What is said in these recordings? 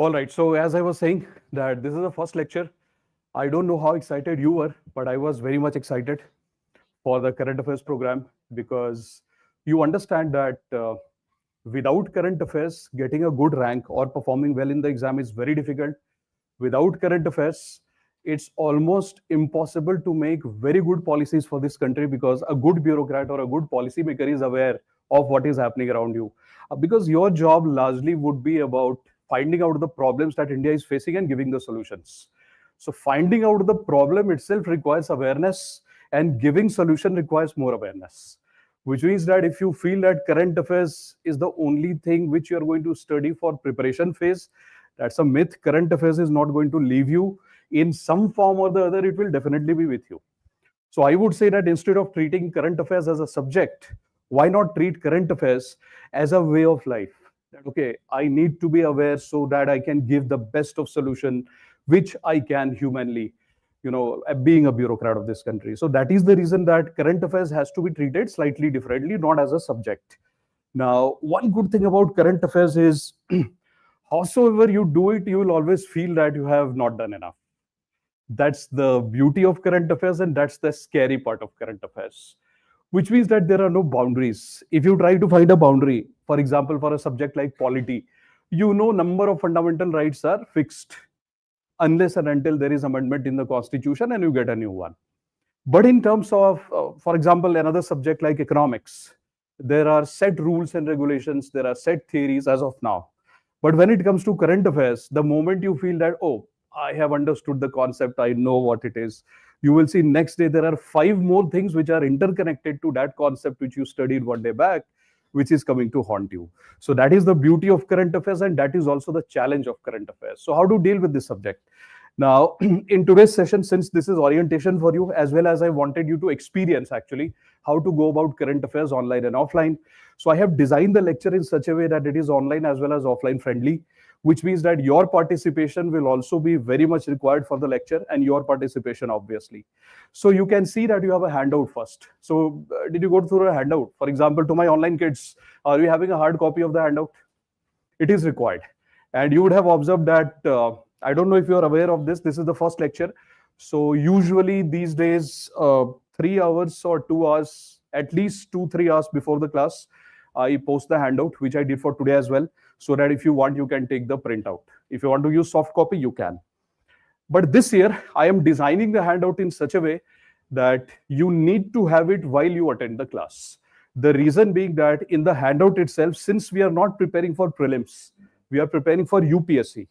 All right. So as I was saying that this is the first lecture. I don't know how excited you were, but I was very much excited for the current affairs program because you understand that without current affairs, getting a good rank or performing well in the exam is very difficult. Without current affairs, it's almost impossible to make very good policies for this country because a good bureaucrat or a good policymaker is aware of what is happening around you. Because your job largely would be about finding out the problems that India is facing and giving the solutions. So finding out the problem itself requires awareness, and giving solution requires more awareness, which means that if you feel that current affairs is the only thing which you are going to study for preparation phase, that's a myth. Current affairs is not going to leave you. In some form or the other, it will definitely be with you. So I would say that instead of treating current affairs as a subject, why not treat current affairs as a way of life? That, okay, I need to be aware so that I can give the best of solution which I can humanly, being a bureaucrat of this country. So that is the reason that current affairs has to be treated slightly differently, not as a subject. Now, one good thing about current affairs is howsoever you do it, you will always feel that you have not done enough. That's the beauty of current affairs, and that's the scary part of current affairs, which means that there are no boundaries. If you try to find a boundary, for example, for a subject like polity, number of fundamental rights are fixed unless and until there is amendment in the constitution and you get a new one. But in terms of, for example, another subject like economics, there are set rules and regulations, there are set theories as of now. But when it comes to current affairs, the moment you feel that, oh, I have understood the concept, I know what it is, you will see next day there are 5 more things which are interconnected to that concept which you studied one day back, which is coming to haunt you. So that is the beauty of current affairs, and that is also the challenge of current affairs. So how to deal with this subject? Now, in today's session, since this is orientation for you, as well as I wanted you to experience actually how to go about current affairs online and offline. So I have designed the lecture in such a way that it is online as well as offline friendly, which means that your participation will also be very much required for the lecture, and your participation obviously. So you can see that you have a handout first. So did you go through a handout? For example, to my online kids, are you having a hard copy of the handout? It is required. And you would have observed that, I don't know if you're aware of this, this is the first lecture. So usually these days, 3 hours or 2 hours, at least 2-3 hours before the class, I post the handout, which I did for today as well, so that if you want, you can take the printout. If you want to use soft copy, you can. But this year, I am designing the handout in such a way that you need to have it while you attend the class. The reason being that in the handout itself, since we are not preparing for prelims, we are preparing for UPSC.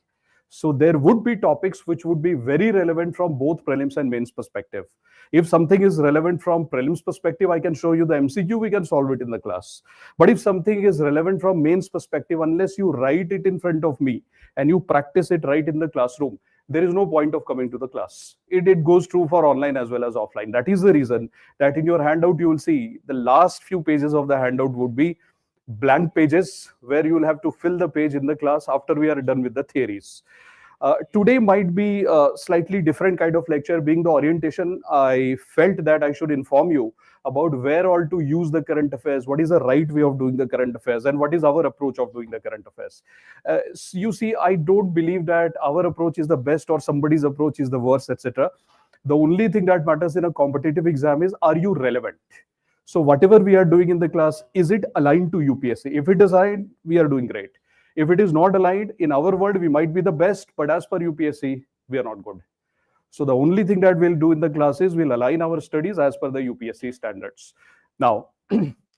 So there would be topics which would be very relevant from both prelims and mains perspective. If something is relevant from prelims perspective, I can show you the MCQ, we can solve it in the class. But if something is relevant from mains perspective, unless you write it in front of me and you practice it right in the classroom, there is no point of coming to the class. It goes true for online as well as offline. That is the reason that in your handout, you will see the last few pages of the handout would be blank pages where you will have to fill the page in the class after we are done with the theories. Today might be a slightly different kind of lecture. Being the orientation, I felt that I should inform you about where all to use the current affairs, what is the right way of doing the current affairs, and what is our approach of doing the current affairs. You see, I don't believe that our approach is the best or somebody's approach is the worst, etc. The only thing that matters in a competitive exam is, are you relevant? So whatever we are doing in the class, is it aligned to UPSC? If it is aligned, we are doing great. If it is not aligned, in our world, we might be the best, but as per UPSC, we are not good. So the only thing that we'll do in the class is we'll align our studies as per the UPSC standards. Now,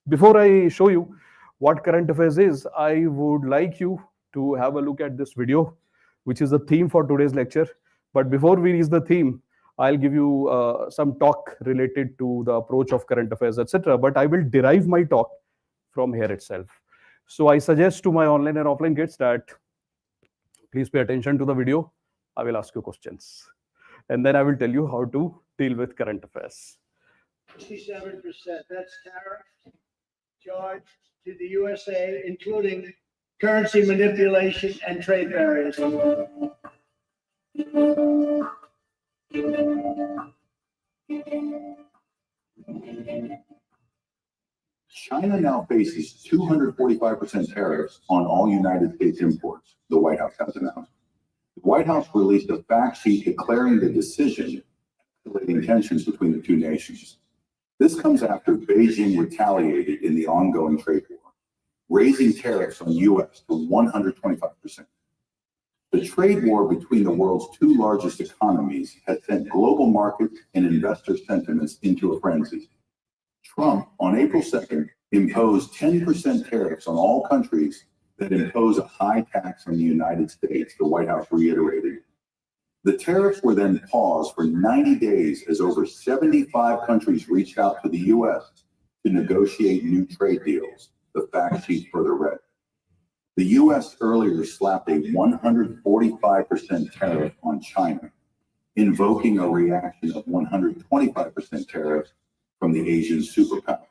before I show you what current affairs is, I would like you to have a look at this video, which is the theme for today's lecture. But before we reach the theme, I'll give you some talk related to the approach of current affairs, etc. But I will derive my talk from here itself. So I suggest to my online and offline kids that please pay attention to the video. I will ask you questions. And then I will tell you how to deal with current affairs. 67%, that's tariff charge to the USA, including currency manipulation and trade barriers. China now faces 245% tariffs on all United States imports, the White House has announced. The White House released a fact sheet declaring the decision, escalating tensions between the two nations. This comes after Beijing retaliated in the ongoing trade war, raising tariffs on U.S. to 125%. The trade war between the world's two largest economies has sent global markets and investor sentiments into a frenzy. Trump, on April 2nd, imposed 10% tariffs on all countries that impose a high tax on the United States, the White House reiterated. The tariffs were then paused for 90 days as over 75 countries reached out to the U.S. to negotiate new trade deals, the fact sheet further read. The U.S. earlier slapped a 145% tariff on China, invoking a reaction of 125% tariffs from the Asian superpower.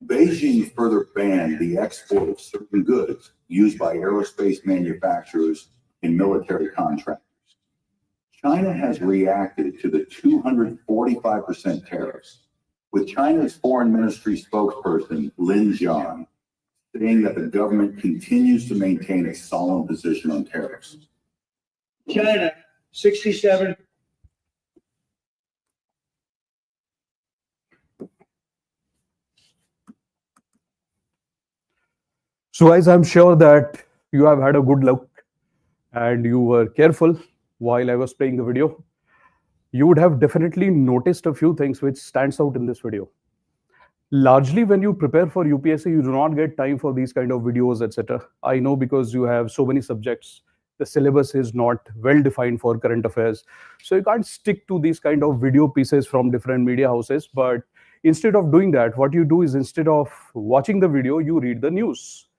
Beijing further banned the export of certain goods used by aerospace manufacturers and military contractors. China has reacted to the 245% tariffs, with China's foreign ministry spokesperson, Lin Jian, saying that the government continues to maintain a solemn position on tariffs. China, 67. So guys, I'm sure that you have had a good look and you were careful while I was playing the video. You would have definitely noticed a few things which stands out in this video. Largely when you prepare for UPSC, you do not get time for these kind of videos, etc. I know because you have so many subjects, the syllabus is not well defined for current affairs. So you can't stick to these kind of video pieces from different media houses. But instead of doing that, what you do is instead of watching the video, you read the news.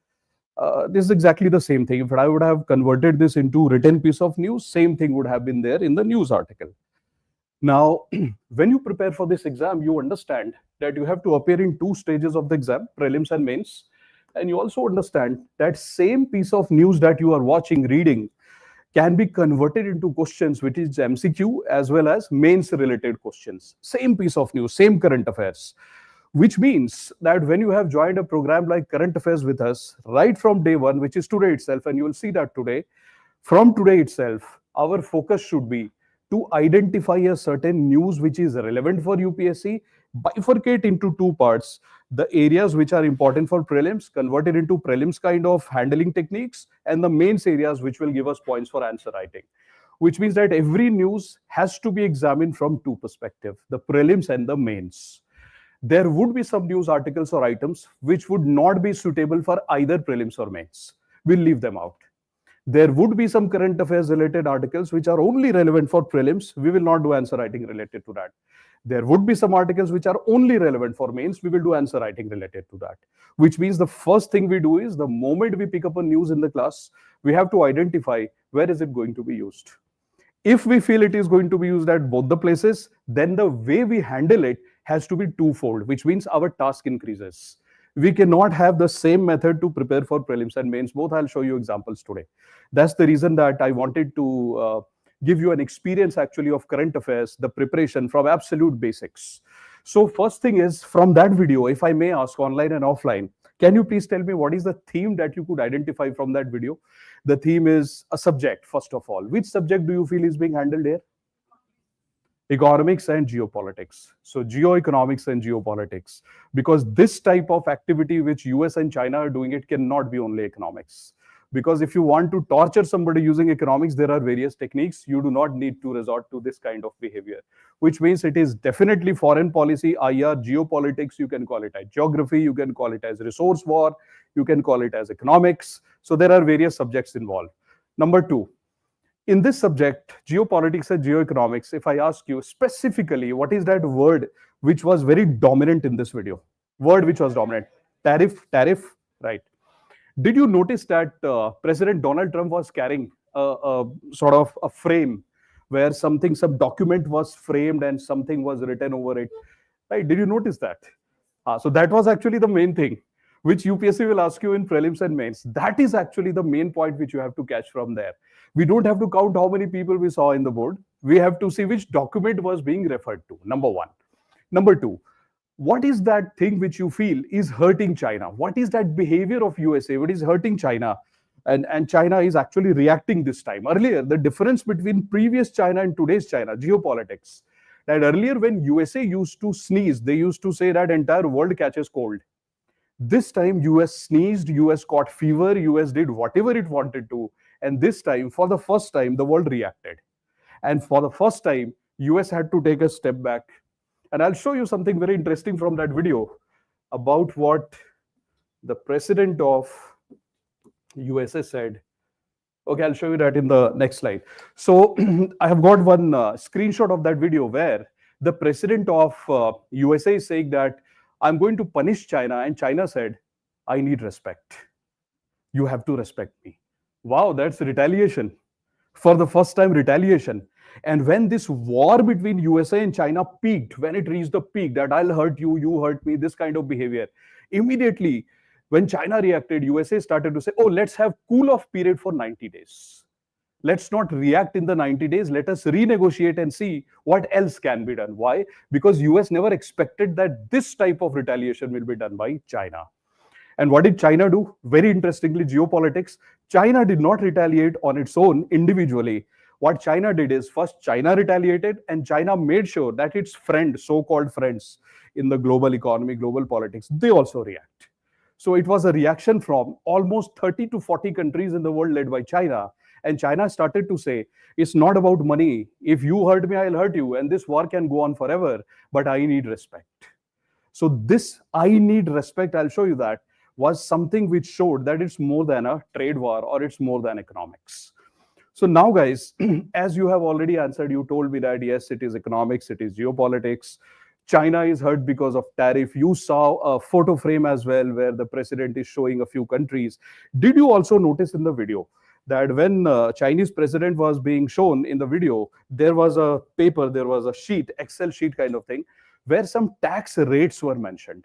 This is exactly the same thing. If I would have converted this into written piece of news, same thing would have been there in the news article. Now, when you prepare for this exam, you understand that you have to appear in two stages of the exam, prelims and mains. And you also understand that same piece of news that you are watching, reading, can be converted into questions, which is MCQ as well as mains related questions. Same piece of news, same current affairs. Which means that when you have joined a program like current affairs with us, right from day one, which is today itself, and you will see that today, from today itself, our focus should be to identify a certain news which is relevant for UPSC, bifurcate into two parts, the areas which are important for prelims, convert it into prelims kind of handling techniques, and the mains areas which will give us points for answer writing. Which means that every news has to be examined from two perspectives, the prelims and the mains. There would be some news articles or items which would not be suitable for either prelims or mains. We'll leave them out. There would be some current affairs related articles which are only relevant for prelims. We will not do answer writing related to that. There would be some articles which are only relevant for mains. We will do answer writing related to that. Which means the first thing we do is the moment we pick up a news in the class, we have to identify where is it going to be used. If we feel it is going to be used at both the places, then the way we handle it has to be twofold, which means our task increases. We cannot have the same method to prepare for prelims and mains. Both I'll show you examples today. That's the reason that I wanted to give you an experience actually of current affairs, the preparation from absolute basics. So first thing is from that video, if I may ask online and offline, can you please tell me what is the theme that you could identify from that video? The theme is a subject, first of all. Which subject do you feel is being handled here? Economics and geopolitics. So geoeconomics and geopolitics, because this type of activity which US and China are doing, it cannot be only economics. Because if you want to torture somebody using economics, there are various techniques. You do not need to resort to this kind of behavior, which means it is definitely foreign policy, IR, geopolitics, you can call it as geography, you can call it as resource war, you can call it as economics. So there are various subjects involved. Number two, in this subject, geopolitics and geoeconomics, if I ask you specifically, what is that word which was very dominant in this video? Word which was dominant? Tariff, right. Did you notice that President Donald Trump was carrying a sort of a frame where some document was framed and something was written over it, right? Did you notice that? So that was actually the main thing which UPSC will ask you in prelims and mains. That is actually the main point which you have to catch from there. We don't have to count how many people we saw in the board. We have to see which document was being referred to, number one. Number two, what is that thing which you feel is hurting China? What is that behavior of USA? What is hurting China? And China is actually reacting this time. Earlier, the difference between previous China and today's China, geopolitics, that earlier when USA used to sneeze, they used to say that entire world catches cold. This time US sneezed, US caught fever, US did whatever it wanted to. And this time, for the first time, the world reacted. And for the first time, US had to take a step back. And I'll show you something very interesting from that video about what the president of USA said. Okay, I'll show you that in the next slide. So I have got one screenshot of that video where the president of USA is saying that I'm going to punish China, and China said, I need respect. You have to respect me. Wow, that's retaliation. For the first time, retaliation. And when this war between USA and China peaked, when it reached the peak that I'll hurt you, you hurt me, this kind of behavior, immediately when China reacted, USA started to say, oh, let's have cool off period for 90 days. Let's not react in the 90 days. Let us renegotiate and see what else can be done. Why? Because US never expected that this type of retaliation will be done by China. And what did China do? Very interestingly, geopolitics. China did not retaliate on its own individually. What China did is first China retaliated, and China made sure that its friends, so-called friends in the global economy, global politics, they also react. So it was a reaction from almost 30 to 40 countries in the world led by China. And China started to say, it's not about money. If you hurt me, I'll hurt you. And this war can go on forever, but I need respect. So this I need respect, I'll show you that, was something which showed that it's more than a trade war or it's more than economics. So now, guys, as you have already answered, you told me that, yes, it is economics, it is geopolitics. China is hurt because of tariff. You saw a photo frame as well where the president is showing a few countries. Did you also notice in the video that when Chinese president was being shown in the video, there was a paper, there was a sheet, Excel sheet kind of thing, where some tax rates were mentioned?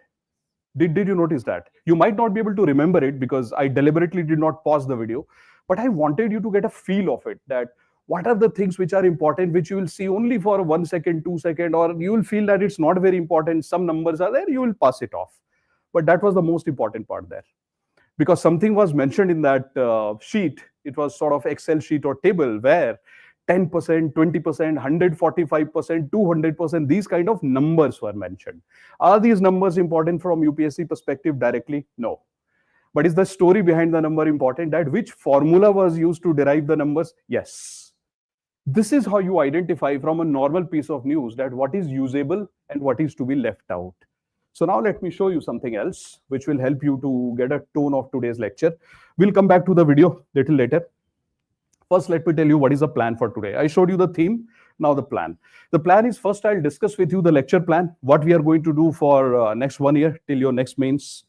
Did you notice that? You might not be able to remember it because I deliberately did not pause the video, but I wanted you to get a feel of it, that what are the things which are important, which you will see only for 1 second, 2 seconds, or you will feel that it's not very important. Some numbers are there, you will pass it off. But that was the most important part there. Because something was mentioned in that sheet. It was sort of Excel sheet or table where 10%, 20%, 145%, 200%, these kind of numbers were mentioned. Are these numbers important from UPSC perspective directly? No. But is the story behind the number important? That which formula was used to derive the numbers? Yes. This is how you identify from a normal piece of news that what is usable and what is to be left out. So now let me show you something else which will help you to get a tone of today's lecture. We'll come back to the video little later. First, let me tell you what is the plan for today. I showed you the theme, now the plan. The plan is first I'll discuss with you the lecture plan, what we are going to do for next 1 year till your next mains.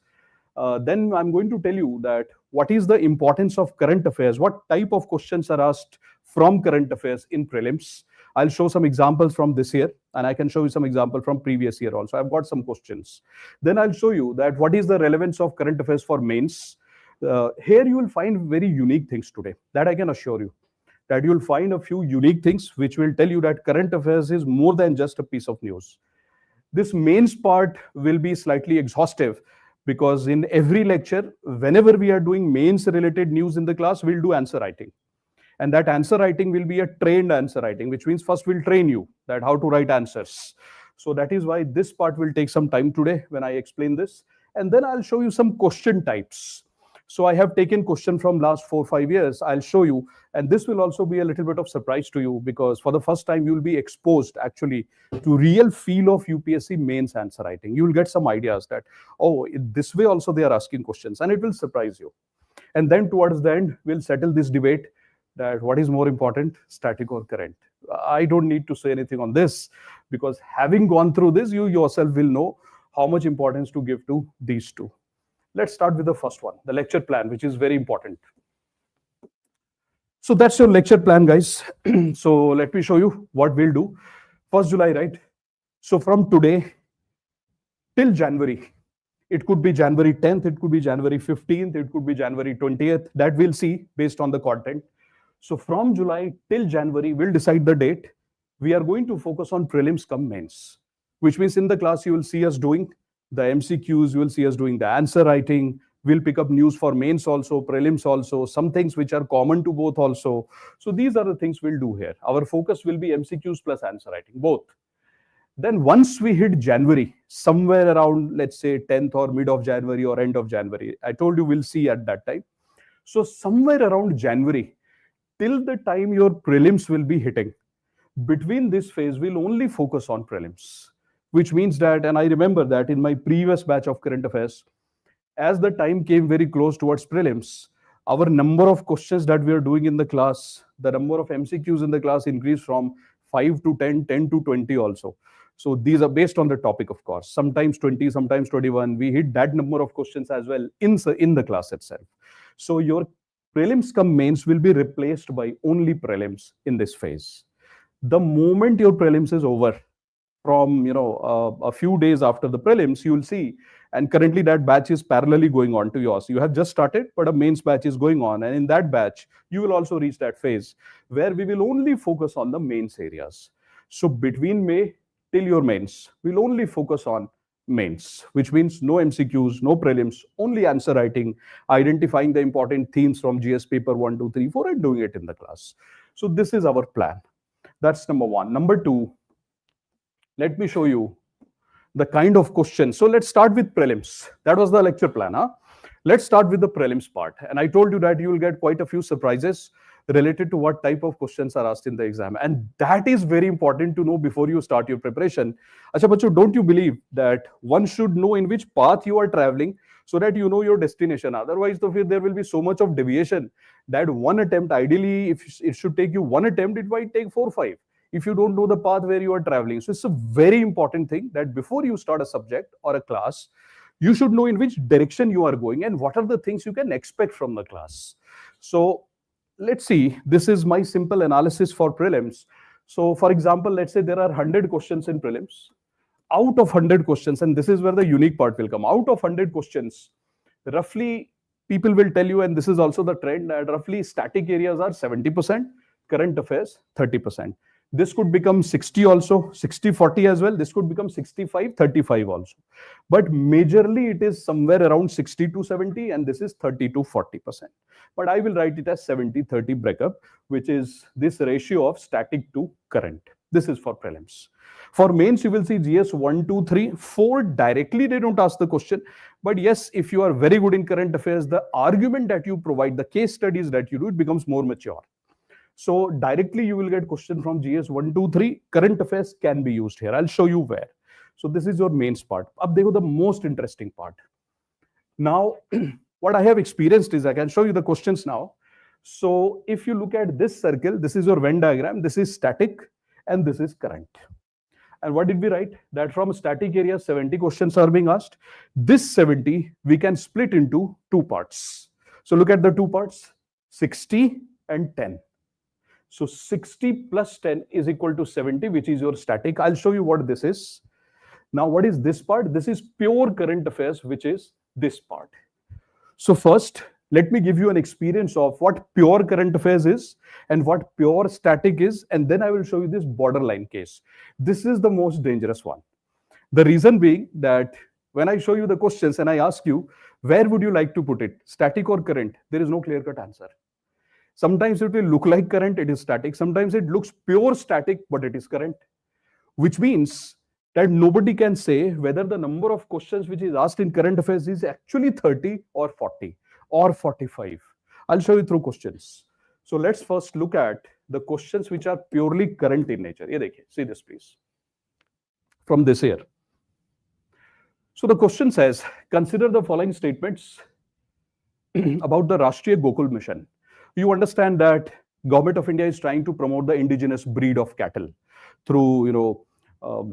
Then I'm going to tell you that what is the importance of current affairs, what type of questions are asked from current affairs in prelims. I'll show some examples from this year, and I can show you some example from previous year also. I've got some questions. Then I'll show you that what is the relevance of current affairs for mains. Here you will find very unique things today, that I can assure you, that you'll find a few unique things which will tell you that current affairs is more than just a piece of news. This mains part will be slightly exhaustive, because in every lecture, whenever we are doing mains related news in the class, we'll do answer writing. And that answer writing will be a trained answer writing, which means first we'll train you that how to write answers. So that is why this part will take some time today when I explain this. And then I'll show you some question types. So I have taken question from last 4-5 years. I'll show you, and this will also be a little bit of surprise to you, because for the first time you will be exposed actually to real feel of UPSC mains answer writing. You will get some ideas that, oh, this way also they are asking questions, and it will surprise you. And then towards the end, we'll settle this debate that what is more important, static or current. I don't need to say anything on this, because having gone through this, you yourself will know how much importance to give to these two. Let's start with the first one, the lecture plan, which is very important. So that's your lecture plan, guys. So let me show you what we'll do. 1st July, right? So from today till January, it could be January 10th, it could be January 15th, it could be January 20th. That we'll see based on the content. So from July till January, we'll decide the date. We are going to focus on prelims cum mains, which means in the class you will see us doing the MCQs, you will see us doing the answer writing, We'll pick up news for mains also, prelims also, some things which are common to both also. So these are the things we'll do here. Our focus will be MCQs plus answer writing, both. Then once we hit January, somewhere around, let's say 10th or mid of January or end of January, I told you we'll see at that time. So somewhere around January, till the time your prelims will be hitting, between this phase, we'll only focus on prelims, which means that, and I remember that in my previous batch of current affairs, as the time came very close towards prelims, our number of questions that we are doing in the class, the number of MCQs in the class increased from 5 to 10, 10 to 20 also. So these are based on the topic, of course. Sometimes 20, sometimes 21. We hit that number of questions as well in the class itself. So your prelims cum mains will be replaced by only prelims in this phase. The moment your prelims is over, from a few days after the prelims, you will see, and currently that batch is parallelly going on to yours. You have just started, but a mains batch is going on, and in that batch, you will also reach that phase where we will only focus on the mains areas. So between May till your mains, we'll only focus on mains, which means no MCQs, no prelims, only answer writing, identifying the important themes from GS paper 1, 2, 3, 4, and doing it in the class. So this is our plan. That's number one. Number two, let me show you the kind of questions. So let's start with prelims. That was the lecture plan. Let's start with the prelims part. And I told you that you will get quite a few surprises related to what type of questions are asked in the exam. And that is very important to know before you start your preparation. Acha bacho, don't you believe that one should know in which path you are traveling so that you know your destination? Otherwise, there will be so much of deviation that one attempt, ideally, if it should take you one attempt, it might take 4 or 5. If you don't know the path where you are traveling. So it's a very important thing that before you start a subject or a class, you should know in which direction you are going and what are the things you can expect from the class. So let's see, this is my simple analysis for prelims. So for example, let's say there are 100 questions in prelims. Out of 100 questions, and this is where the unique part will come, out of 100 questions, roughly people will tell you, and this is also the trend, that roughly static areas are 70%, current affairs 30%. This could become 60 also, 60-40 as well. This could become 65-35 also. But majorly it is somewhere around 60 to 70 and this is 30 to 40%. But I will write it as 70-30 breakup, which is this ratio of static to current. This is for prelims. For mains, you will see GS 1, 2, 3, 4 directly they don't ask the question. But yes, if you are very good in current affairs, the argument that you provide, the case studies that you do, it becomes more mature. So directly you will get question from GS 1, 2, 3. Current affairs can be used here. I'll show you where. So this is your mains part. Ab dekho the most interesting part. Now, what I have experienced is I can show you the questions now. So if you look at this circle, this is your Venn diagram. This is static and this is current. And what did we write? That from static area, 70 questions are being asked. This 70 we can split into two parts. So look at the two parts, 60 and 10. So 60 plus 10 is equal to 70, which is your static. I'll show you what this is. Now, what is this part? This is pure current affairs, which is this part. So first, let me give you an experience of what pure current affairs is and what pure static is. And then I will show you this borderline case. This is the most dangerous one. The reason being that when I show you the questions and I ask you, where would you like to put it? Static or current? There is no clear-cut answer. Sometimes it will look like current, it is static. Sometimes it looks pure static, but it is current. Which means that nobody can say whether the number of questions which is asked in current affairs is actually 30 or 40 or 45. I'll show you through questions. So let's first look at the questions which are purely current in nature. See this please. From this here. So the question says, consider the following statements about the Rashtriya Gokul Mission. You understand that Government of India is trying to promote the indigenous breed of cattle through,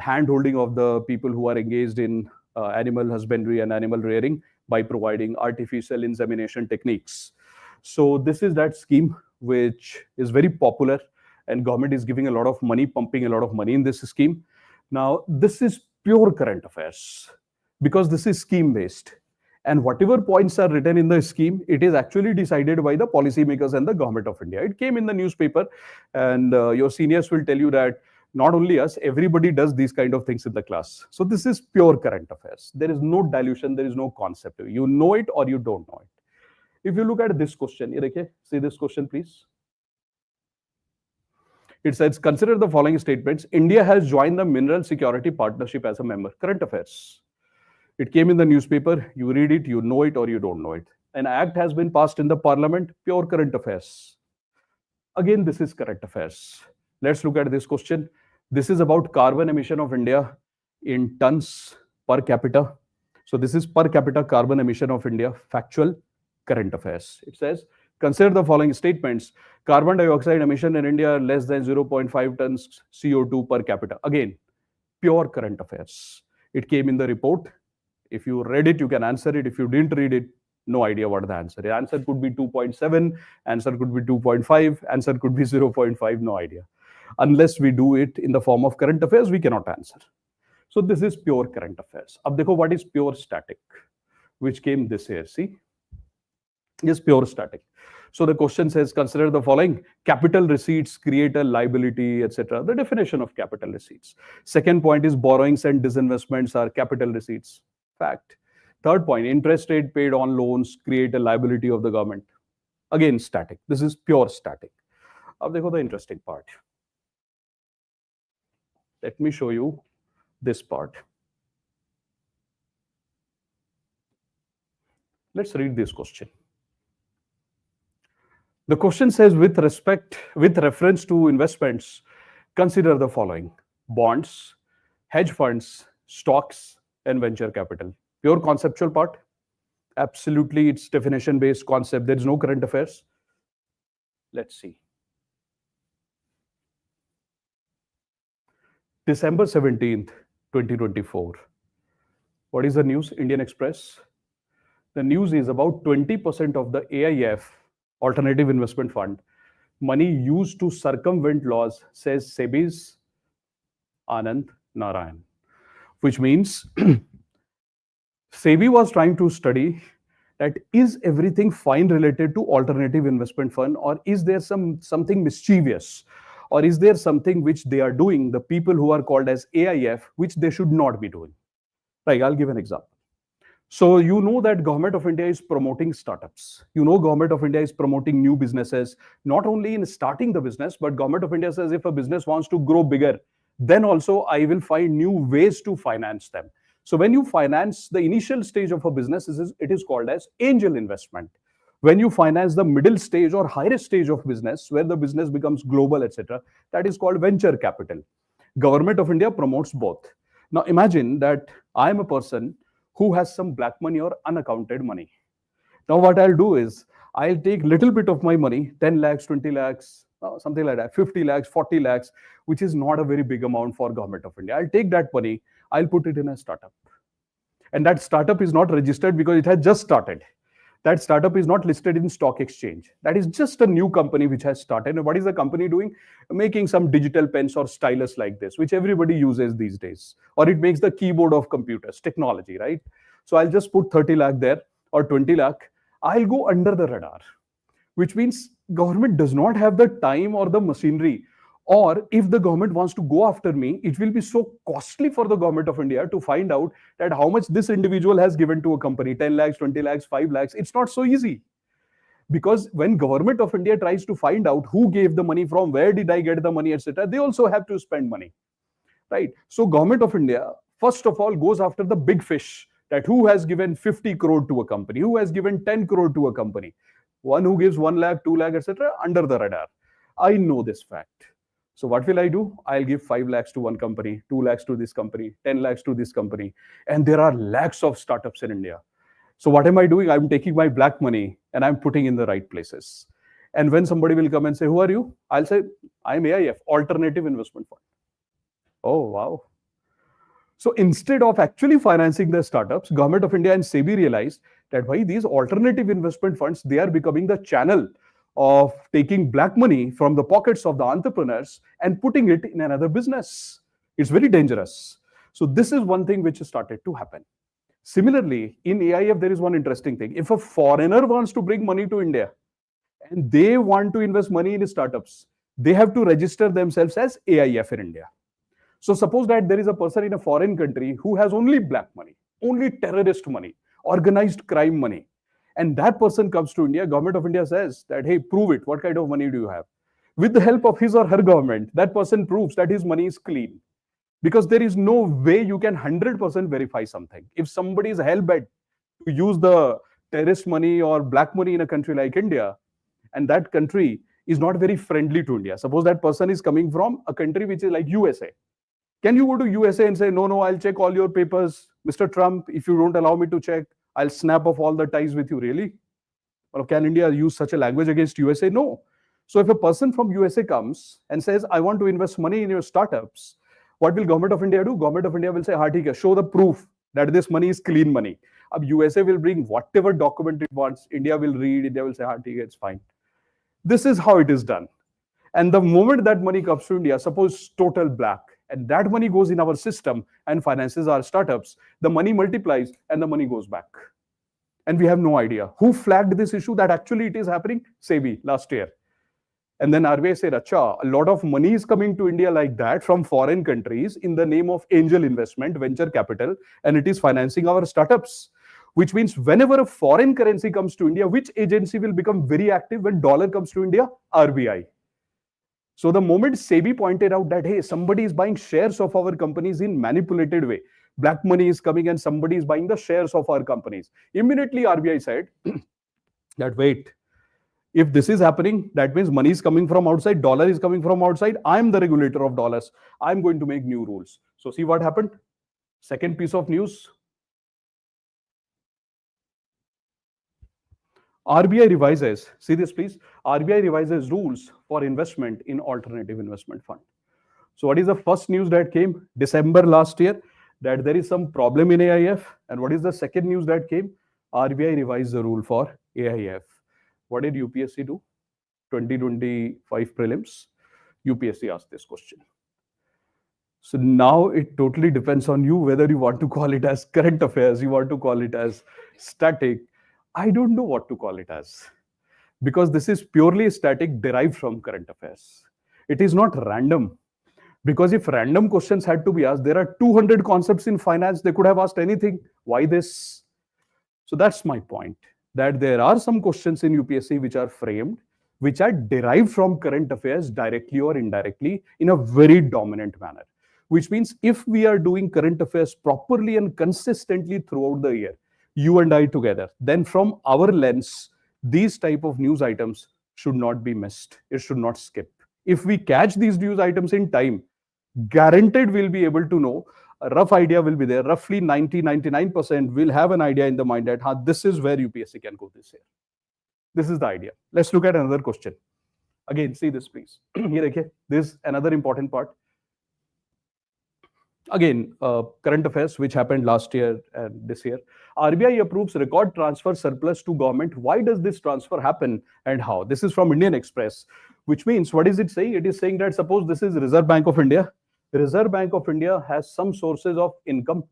hand-holding of the people who are engaged in animal husbandry and animal rearing by providing artificial insemination techniques. So this is that scheme which is very popular and government is giving a lot of money, pumping a lot of money in this scheme. Now, this is pure current affairs because this is scheme-based. And whatever points are written in the scheme, it is actually decided by the policymakers and the Government of India. It came in the newspaper and your seniors will tell you that Not only us, everybody does these kind of things in the class. So this is pure current affairs. There is no dilution, there is no concept. You know it or you don't know it. If you look at this question, see this question, please. It says, consider the following statements. India has joined the Mineral Security Partnership as a member. Current affairs. It came in the newspaper. You read it, you know it or you don't know it. An act has been passed in the parliament. Pure current affairs. Again, this is current affairs. Let's look at this question. This is about carbon emission of India in tons per capita. So this is per capita carbon emission of India, factual current affairs. It says, consider the following statements. Carbon dioxide emission in India less than 0.5 tons CO2 per capita. Again, pure current affairs. It came in the report. If you read it, you can answer it. If you didn't read it, no idea what the answer is. The answer could be 2.7, answer could be 2.5, answer could be 0.5, no idea. Unless we do it in the form of current affairs, we cannot answer. So this is pure current affairs. Ab dekho what is pure static, which came this year. See, is pure static. So the question says, consider the following. Capital receipts create a liability, etc. The definition of capital receipts. Second point is borrowings and disinvestments are capital receipts. Fact. Third point, interest rate paid on loans create a liability of the government. Again, static. This is pure static. Ab dekho the interesting part. Let me show you this part. Let's read this question. The question says, with reference to investments, consider the following: bonds, hedge funds, stocks, and venture capital. Pure conceptual part. Absolutely, it's definition-based concept. There is no current affairs. Let's see. December 17th, 2024. What is the news? Indian Express. The news is about 20% of the AIF, Alternative Investment Fund, money used to circumvent laws, says SEBI's Anand Narayan. Which means SEBI was trying to study that is everything fine related to alternative investment fund, or is there something mischievous, or is there something which they are doing, the people who are called as AIF, which they should not be doing. Like, I'll give an example. So you know that Government of India is promoting startups. You know Government of India is promoting new businesses, not only in starting the business, but Government of India says if a business wants to grow bigger, then also I will find new ways to finance them. So when you finance the initial stage of a business, it is called as angel investment. When you finance the middle stage or higher stage of business, where the business becomes global, etc., that is called venture capital. Government of India promotes both. Now imagine that I am a person who has some black money or unaccounted money. Now what I'll do is, I'll take little bit of my money, 10 lakhs, 20 lakhs, something like that, 50 lakhs, 40 lakhs, which is not a very big amount for Government of India. I'll take that money, I'll put it in a startup. And that startup is not registered because it has just started. That startup is not listed in stock exchange. That is just a new company which has started. And what is the company doing? Making some digital pens or stylus like this, which everybody uses these days. Or it makes the keyboard of computers, technology, right? So I'll just put 30 lakh there or 20 lakh. I'll go under the radar, which means government does not have the time or the machinery. Or if the government wants to go after me, it will be so costly for the Government of India to find out that how much this individual has given to a company, 10 lakhs, 20 lakhs, 5 lakhs. It's not so easy. Because when Government of India tries to find out who gave the money from, where did I get the money, etc., they also have to spend money, right? So Government of India, first of all, goes after the big fish, that who has given 50 crore to a company, who has given 10 crore to a company. One who gives 1 lakh, 2 lakh, etc., under the radar. I know this fact. So what will I do? I'll give 5 lakhs to one company, 2 lakhs to this company, 10 lakhs to this company. And there are lakhs of startups in India. So what am I doing? I'm taking my black money and I'm putting in the right places. And when somebody will come and say, who are you? I'll say, I'm AIF, Alternative Investment Fund. Oh, wow. So instead of actually financing the startups, Government of India and SEBI realized that why these alternative investment funds, they are becoming the channel of taking black money from the pockets of the entrepreneurs and putting it in another business. It's very dangerous. So this is one thing which has started to happen. Similarly, in AIF, there is one interesting thing. If a foreigner wants to bring money to India and they want to invest money in startups, they have to register themselves as AIF in India. So suppose that there is a person in a foreign country who has only black money, only terrorist money, organized crime money. And that person comes to India, government of India says that, hey, prove it. What kind of money do you have? With the help of his or her government, that person proves that his money is clean. Because there is no way you can 100% verify something. If somebody is hell-bent to use the terrorist money or black money in a country like India, and that country is not very friendly to India. Suppose that person is coming from a country which is like USA. Can you go to USA and say, no, I'll check all your papers, Mr. Trump, if you don't allow me to check, I'll snap off all the ties with you, really? Or can India use such a language against USA? No. So if a person from USA comes and says, I want to invest money in your startups, what will government of India do? Government of India will say, show the proof that this money is clean money. USA will bring whatever document it wants. India will read, India will say, it's fine. This is how it is done. And the moment that money comes to India, suppose total black, and that money goes in our system and finances our startups, the money multiplies and the money goes back. And we have no idea. Who flagged this issue that actually it is happening? SEBI last year. And then RBI said, a lot of money is coming to India like that from foreign countries in the name of angel investment, venture capital, and it is financing our startups. Which means whenever a foreign currency comes to India, which agency will become very active when dollar comes to India? RBI. So the moment SEBI pointed out that, hey, somebody is buying shares of our companies in manipulated way, black money is coming and somebody is buying the shares of our companies. Immediately RBI said that, wait, if this is happening, that means money is coming from outside, dollar is coming from outside. I'm the regulator of dollars. I'm going to make new rules. So see what happened? Second piece of news. RBI revises, see this please, RBI revises rules for investment in alternative investment fund. So what is the first news that came December last year? That there is some problem in AIF. And what is the second news that came? RBI revised the rule for AIF. What did UPSC do? 2025 prelims. UPSC asked this question. So now it totally depends on you whether you want to call it as current affairs, you want to call it as static. I don't know what to call it as, because this is purely static derived from current affairs. It is not random, because if random questions had to be asked, there are 200 concepts in finance, they could have asked anything. Why this? So that's my point, that there are some questions in UPSC which are framed, which are derived from current affairs directly or indirectly in a very dominant manner. Which means if we are doing current affairs properly and consistently throughout the year, you and I together, then from our lens, these type of news items should not be missed. It should not skip. If we catch these news items in time, guaranteed we'll be able to know, a rough idea will be there. Roughly 99% will have an idea in the mind that this is where UPSC can go this year. This is the idea. Let's look at another question. Again, see this please. Here, okay, this is another important part. Again, current affairs which happened last year and this year. RBI approves record transfer surplus to government. Why does this transfer happen and how? This is from Indian Express, which means what is it saying? It is saying that suppose this is Reserve Bank of India. Reserve Bank of India has some sources of income.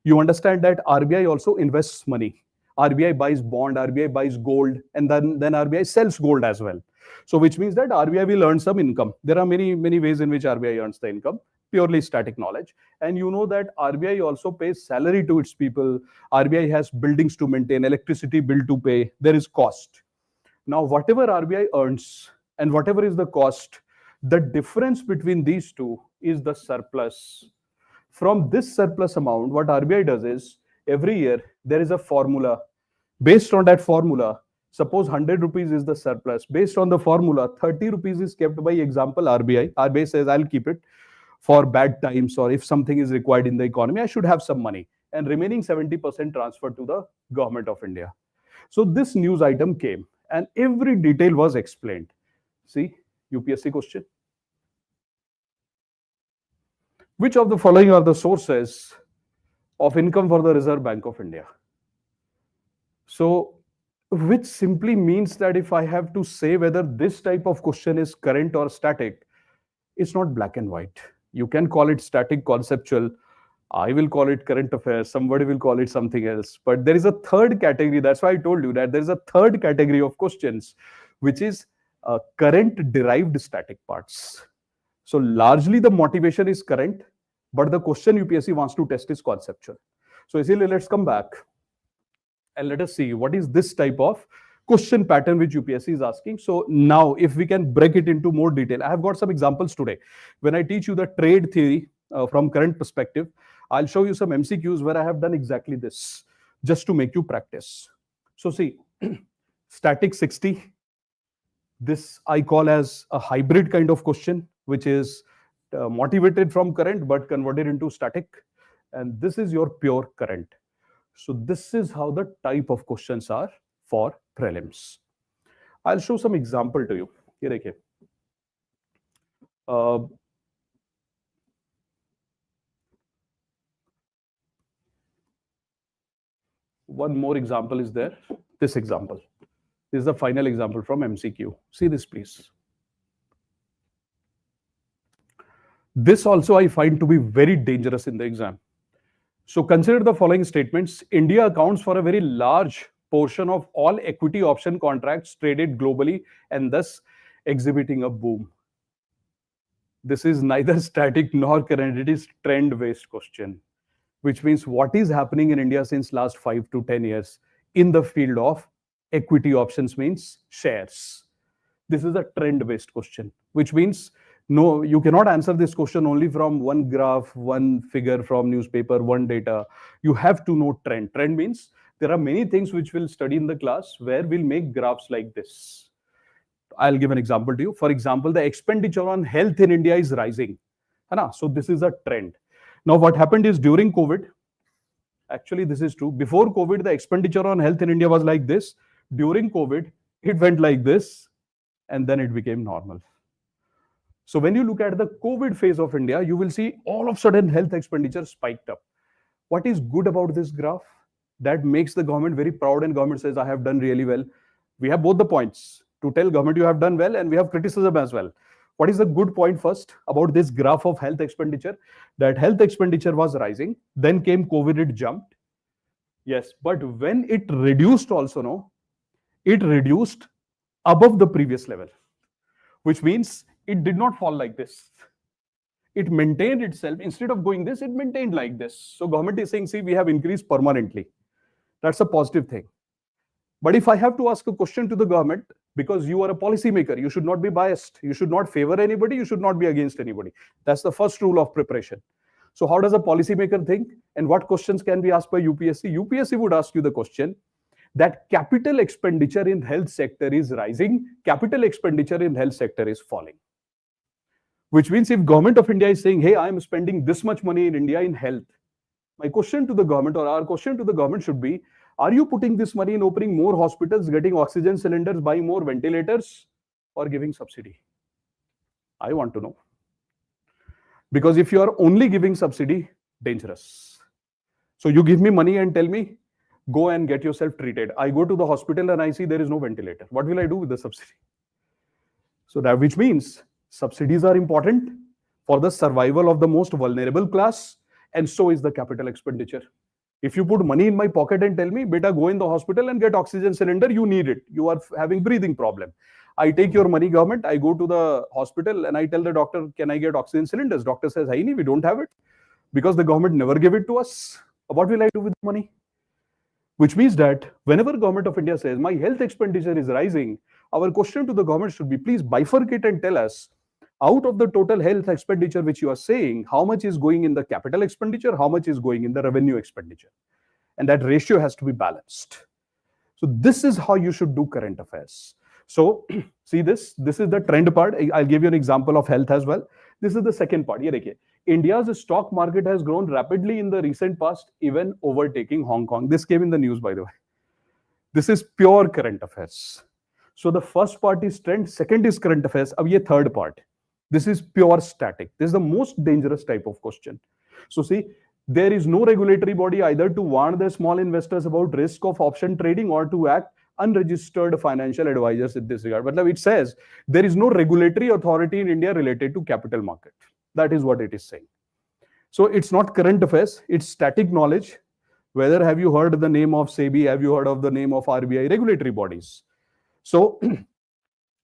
You understand that RBI also invests money. RBI buys bond, RBI buys gold, and then RBI sells gold as well. So which means that RBI will earn some income. There are many ways in which RBI earns the income. Purely static knowledge. And you know that RBI also pays salary to its people. RBI has buildings to maintain, electricity bill to pay. There is cost. Now, whatever RBI earns and whatever is the cost, the difference between these two is the surplus. From this surplus amount, what RBI does is every year there is a formula. Based on that formula, suppose 100 rupees is the surplus. Based on the formula, 30 rupees is kept by example RBI. RBI says, I'll keep it for bad times, or if something is required in the economy, I should have some money. And remaining 70% transferred to the government of India. So this news item came and every detail was explained. See, UPSC question. Which of the following are the sources of income for the Reserve Bank of India? So, which simply means that if I have to say whether this type of question is current or static, it's not black and white. You can call it static, conceptual. I will call it current affairs. Somebody will call it something else. But there is a third category. That's why I told you that there is a third category of questions, which is current derived static parts. So largely the motivation is current, but the question UPSC wants to test is conceptual. So easily, let's come back and let us see what is this type of question pattern which UPSC is asking. So now if we can break it into more detail, I have got some examples today. When I teach you the trade theory from current perspective, I'll show you some MCQs where I have done exactly this just to make you practice. So see, static 60, this I call as a hybrid kind of question, which is motivated from current but converted into static. And this is your pure current. So this is how the type of questions are for prelims. I'll show some example to you. Here, देखिए. One more example is there. This example. This is the final example from MCQ. See this, please. This also I find to be very dangerous in the exam. So consider the following statements. India accounts for a very large portion of all equity option contracts traded globally and thus exhibiting a boom. This is neither static nor current. It is trend-based question, which means what is happening in India since last 5 to 10 years in the field of equity options means shares. This is a trend-based question, which means no, you cannot answer this question only from one graph, one figure from newspaper, one data. You have to know trend. Trend means there are many things which we'll study in the class where we'll make graphs like this. I'll give an example to you. For example, the expenditure on health in India is rising. So this is a trend. Now what happened is during COVID, actually this is true. Before COVID, the expenditure on health in India was like this. During COVID, it went like this, and then it became normal. So when you look at the COVID phase of India, you will see all of a sudden health expenditure spiked up. What is good about this graph? That makes the government very proud, and government says, I have done really well. We have both the points to tell government you have done well, and we have criticism as well. What is the good point first about this graph of health expenditure? That health expenditure was rising, then came COVID, it jumped. Yes, but when it reduced also, no, it reduced above the previous level, which means it did not fall like this. It maintained itself. Instead of going this, it maintained like this. So government is saying, see, we have increased permanently. That's a positive thing. But if I have to ask a question to the government, because you are a policymaker, you should not be biased. You should not favor anybody. You should not be against anybody. That's the first rule of preparation. So how does a policymaker think? And what questions can be asked by UPSC? UPSC would ask you the question that capital expenditure in health sector is rising, capital expenditure in health sector is falling. Which means if government of India is saying, hey, I am spending this much money in India in health, my question to the government, or our question to the government should be, are you putting this money in opening more hospitals, getting oxygen cylinders, buying more ventilators, or giving subsidy? I want to know. Because if you are only giving subsidy, dangerous. So you give me money and tell me, go and get yourself treated. I go to the hospital and I see there is no ventilator. What will I do with the subsidy? So that which means subsidies are important for the survival of the most vulnerable class, and so is the capital expenditure. If you put money in my pocket and tell me, beta, go in the hospital and get oxygen cylinder, you need it. You are having breathing problem. I take your money, government, I go to the hospital and I tell the doctor, can I get oxygen cylinders? Doctor says, hey, we don't have it because the government never gave it to us. What will I do with the money? Which means that whenever government of India says, my health expenditure is rising, our question to the government should be, please bifurcate and tell us, out of the total health expenditure which you are saying, how much is going in the capital expenditure, how much is going in the revenue expenditure? And that ratio has to be balanced. So this is how you should do current affairs. So see this is the trend part. I'll give you an example of health as well. This is the second part. Here, India's stock market has grown rapidly in the recent past, even overtaking Hong Kong. This came in the news, by the way. This is pure current affairs. So the first part is trend, second is current affairs. Ab ye third part. This is pure static. This is the most dangerous type of question. So see, there is no regulatory body either to warn the small investors about risk of option trading or to act unregistered financial advisors in this regard. But it says there is no regulatory authority in India related to capital market. That is what it is saying. So it's not current affairs, it's static knowledge. Whether have you heard the name of SEBI, have you heard of the name of RBI, regulatory bodies? So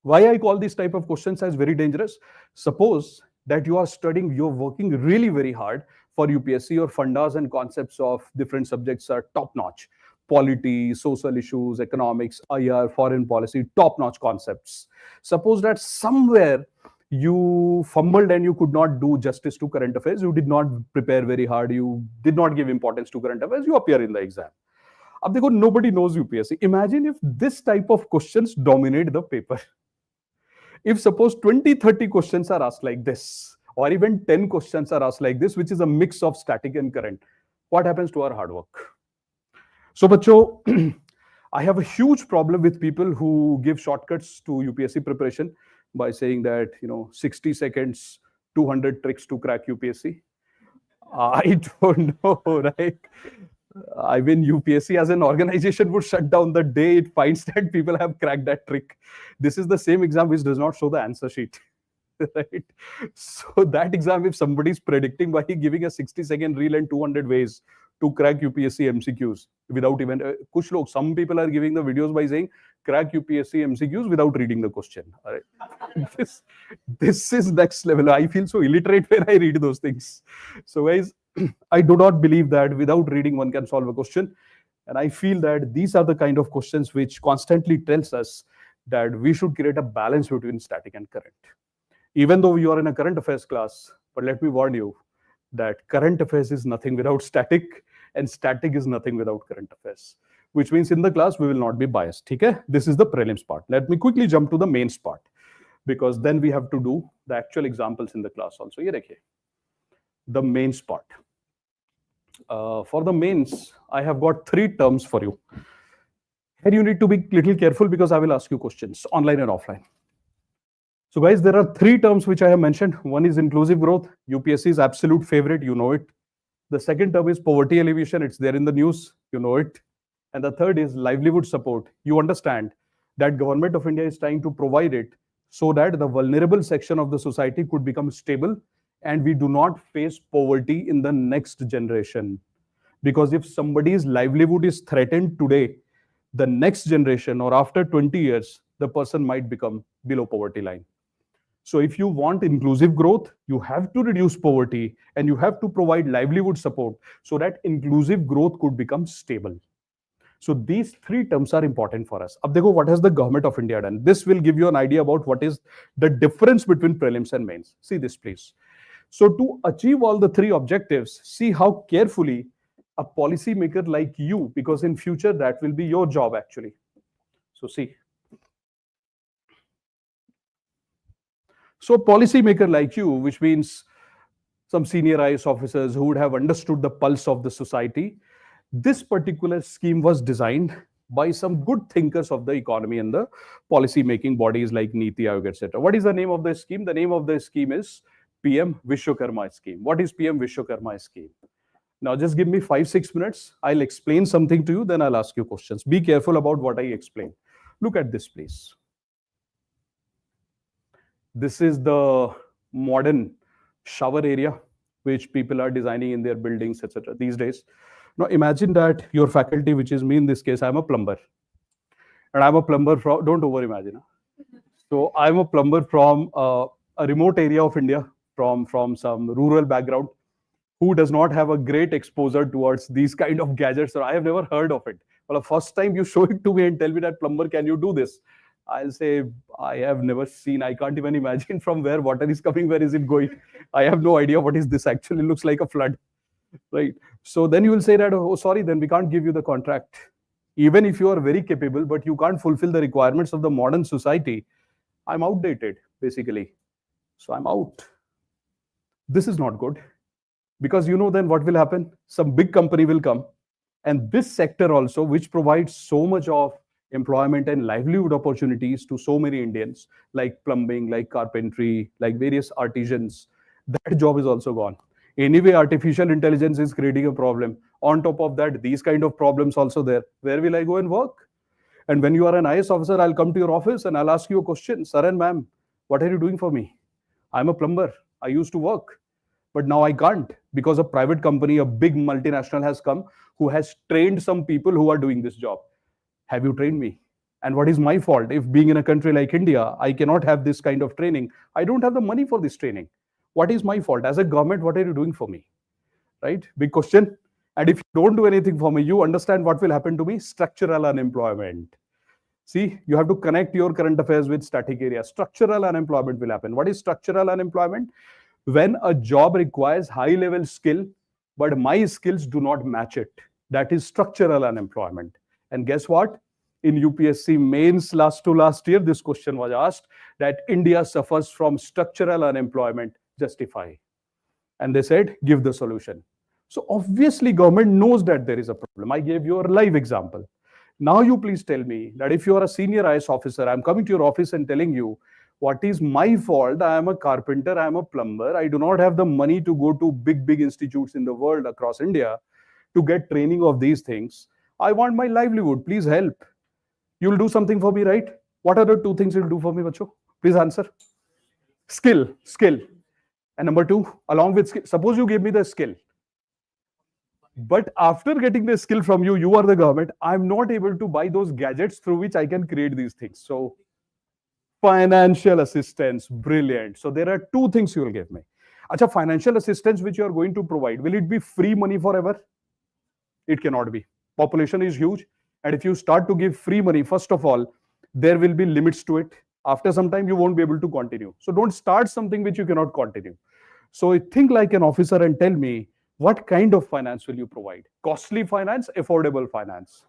why I call this type of questions as very dangerous? Suppose that you are studying, you're working really very hard for UPSC. Your fundas and concepts of different subjects are top notch. Polity, social issues, economics, IR, foreign policy, top notch concepts. Suppose that somewhere you fumbled and you could not do justice to current affairs, you did not prepare very hard, you did not give importance to current affairs, you appear in the exam. अब देखो, nobody knows UPSC. Imagine if this type of questions dominate the paper. If suppose 20-30 questions are asked like this, or even 10 questions are asked like this, which is a mix of static and current, what happens to our hard work? So, bacho, I have a huge problem with people who give shortcuts to UPSC preparation by saying that, 60 seconds, 200 tricks to crack UPSC. I don't know, right? I mean, UPSC as an organization would shut down the day it finds that people have cracked that trick. This is the same exam which does not show the answer sheet, right? So that exam, if somebody is predicting by giving a 60-second reel and 200 ways to crack UPSC MCQs without even, some people are giving the videos by saying crack UPSC MCQs without reading the question. All right? This is next level. I feel so illiterate when I read those things. So guys, I do not believe that without reading one can solve a question. And I feel that these are the kind of questions which constantly tells us that we should create a balance between static and current. Even though you are in a current affairs class, but let me warn you that current affairs is nothing without static, and static is nothing without current affairs. Which means in the class, we will not be biased. Okay? This is the prelims part. Let me quickly jump to the mains part, because then we have to do the actual examples in the class also. Ye dekhiye, the mains part. For the mains, I have got 3 terms for you. Here you need to be little careful because I will ask you questions online and offline. So guys, there are 3 terms which I have mentioned. One is inclusive growth. UPSC's absolute favorite, you know it. The second term is poverty alleviation. It's there in the news, you know it. And the third is livelihood support. You understand that Government of India is trying to provide it so that the vulnerable section of the society could become stable and we do not face poverty in the next generation. Because if somebody's livelihood is threatened today, the next generation or after 20 years, the person might become below poverty line. So if you want inclusive growth, you have to reduce poverty and you have to provide livelihood support so that inclusive growth could become stable. So these 3 terms are important for us. Ab dekho, what has the Government of India done? This will give you an idea about what is the difference between prelims and mains. See this, please. So to achieve all the 3 objectives, see how carefully a policy maker like you, because in future that will be your job actually. So see. So a policy maker like you, which means some senior IAS officers who would have understood the pulse of the society, this particular scheme was designed by some good thinkers of the economy and the policy making bodies like Niti Aayog, etc. What is the name of the scheme? The name of the scheme is PM Vishwakarma scheme. What is PM Vishwakarma scheme? Now just give me 5-6 minutes. I'll explain something to you, then I'll ask you questions. Be careful about what I explain. Look at this, please. This is the modern shower area which people are designing in their buildings, etc. these days. Now imagine that your faculty, which is me in this case, I'm a plumber. And I'm a plumber from, don't over imagine. So I'm a plumber from a remote area of India, from some rural background, who does not have a great exposure towards these kind of gadgets, or I have never heard of it. Well, the first time you show it to me and tell me that, plumber, can you do this? I'll say, I have never seen, I can't even imagine from where water is coming, where is it going? I have no idea what is this actually, looks like a flood, right? So then you will say that, oh, sorry, then we can't give you the contract. Even if you are very capable, but you can't fulfill the requirements of the modern society, I'm outdated, basically. So I'm out. This is not good. Because then what will happen? Some big company will come, and this sector also, which provides so much of employment and livelihood opportunities to so many Indians, like plumbing, like carpentry, like various artisans, that job is also gone. Anyway, artificial intelligence is creating a problem. On top of that, these kind of problems also there. Where will I go and work? And when you are an IAS officer, I'll come to your office and I'll ask you a question. Sir and ma'am, what are you doing for me? I'm a plumber. I used to work. But now I can't, because a private company, a big multinational has come who has trained some people who are doing this job. Have you trained me? And what is my fault? If being in a country like India, I cannot have this kind of training. I don't have the money for this training. What is my fault? As a government, what are you doing for me? Right? Big question. And if you don't do anything for me, you understand what will happen to me? Structural unemployment. See, you have to connect your current affairs with static area. Structural unemployment will happen. What is structural unemployment? When a job requires high level skill, but my skills do not match it. That is structural unemployment. And guess what? In UPSC mains last to last year, this question was asked that India suffers from structural unemployment. Justify. And they said, give the solution. So obviously government knows that there is a problem. I gave you a live example. Now you please tell me that if you are a senior IAS officer, I'm coming to your office and telling you, what is my fault? I am a carpenter, I am a plumber. I do not have the money to go to big institutes in the world across India to get training of these things. I want my livelihood. Please help. You'll do something for me, right? What are the two things you'll do for me, Bacho? Please answer. Skill. And number two, along with skill, suppose you give me the skill. But after getting the skill from you, you are the government, I'm not able to buy those gadgets through which I can create these things. So financial assistance, brilliant. So there are two things you will give me. Acha, financial assistance which you are going to provide, will it be free money forever? It cannot be. Population is huge. And if you start to give free money, first of all, there will be limits to it. After some time, you won't be able to continue. So don't start something which you cannot continue. So think like an officer and tell me, what kind of finance will you provide? Costly finance, affordable finance.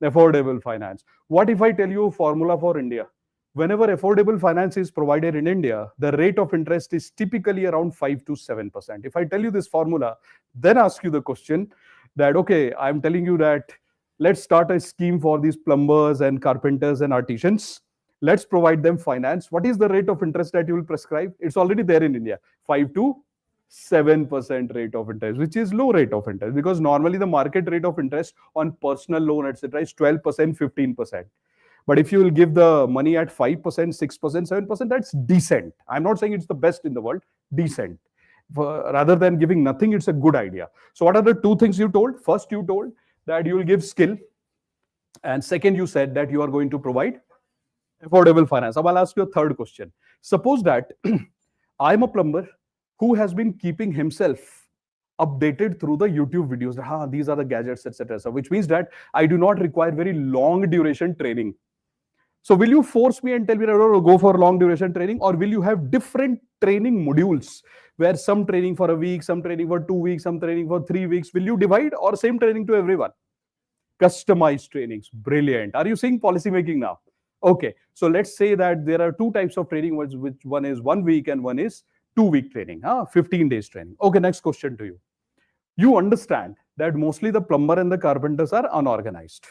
Affordable finance. What if I tell you a formula for India? Whenever affordable finance is provided in India, the rate of interest is typically around 5 to 7%. If I tell you this formula, then ask you the question that, okay, I'm telling you that let's start a scheme for these plumbers and carpenters and artisans. Let's provide them finance. What is the rate of interest that you will prescribe? It's already there in India, 5 to 7% rate of interest, which is low rate of interest, because normally the market rate of interest on personal loan, etc., is 12%, 15%. But if you will give the money at 5%, 6%, 7%, that's decent. I'm not saying it's the best in the world, decent. Rather than giving nothing, it's a good idea. So what are the two things you told? First, you told that you will give skill. And second, you said that you are going to provide affordable finance. Now I'll ask you a third question. Suppose that I'm a plumber who has been keeping himself updated through the YouTube videos. These are the gadgets, etc. So which means that I do not require very long duration training. So will you force me and tell me to go for long duration training, or will you have different training modules where some training for a week, some training for 2 weeks, some training for 3 weeks? Will you divide, or same training to everyone? Customized trainings. Brilliant. Are you seeing policy making now? Okay. So let's say that there are two types of training, which one is 1 week and one is 2-week training, 15 days training. Okay, next question to you. You understand that mostly the plumber and the carpenters are unorganized,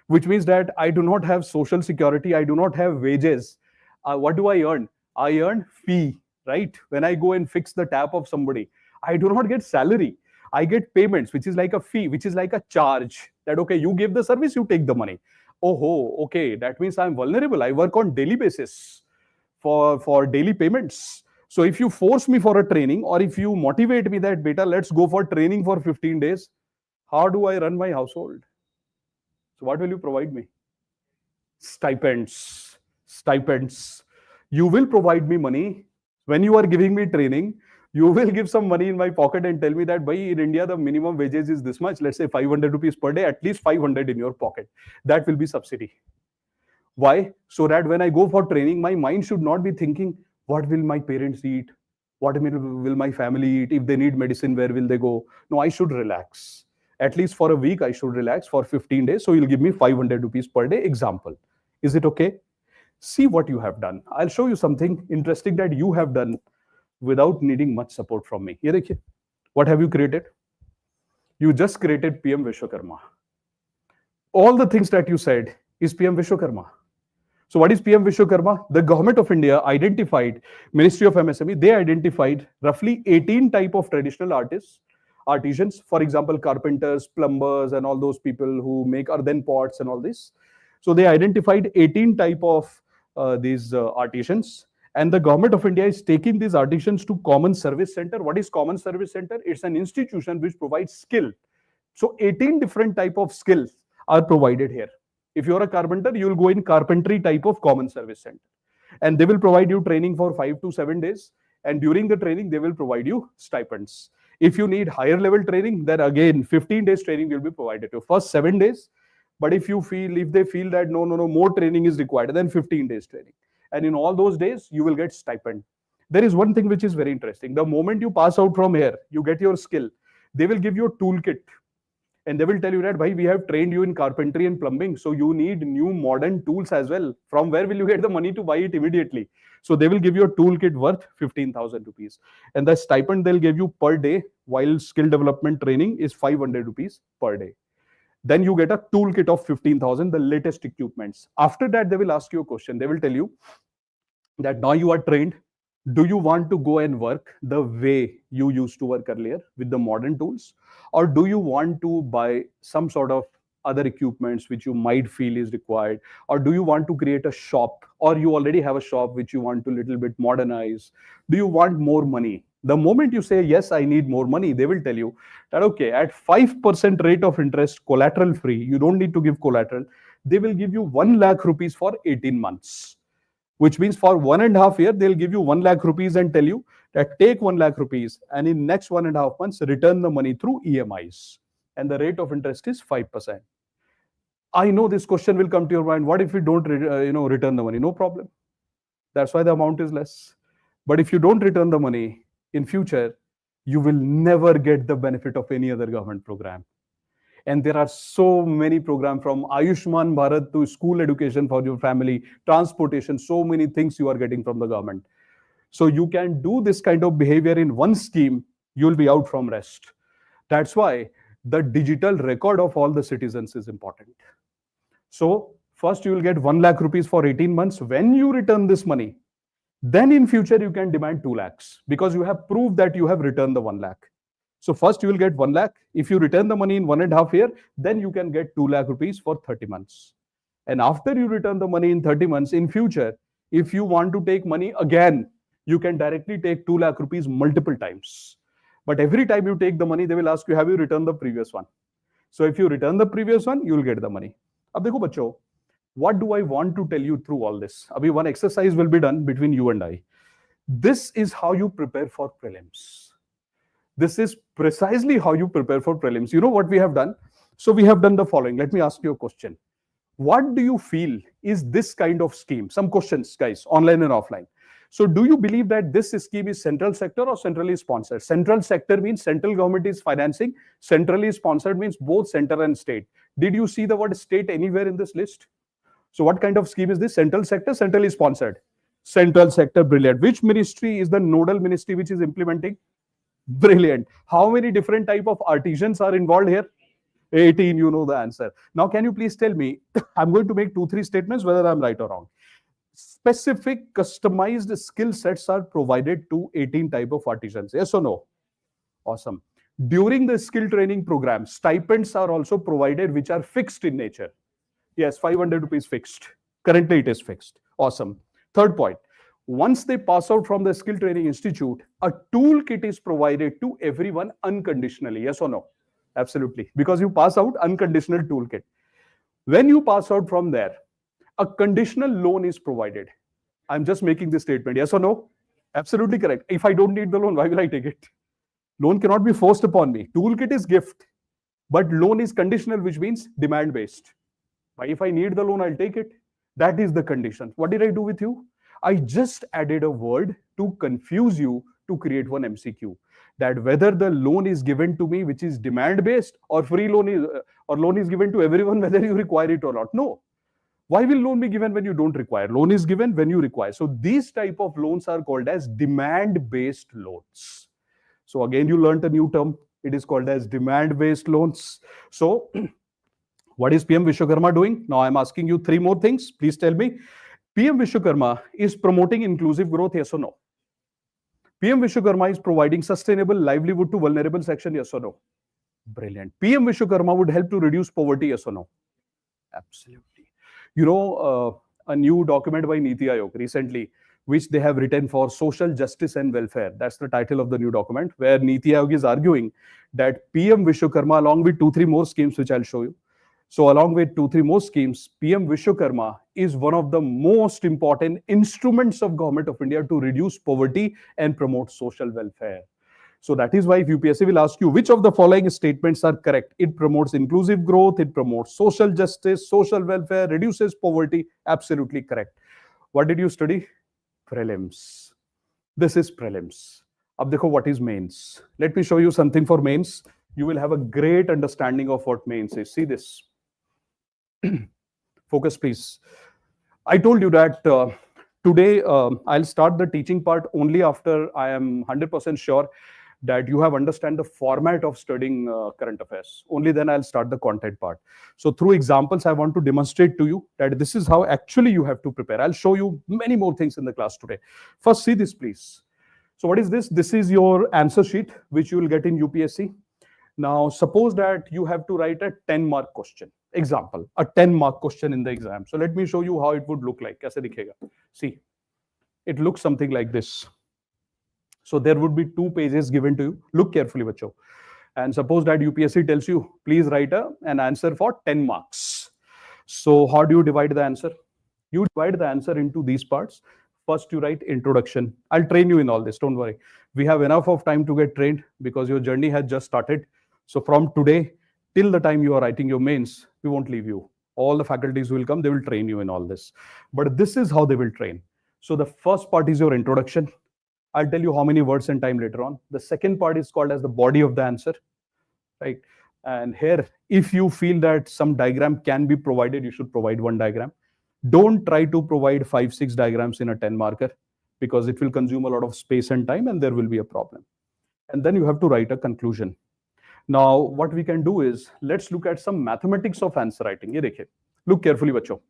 which means that I do not have social security, I do not have wages. What do I earn? I earn fee, right? When I go and fix the tap of somebody, I do not get salary. I get payments, which is like a fee, which is like a charge that, okay, you give the service, you take the money. Oh, okay, that means I'm vulnerable. I work on daily basis for daily payments. So if you force me for a training, or if you motivate me that, beta, let's go for training for 15 days, how do I run my household? So what will you provide me? Stipends. You will provide me money. When you are giving me training, you will give some money in my pocket and tell me that, bhai, in India, the minimum wages is this much. Let's say 500 rupees per day, at least 500 in your pocket. That will be subsidy. Why? So that when I go for training, my mind should not be thinking, what will my parents eat? What will my family eat? If they need medicine, where will they go? No, I should relax. At least for a week, I should relax for 15 days. So you'll give me 500 rupees per day. Example. Is it okay? See what you have done. I'll show you something interesting that you have done without needing much support from me. Here, what have you created? You just created PM Vishwakarma. All the things that you said is PM Vishwakarma. So what is PM Vishwakarma? The government of India identified, Ministry of MSME, they identified roughly 18 type of traditional artisans, for example, carpenters, plumbers, and all those people who make earthen pots and all this. So they identified 18 type of these artisans, and the government of India is taking these artisans to Common Service Center. What is Common Service Center? It's an institution which provides skill. So 18 different type of skills are provided here. If you're a carpenter, you will go in carpentry type of Common Service Center. And they will provide you training for 5 to 7 days. And during the training, they will provide you stipends. If you need higher level training, then again, 15 days training will be provided to you. First 7 days. But if they feel that no, more training is required, then 15 days training. And in all those days, you will get stipend. There is one thing which is very interesting. The moment you pass out from here, you get your skill. They will give you a toolkit. And they will tell you that, bhai, we have trained you in carpentry and plumbing, so you need new modern tools as well. From where will you get the money to buy it immediately? So they will give you a toolkit worth 15,000 rupees. And the stipend they'll give you per day while skill development training is 500 rupees per day. Then you get a toolkit of 15,000, the latest equipments. After that, they will ask you a question. They will tell you that now you are trained. Do you want to go and work the way you used to work earlier with the modern tools? Or do you want to buy some sort of other equipments which you might feel is required? Or do you want to create a shop? Or you already have a shop which you want to little bit modernize? Do you want more money? The moment you say, yes, I need more money, they will tell you that, okay, at 5% rate of interest, collateral free, you don't need to give collateral, they will give you 1 lakh rupees for 18 months. Which means for 1.5 years, they'll give you 1 lakh rupees and tell you that take 1 lakh rupees and in next 1.5 months, return the money through EMIs. And the rate of interest is 5%. I know this question will come to your mind. What if we don't return the money? No problem. That's why the amount is less. But if you don't return the money in future, you will never get the benefit of any other government program. And there are so many programs from Ayushman Bharat to school education for your family, transportation, so many things you are getting from the government. So you can do this kind of behavior in one scheme, you'll be out from rest. That's why the digital record of all the citizens is important. So first you will get 1 lakh rupees for 18 months. When you return this money, then in future you can demand 2 lakhs because you have proved that you have returned the 1 lakh. So first you will get 1 lakh. If you return the money in 1.5 years, then you can get 2 lakh rupees for 30 months. And after you return the money in 30 months, in future, if you want to take money again, you can directly take 2 lakh rupees multiple times. But every time you take the money, they will ask you, have you returned the previous one? So if you return the previous one, you will get the money. Ab dekho bachcho, what do I want to tell you through all this? Abhi one exercise will be done between you and I. This is how you prepare for prelims. This is precisely how you prepare for prelims. You know what we have done? So we have done the following. Let me ask you a question. What do you feel is this kind of scheme? Some questions, guys, online and offline. So do you believe that this scheme is central sector or centrally sponsored? Central sector means central government is financing. Centrally sponsored means both center and state. Did you see the word state anywhere in this list? So what kind of scheme is this? Central sector, centrally sponsored. Central sector, brilliant. Which ministry is the nodal ministry which is implementing? Brilliant. How many different type of artisans are involved here? 18, you know the answer. Now, can you please tell me, I'm going to make 2-3 statements, whether I'm right or wrong. Specific customized skill sets are provided to 18 type of artisans. Yes or no? Awesome. During the skill training program, stipends are also provided, which are fixed in nature. Yes, 500 rupees fixed. Currently, it is fixed. Awesome. Third point. Once they pass out from the skill training institute, a toolkit is provided to everyone unconditionally. Yes or no? Absolutely. Because you pass out, unconditional toolkit. When you pass out from there, a conditional loan is provided. I'm just making this statement. Yes or no? Absolutely correct. If I don't need the loan, why will I take it? Loan cannot be forced upon me. Toolkit is gift, but loan is conditional, which means demand based. But if I need the loan, I'll take it. That is the condition. What did I do with you? I just added a word to confuse you to create one MCQ. That whether the loan is given to me, which is demand based, or free loan is or loan is given to everyone, whether you require it or not. No. Why will loan be given when you don't require? Loan is given when you require. So these type of loans are called as demand-based loans. So again, you learned a new term. It is called as demand-based loans. So what is PM Vishwakarma doing? Now I'm asking you 3 more things. Please tell me. PM Vishwakarma is promoting inclusive growth, yes or no? PM Vishwakarma is providing sustainable livelihood to vulnerable section, yes or no? Brilliant. PM Vishwakarma would help to reduce poverty, yes or no? Absolutely. You know, a new document by Niti Aayog recently, which they have written for social justice and welfare. That's the title of the new document, where Niti Aayog is arguing that PM Vishwakarma, along with 2-3 more schemes, which I'll show you, So along with 2, 3 more schemes, PM Vishwakarma is one of the most important instruments of Government of India to reduce poverty and promote social welfare. So that is why if UPSC will ask you which of the following statements are correct. It promotes inclusive growth, it promotes social justice, social welfare, reduces poverty. Absolutely correct. What did you study? Prelims. This is prelims. Ab dekho what is mains. Let me show you something for mains. You will have a great understanding of what mains is. See this. Focus, please. I told you that today I'll start the teaching part only after I am 100% sure that you have understand the format of studying current affairs. Only then I'll start the content part. So through examples, I want to demonstrate to you that this is how actually you have to prepare. I'll show you many more things in the class today. First, see this, please. So what is this? This is your answer sheet, which you will get in UPSC. Now, suppose that you have to write a 10-mark question. Example, a 10-mark question in the exam. So let me show you how it would look like. Kaise dikhega? See, it looks something like this. So there would be 2 pages given to you. Look carefully, bacho. And suppose that UPSC tells you, please write an answer for 10 marks. So how do you divide the answer? You divide the answer into these parts. First, you write introduction. I'll train you in all this. Don't worry. We have enough of time to get trained because your journey has just started. So from today till the time you are writing your mains, we won't leave you. All the faculties will come. They will train you in all this. But this is how they will train. So the first part is your introduction. I'll tell you how many words and time later on. The second part is called as the body of the answer, right? And here, if you feel that some diagram can be provided, you should provide one diagram. Don't try to provide 5, 6 diagrams in a 10 marker because it will consume a lot of space and time and there will be a problem. And then you have to write a conclusion. Now, what we can do is, let's look at some mathematics of answer writing. Ye dekhiye. Look carefully, bacho.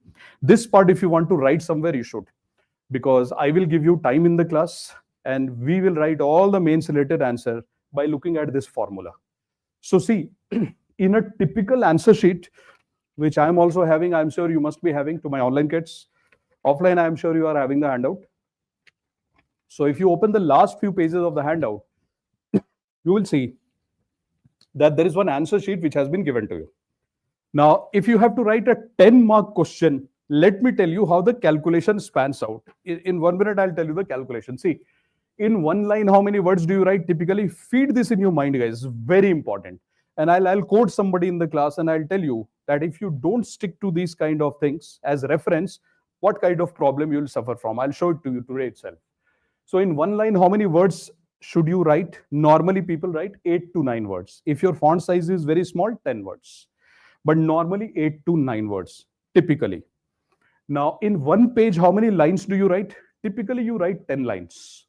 This part, if you want to write somewhere, you should. Because I will give you time in the class and we will write all the mains related answer by looking at this formula. So see, in a typical answer sheet, which I am also having, I'm sure you must be having to my online kids. Offline, I am sure you are having the handout. So if you open the last few pages of the handout, you will see that there is one answer sheet which has been given to you. Now, if you have to write a 10-mark question, let me tell you how the calculation spans out. In 1 minute, I'll tell you the calculation. See, in one line, how many words do you write? Typically, feed this in your mind, guys. It's very important. And I'll quote somebody in the class and I'll tell you that if you don't stick to these kind of things as reference, what kind of problem you will suffer from. I'll show it to you today itself. So in one line, how many words should you write? Normally, people write 8 to 9 words. If your font size is very small, 10 words. But normally 8 to 9 words, typically. Now, in one page, how many lines do you write? Typically, you write 10 lines.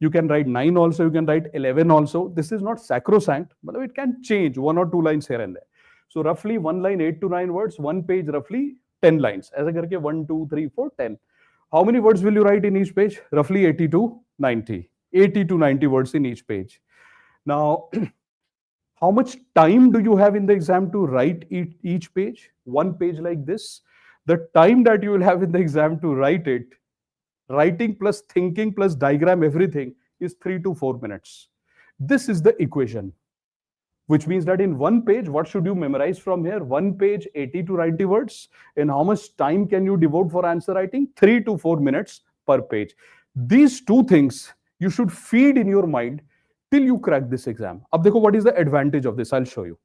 You can write 9 also, you can write 11 also. This is not sacrosanct, but it can change 1 or 2 lines here and there. So roughly one line, 8 to 9 words, one page, roughly 10 lines. As I karke 1, 2, 3, 4, 10. How many words will you write in each page? Roughly 80 to 90. 80 to 90 words in each page. Now, how much time do you have in the exam to write each page? One page like this. The time that you will have in the exam to write it, writing plus thinking plus diagram, everything is 3 to 4 minutes. This is the equation, which means that in one page, what should you memorize from here? One page, 80 to 90 words. And how much time can you devote for answer writing? 3 to 4 minutes per page. These two things you should feed in your mind till you crack this exam. Ab dekho, what is the advantage of this? I'll show you.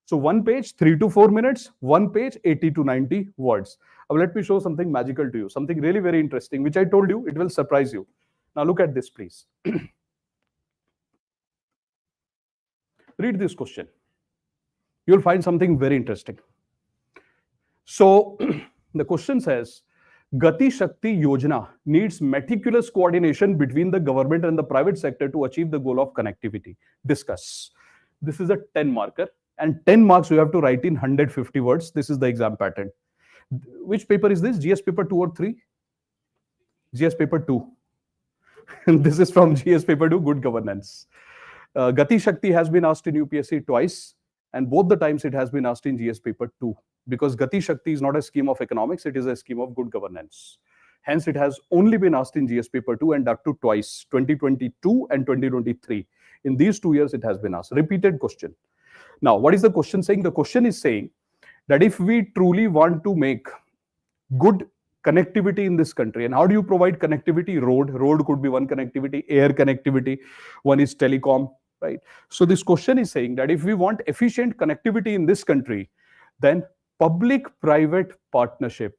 So one page, 3 to 4 minutes, one page, 80 to 90 words. Now let me show something magical to you, something really very interesting, which I told you, it will surprise you. Now look at this, please. Read this question. You'll find something very interesting. So the question says, Gati Shakti Yojana needs meticulous coordination between the government and the private sector to achieve the goal of connectivity. Discuss. This is a 10 marker. And 10 marks you have to write in 150 words. This is the exam pattern. Which paper is this? GS paper 2 or 3? GS paper 2. This is from GS paper 2, good governance. Gati Shakti has been asked in UPSC twice, and both the times it has been asked in GS paper 2, because Gati Shakti is not a scheme of economics, it is a scheme of good governance. Hence, it has only been asked in GS paper 2 and that too twice, 2022 and 2023. In these 2 years, it has been asked. Repeated question. Now, what is the question saying? The question is saying that if we truly want to make good connectivity in this country, and how do you provide connectivity? Road could be one connectivity, air connectivity, one is telecom, right? So this question is saying that if we want efficient connectivity in this country, then public private partnership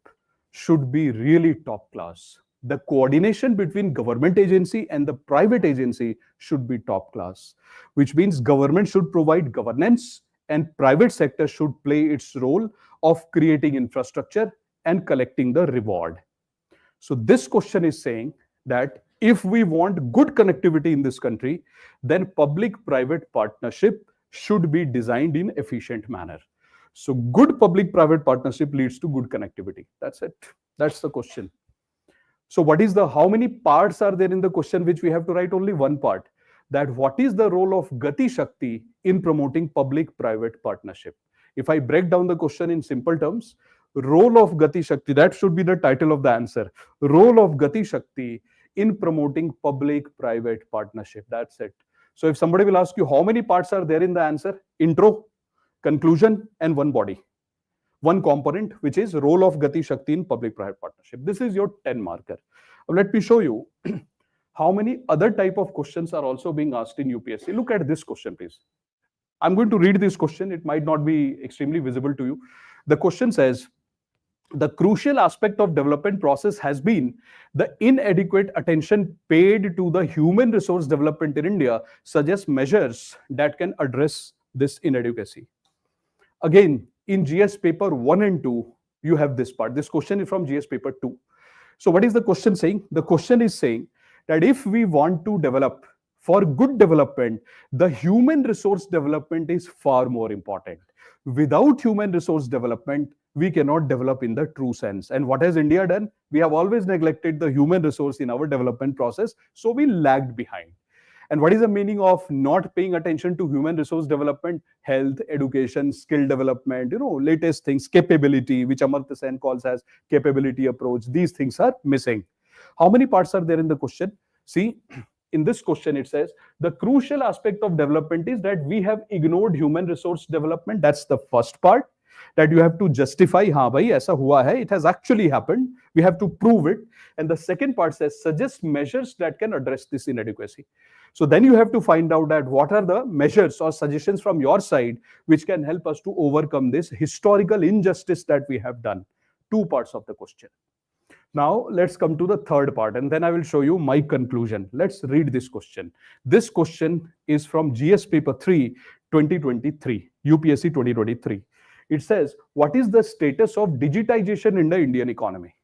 should be really top class. The coordination between government agency and the private agency should be top class, which means government should provide governance and private sector should play its role of creating infrastructure and collecting the reward. So this question is saying that if we want good connectivity in this country, then public-private partnership should be designed in efficient manner. So good public-private partnership leads to good connectivity. That's it. That's the question. So what is the, how many parts are there in the question which we have to write? Only one part. That what is the role of Gati Shakti in promoting public-private partnership? If I break down the question in simple terms, role of Gati Shakti, that should be the title of the answer. Role of Gati Shakti in promoting public-private partnership. That's it. So if somebody will ask you how many parts are there in the answer, intro, conclusion, and one body. One component, which is role of Gati Shakti in public-private partnership. This is your 10 marker. Now let me show you how many other type of questions are also being asked in UPSC. Look at this question, please. I'm going to read this question. It might not be extremely visible to you. The question says, the crucial aspect of development process has been the inadequate attention paid to the human resource development in India suggests measures that can address this inadequacy. Again, in GS paper 1 and 2, you have this part. This question is from GS paper 2. So what is the question saying? The question is saying that if we want to develop for good development, the human resource development is far more important. Without human resource development, we cannot develop in the true sense. And what has India done? We have always neglected the human resource in our development process, so we lagged behind. And what is the meaning of not paying attention to human resource development? Health, education, skill development, latest things, capability, which Amartya Sen calls as capability approach. These things are missing. How many parts are there in the question? See, in this question, it says the crucial aspect of development is that we have ignored human resource development. That's the first part, that you have to justify, haan bhai, aisa hua hai, it has actually happened. We have to prove it. And the second part says suggest measures that can address this inadequacy. So then you have to find out that what are the measures or suggestions from your side which can help us to overcome this historical injustice that we have done. Two parts of the question. Now let's come to the third part, and then I will show you my conclusion. Let's read this question. This question is from GS paper 3, 2023, UPSC 2023. It says, what is the status of digitization in the Indian economy?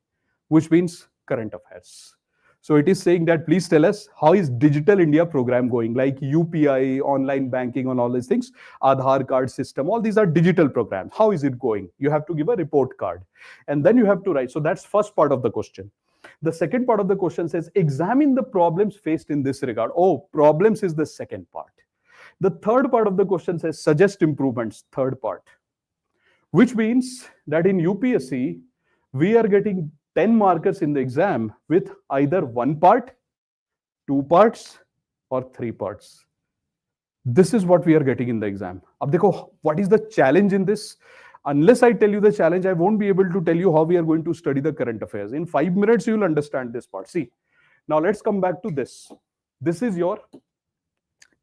Which means current affairs. So it is saying that please tell us how is Digital India program going, like UPI, online banking, and all these things, Aadhaar card system, all these are digital programs. How is it going? You have to give a report card. And then you have to write. So that's first part of the question. The second part of the question says, examine the problems faced in this regard. Oh, problems is the second part. The third part of the question says, suggest improvements, third part. Which means that in UPSC, we are getting 10 markers in the exam with either one part, two parts, or three parts. This is what we are getting in the exam. Ab dekho, what is the challenge in this? Unless I tell you the challenge, I won't be able to tell you how we are going to study the current affairs. In 5 minutes, you will understand this part. See, now let's come back to this. This is your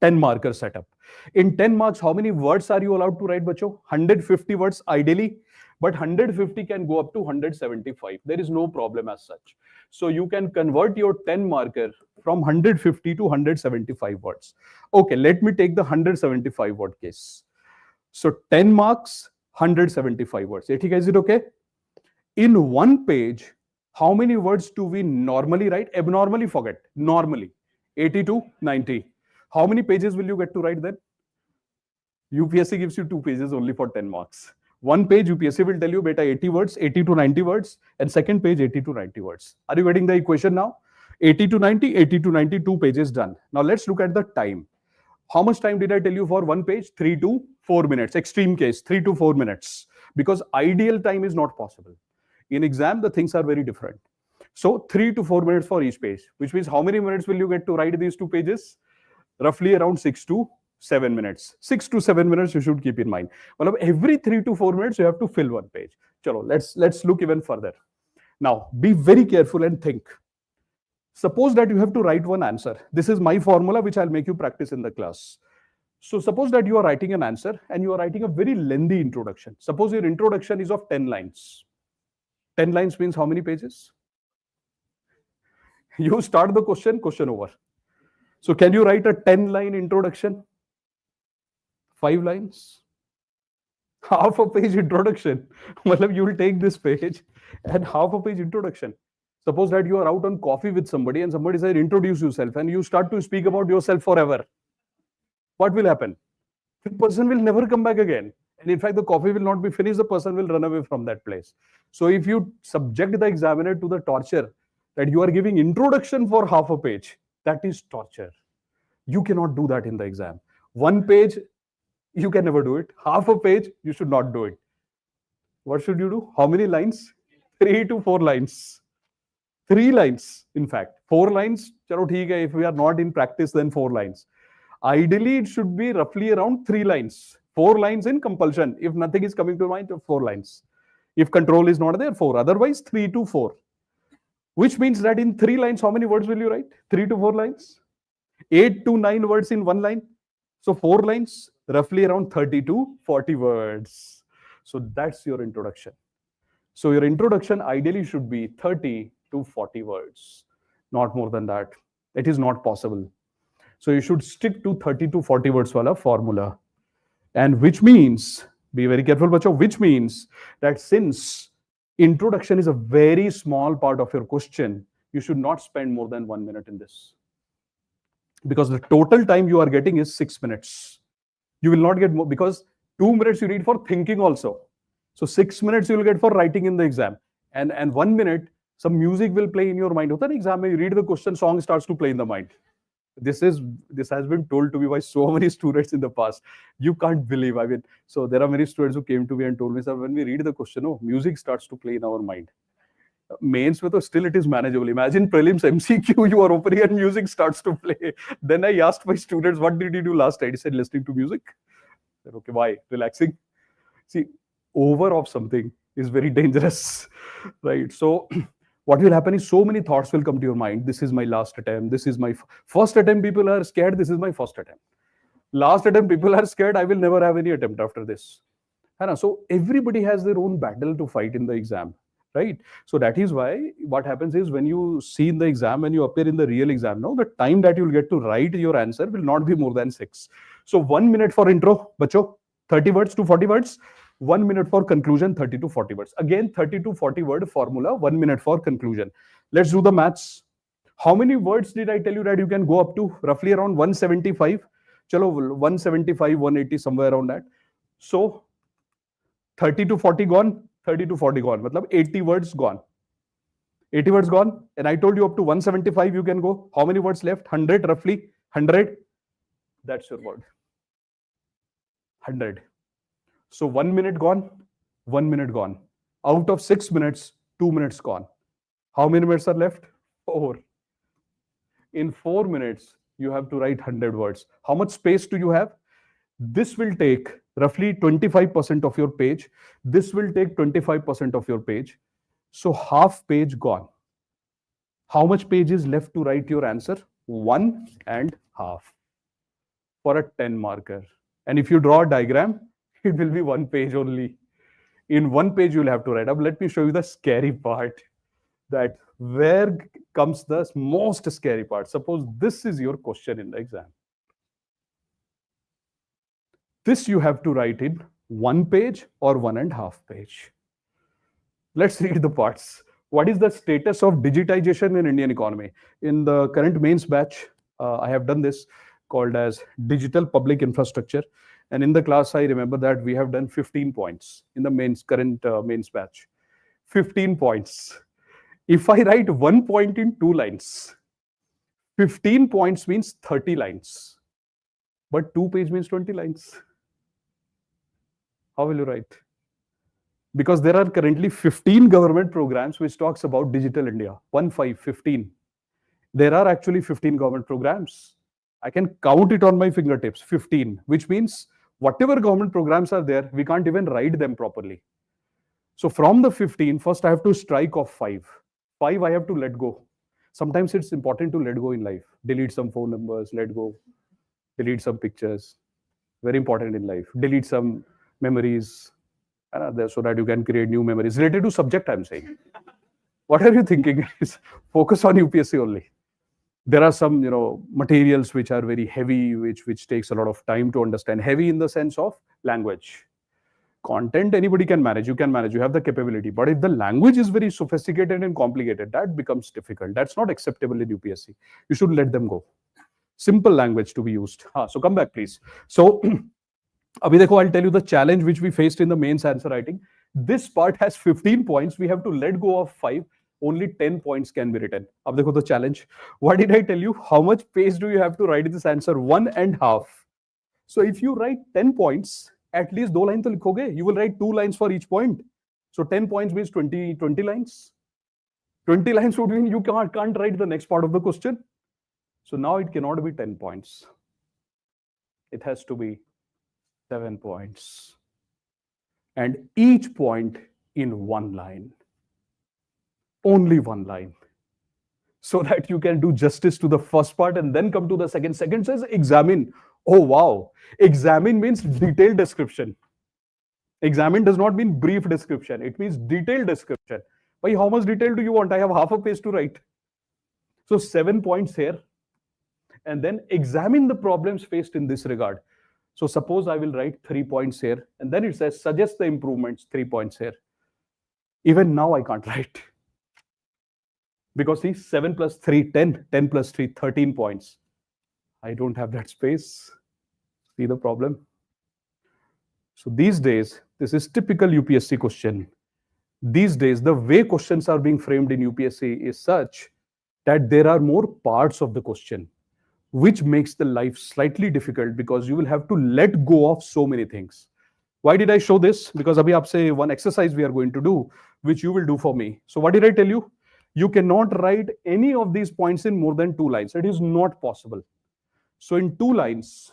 10 marker setup. In 10 marks, how many words are you allowed to write, bacho? 150 words ideally. But 150 can go up to 175. There is no problem as such. So you can convert your 10 marker from 150 to 175 words. Okay, let me take the 175 word case. So 10 marks, 175 words. Is it okay? In one page, how many words do we normally write? Abnormally, forget. Normally, 80 to 90. How many pages will you get to write then? UPSC gives you 2 pages only for 10 marks. One page, UPSC will tell you, beta, 80 words, 80 to 90 words, and second page, 80 to 90 words. Are you getting the equation now? 80 to 90, 80 to 90, 2 pages done. Now let's look at the time. How much time did I tell you for one page? 3 to 4 minutes. Extreme case, 3 to 4 minutes. Because ideal time is not possible. In exam, the things are very different. So 3 to 4 minutes for each page, which means how many minutes will you get to write these 2 pages? Roughly around 6 to 7 minutes. 6 to 7 minutes you should keep in mind. Well, every 3 to 4 minutes you have to fill one page. Chalo, let's look even further. Now, be very careful and think. Suppose that you have to write one answer. This is my formula, which I'll make you practice in the class. So suppose that you are writing an answer and you are writing a very lengthy introduction. Suppose your introduction is of 10 lines. 10 lines means how many pages? You start the question over. So can you write a 10-line introduction? 5 lines? Half a page introduction. You will take this page and half a page introduction. Suppose that you are out on coffee with somebody and somebody said, introduce yourself, and you start to speak about yourself forever. What will happen? The person will never come back again. And in fact, the coffee will not be finished. The person will run away from that place. So if you subject the examiner to the torture that you are giving introduction for half a page, that is torture. You cannot do that in the exam. 1 page, you can never do it. Half a page, you should not do it. What should you do? How many lines? 3 to 4 lines. 3 lines, in fact. 4 lines, chalo theek hai. If we are not in practice, then 4 lines. Ideally, it should be roughly around 3 lines. 4 lines in compulsion. If nothing is coming to mind, 4 lines. If control is not there, 4. Otherwise, 3 to 4. Which means that in 3 lines, how many words will you write? 3 to 4 lines? 8 to 9 words in 1 line. So 4 lines, roughly around 30 to 40 words. So that's your introduction. So your introduction ideally should be 30 to 40 words, not more than that. It is not possible. So you should stick to 30 to 40 words wala formula. And which means, be very careful, bacho, which means that since introduction is a very small part of your question, you should not spend more than 1 minute in this. Because the total time you are getting is 6 minutes. You will not get more, because 2 minutes you need for thinking also. So 6 minutes you will get for writing in the exam. And 1 minute, some music will play in your mind. Hota na exam mein, you read the question, song starts to play in the mind. This has been told to me by so many students in the past. You can't believe. I mean, so there are many students who came to me and told me, sir, when we read the question, oh, music starts to play in our mind. Mains, but still it is manageable. Imagine prelims MCQ, you are opening and music starts to play. Then I asked my students, what did you do last night? He said, listening to music. I said, okay, why? Relaxing. See, over of something is very dangerous, right? So what will happen is so many thoughts will come to your mind. This is my last attempt. This is my first attempt. People are scared. This is my first attempt. Last attempt, people are scared. I will never have any attempt after this. So everybody has their own battle to fight in the exam, right? So that is why what happens is when you see in the exam, when you appear in the real exam, now the time that you'll get to write your answer will not be more than 6. So 1 minute for intro, bacho, 30 words to 40 words. 1 minute for conclusion, 30 to 40 words. Again, 30 to 40 word formula, 1 minute for conclusion. Let's do the maths. How many words did I tell you that you can go up to? Roughly around 175. Chalo, 175, 180, somewhere around that. So 30 to 40 gone, 30 to 40 gone. Matlab 80 words gone. 80 words gone. And I told you up to 175 you can go. How many words left? 100 roughly. 100. That's your word. 100. So 1 minute gone, 1 minute gone. Out of 6 minutes, 2 minutes gone. How many minutes are left? 4. In 4 minutes, you have to write 100 words. How much space do you have? This will take roughly 25% of your page. This will take 25% of your page. So half page gone. How much page is left to write your answer? 1.5 for a 10 marker. And if you draw a diagram, it will be 1 page only. In 1 page, you'll have to write up. Let me show you the scary part. That where comes the most scary part. Suppose this is your question in the exam. This you have to write in 1 page or 1.5 page. Let's read the parts. What is the status of digitization in Indian economy? In the current mains batch, I have done this called as digital public infrastructure. And in the class, I remember that we have done 15 points in the current mains batch. 15 points. If I write 1 point in 2 lines, 15 points means 30 lines. But 2 page means 20 lines. How will you write? Because there are currently 15 government programs which talks about digital India. 15. There are actually 15 government programs. I can count it on my fingertips, 15, which means whatever government programs are there, we can't even write them properly. So from the 15, first I have to strike off 5. 5 I have to let go. Sometimes it's important to let go in life. Delete some phone numbers, let go. Delete some pictures. Very important in life. Delete some memories so that you can create new memories. Related to subject, I'm saying. What are you thinking? Focus on UPSC only. There are some materials which are very heavy, which takes a lot of time to understand. Heavy in the sense of language. Content anybody can manage, you have the capability. But if the language is very sophisticated and complicated, that becomes difficult. That's not acceptable in UPSC. You should let them go. Simple language to be used. So come back, please. So Abhi dekho, I'll tell you the challenge which we faced in the mains answer writing. This part has 15 points. We have to let go of 5. Only 10 points can be written. Ab dekho the challenge. What did I tell you? How much page do you have to write this answer? 1.5. So if you write 10 points, at least 2 lines to likhoge. You will write 2 lines for each point. So 10 points means 20 lines. 20 lines would mean you can't write the next part of the question. So now it cannot be 10 points. It has to be 7 points. And each point in 1 line. Only 1 line. So that you can do justice to the first part and then come to the second. Second says examine. Oh, wow. Examine means detailed description. Examine does not mean brief description. It means detailed description. Why, how much detail do you want? I have half a page to write. So 7 points here. And then examine the problems faced in this regard. So suppose I will write 3 points here. And then it says suggest the improvements, 3 points here. Even now I can't write. Because see, 7 plus 3, 10. 10 plus 3, 13 points. I don't have that space. See the problem? So these days, this is typical UPSC question. These days, the way questions are being framed in UPSC is such that there are more parts of the question, which makes the life slightly difficult because you will have to let go of so many things. Why did I show this? Because abhi aapse one exercise we are going to do, which you will do for me. So what did I tell you? You cannot write any of these points in more than 2 lines. It is not possible. So in 2 lines,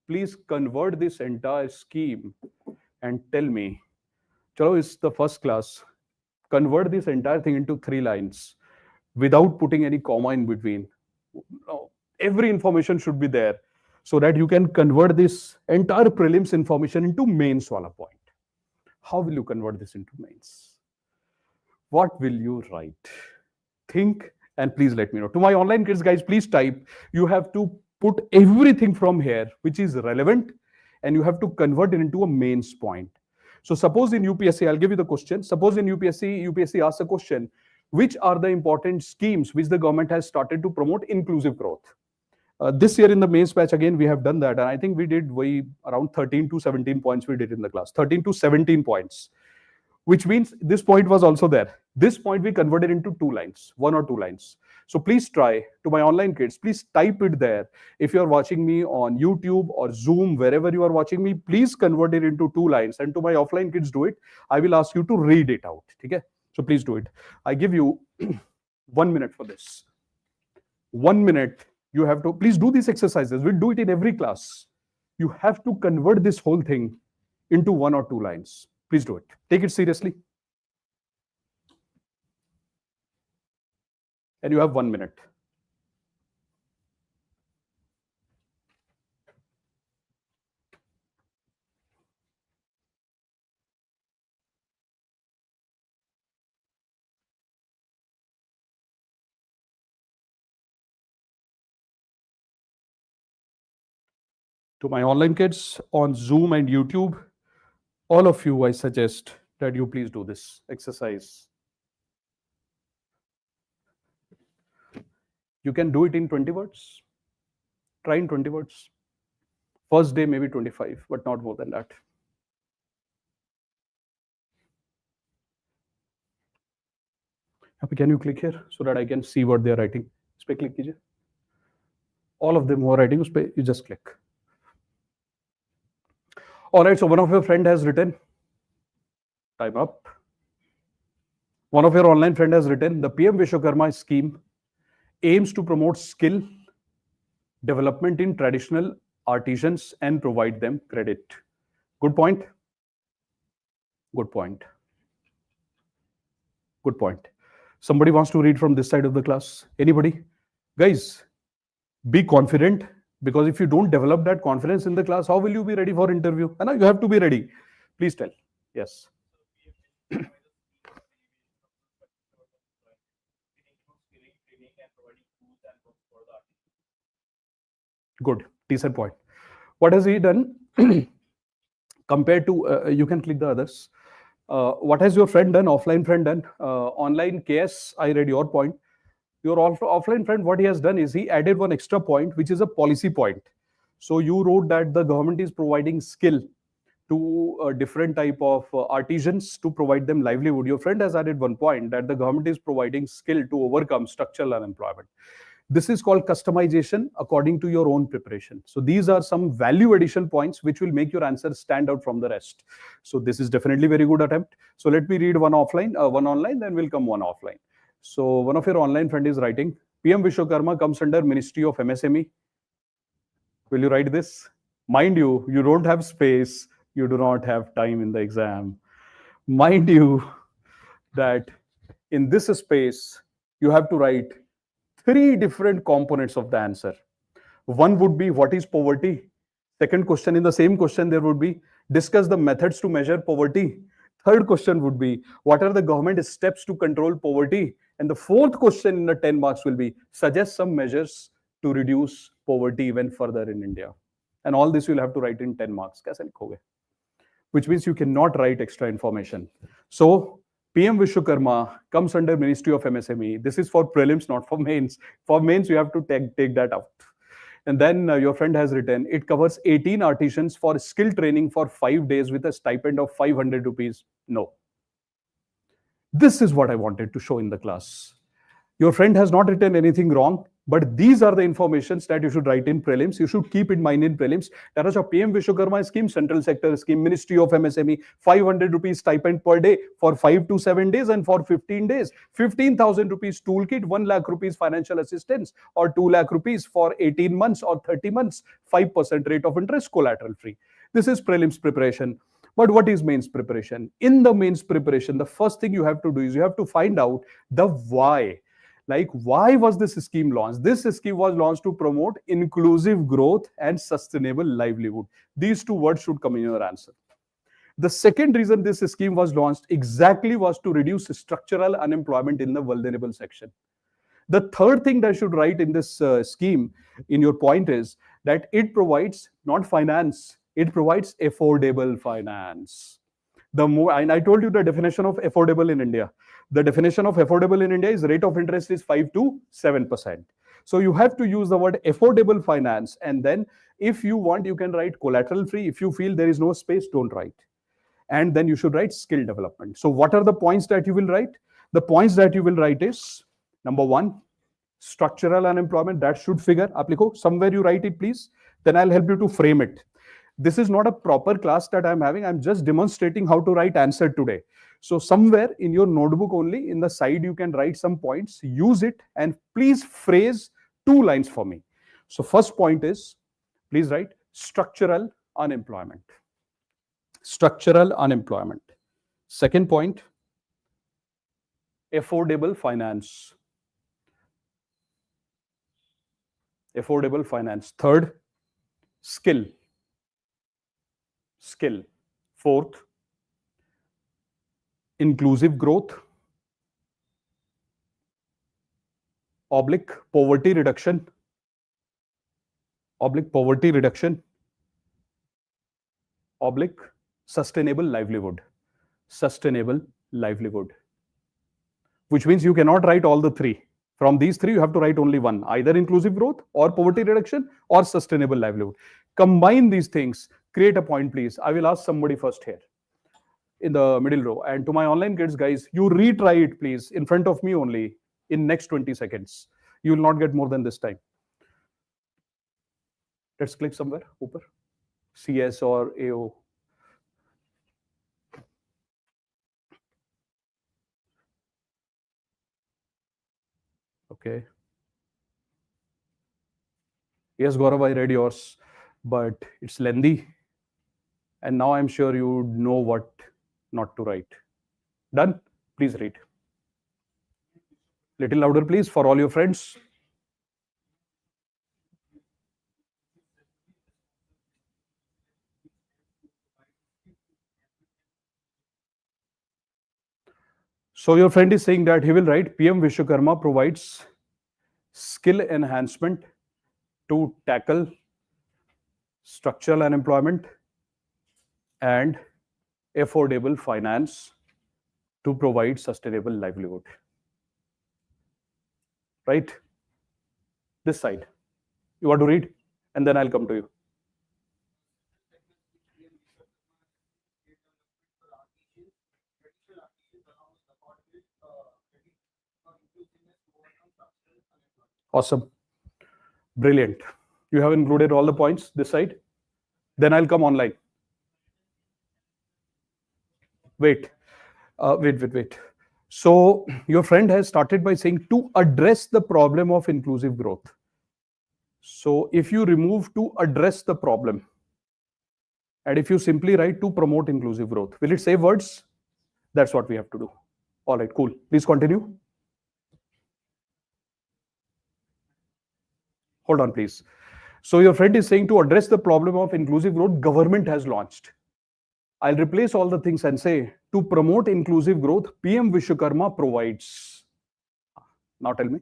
please convert this entire scheme and tell me, chalo, it's the first class, convert this entire thing into 3 lines without putting any comma in between. No, every information should be there so that you can convert this entire prelims information into mains wala point. How will you convert this into mains? What will you write? Think and please let me know. To my online kids, guys, please type. You have to put everything from here which is relevant and you have to convert it into a mains point. So suppose in UPSC, I'll give you the question. Suppose in UPSC asks a question, which are the important schemes which the government has started to promote inclusive growth? This year in the mains batch, again, we have done that. And I think we did around 13 to 17 points we did in the class. 13 to 17 points. Which means this point was also there. This point we converted into 2 lines, 1 or 2 lines. So please try. To my online kids, please type it there. If you are watching me on YouTube or Zoom, wherever you are watching me, please convert it into 2 lines. And to my offline kids, do it. I will ask you to read it out. Okay? So please do it. I give you 1 minute for this. 1 minute. You have to, please do these exercises. We'll do it in every class. You have to convert this whole thing into 1 or 2 lines. Please do it. Take it seriously. And you have 1 minute. To my online kids on Zoom and YouTube, all of you, I suggest that you please do this exercise. You can do it in 20 words. Try in 20 words. First day, maybe 25, but not more than that. Can you click here so that I can see what they are writing? Is pe click kijiye. All of them who are writing, you just click. All right, so one of your friend has written, time up. One of your online friend has written, the PM Vishwakarma scheme aims to promote skill, development in traditional artisans and provide them credit. Good point. Good point. Good point. Somebody wants to read from this side of the class? Anybody? Guys, be confident, because if you don't develop that confidence in the class, how will you be ready for interview? And you have to be ready. Please tell. Yes. Good. Decent point. What has he done compared to, you can click the others. What has your friend done, offline friend done? Online KS, I read your point. Your offline friend, what he has done is he added one extra point, which is a policy point. So you wrote that the government is providing skill to a different type of artisans to provide them livelihood. Your friend has added one point that the government is providing skill to overcome structural unemployment. This is called customization according to your own preparation. So these are some value addition points which will make your answer stand out from the rest. So this is definitely very good attempt. So let me read one offline, one online, then will come one offline. So one of your online friend is writing, PM Vishwakarma comes under Ministry of MSME. Will you write this? Mind you, you don't have space. You do not have time in the exam. Mind you that in this space, you have to write 3 different components of the answer. One would be, what is poverty? Second question, in the same question, there would be, discuss the methods to measure poverty. Third question would be, what are the government steps to control poverty? And the fourth question in the 10 marks will be, suggest some measures to reduce poverty even further in India. And all this you'll have to write in 10 marks. Kaise likhoge? Which means you cannot write extra information. So PM Vishwakarma comes under Ministry of MSME. This is for prelims, not for mains. For mains, you have to take that out. And then your friend has written, it covers 18 artisans for skill training for 5 days with a stipend of 500 rupees. No. This is what I wanted to show in the class. Your friend has not written anything wrong, but these are the informations that you should write in prelims. You should keep in mind in prelims. That is a PM Vishwakarma scheme, central sector scheme, Ministry of MSME, 500 rupees stipend per day for 5 to 7 days and for 15 days. 15,000 rupees toolkit, 1 lakh rupees financial assistance, or 2 lakh rupees for 18 months or 30 months, 5% rate of interest, collateral free. This is prelims preparation. But what is mains preparation? In the mains preparation, the first thing you have to do is you have to find out the why. Like, why was this scheme launched? This scheme was launched to promote inclusive growth and sustainable livelihood. These 2 words should come in your answer. The second reason this scheme was launched exactly was to reduce structural unemployment in the vulnerable section. The third thing that I should write in this scheme, in your point, is that it provides not finance, it provides affordable finance. And I told you the definition of affordable in India. The definition of affordable in India is rate of interest is 5 to 7%. So you have to use the word affordable finance. And then if you want, you can write collateral free. If you feel there is no space, don't write. And then you should write skill development. So what are the points that you will write? The points that you will write is, number 1, structural unemployment. That should figure. Applico, somewhere you write it, please. Then I'll help you to frame it. This is not a proper class that I'm having. I'm just demonstrating how to write answer today. So somewhere in your notebook only, in the side, you can write some points, use it, and please phrase 2 lines for me. So first point is, please write structural unemployment. Structural unemployment. Second point, affordable finance. Affordable finance. Third, skill. Skill. Fourth, inclusive growth, oblique poverty reduction, oblique poverty reduction, oblique sustainable livelihood. Sustainable livelihood. Which means you cannot write all the 3. From these 3, you have to write only one, either inclusive growth or poverty reduction or sustainable livelihood. Combine these things, create a point, please. I will ask somebody first here in the middle row. And to my online kids, guys, you retry it, please, in front of me only in next 20 seconds. You will not get more than this time. Let's click somewhere, Upar. CS or AO. Okay. Yes, Gaurav, I read yours, but it's lengthy. And now I'm sure you know what not to write. Done? Please read. Little louder, please, for all your friends. So your friend is saying that he will write PM Vishwakarma provides skill enhancement to tackle structural unemployment and affordable finance to provide sustainable livelihood. Right? This side. You want to read? And then I'll come to you. Awesome. Brilliant. You have included all the points this side. Then I'll come online. Wait. Wait. So your friend has started by saying to address the problem of inclusive growth. So if you remove to address the problem, and if you simply write to promote inclusive growth, will it save words? That's what we have to do. All right, cool. Please continue. Hold on, please. So your friend is saying to address the problem of inclusive growth, government has launched. I'll replace all the things and say to promote inclusive growth, PM Vishwakarma provides. Now tell me.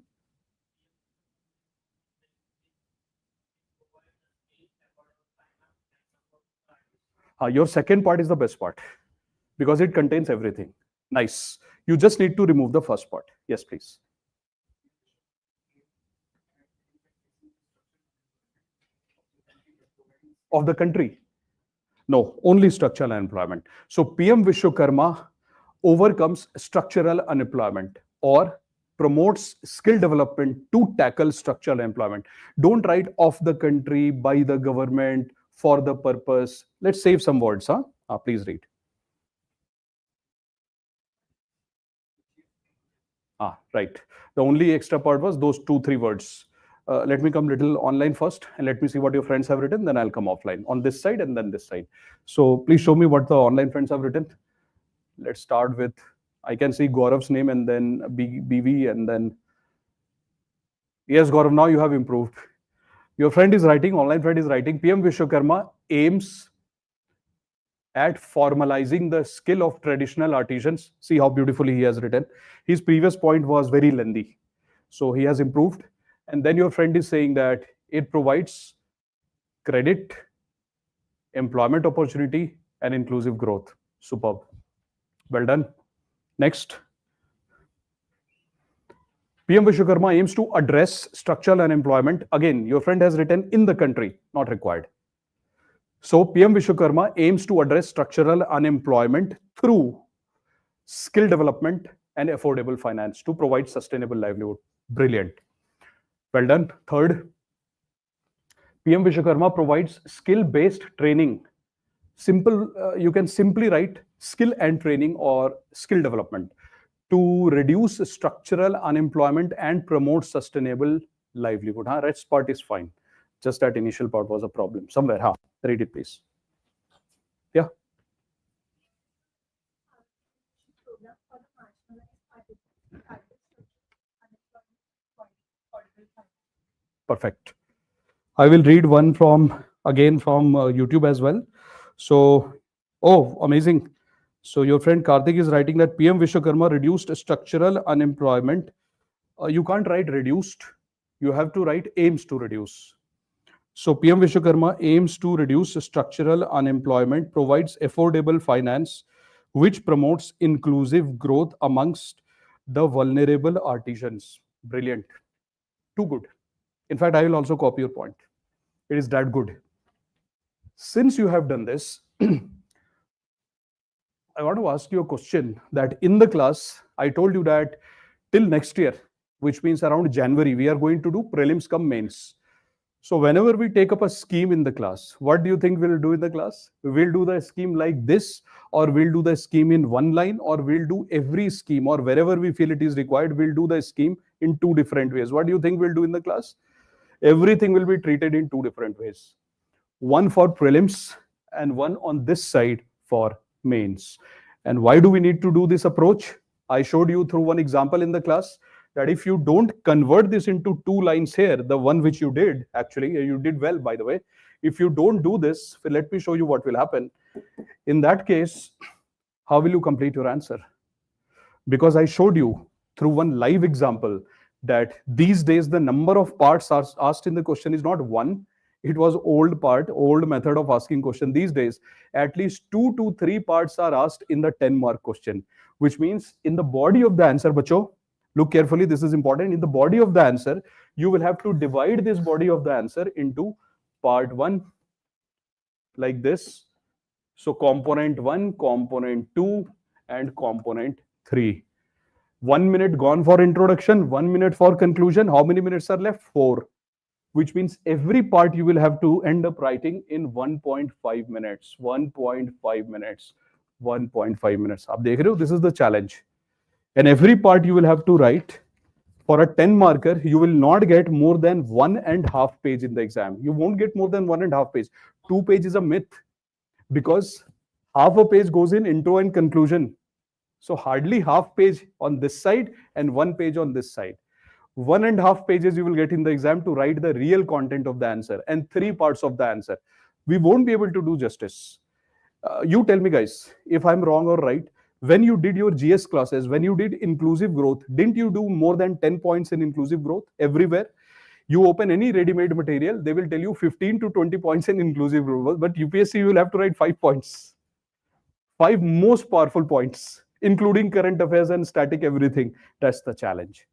Your second part is the best part because it contains everything. Nice. You just need to remove the first part. Yes, please. Of the country. No, only structural unemployment. So PM Vishwakarma overcomes structural unemployment or promotes skill development to tackle structural employment. Don't write of the country, by the government, for the purpose. Let's save some words, huh? Please read. Right. The only extra part was those 2-3 words. Let me come little online first and let me see what your friends have written. Then I'll come offline on this side and then this side. So please show me what the online friends have written. Let's start with, I can see Gaurav's name and then BV and then, yes, Gaurav, now you have improved. Your friend is writing, online friend is writing, PM Vishwakarma aims at formalizing the skill of traditional artisans. See how beautifully he has written. His previous point was very lengthy. So he has improved. And then your friend is saying that it provides credit, employment opportunity, and inclusive growth. Superb. Well done. Next. PM Vishwakarma aims to address structural unemployment. Again, your friend has written in the country, not required. So PM Vishwakarma aims to address structural unemployment through skill development and affordable finance to provide sustainable livelihood. Brilliant. Well done. Third, PM Vishwakarma provides skill-based training. Simple, you can simply write skill and training or skill development to reduce structural unemployment and promote sustainable livelihood. Rest part is fine. Just that initial part was a problem. Somewhere, read it please. Yeah. Perfect. I will read one from YouTube as well. So, oh, amazing. So your friend Karthik is writing that PM Vishwakarma reduced structural unemployment. You can't write reduced. You have to write aims to reduce. So PM Vishwakarma aims to reduce structural unemployment, provides affordable finance, which promotes inclusive growth amongst the vulnerable artisans. Brilliant. Too good. In fact, I will also copy your point. It is that good. Since you have done this, I want to ask you a question that in the class, I told you that till next year, which means around January, we are going to do prelims come mains. So whenever we take up a scheme in the class, what do you think we'll do in the class? We'll do the scheme like this, or we'll do the scheme in one line, or we'll do every scheme, or wherever we feel it is required, we'll do the scheme in 2 different ways. What do you think we'll do in the class? Everything will be treated in two different ways. One for prelims and one on this side for mains. And why do we need to do this approach? I showed you through one example in the class that if you don't convert this into two lines here, the one which you did, actually, you did well, by the way. If you don't do this, let me show you what will happen. In that case, how will you complete your answer? Because I showed you through one live example that these days the number of parts asked in the question is not one. It was old method of asking question. These days, at least 2 to 3 parts are asked in the 10-mark question, which means in the body of the answer, bacho, look carefully, this is important. In the body of the answer, you will have to divide this body of the answer into part 1 like this. So component 1, component 2, and component 3. 1 minute gone for introduction, 1 minute for conclusion. How many minutes are left? 4. Which means every part you will have to end up writing in 1.5 minutes. 1.5 minutes. 1.5 minutes. आप देख रहे हो? This is the challenge. And every part you will have to write. For a 10 marker, you will not get more than 1.5 page in the exam. You won't get more than 1.5 page. 2 page is a myth because half a page goes in intro and conclusion. So hardly half page on this side and 1 page on this side. 1.5 pages you will get in the exam to write the real content of the answer and 3 parts of the answer. We won't be able to do justice. You tell me, guys, if I'm wrong or right. When you did your GS classes, when you did inclusive growth, didn't you do more than 10 points in inclusive growth everywhere? You open any ready-made material, they will tell you 15 to 20 points in inclusive growth, but UPSC you will have to write 5 points. 5 most powerful points, including current affairs and static everything. That's the challenge.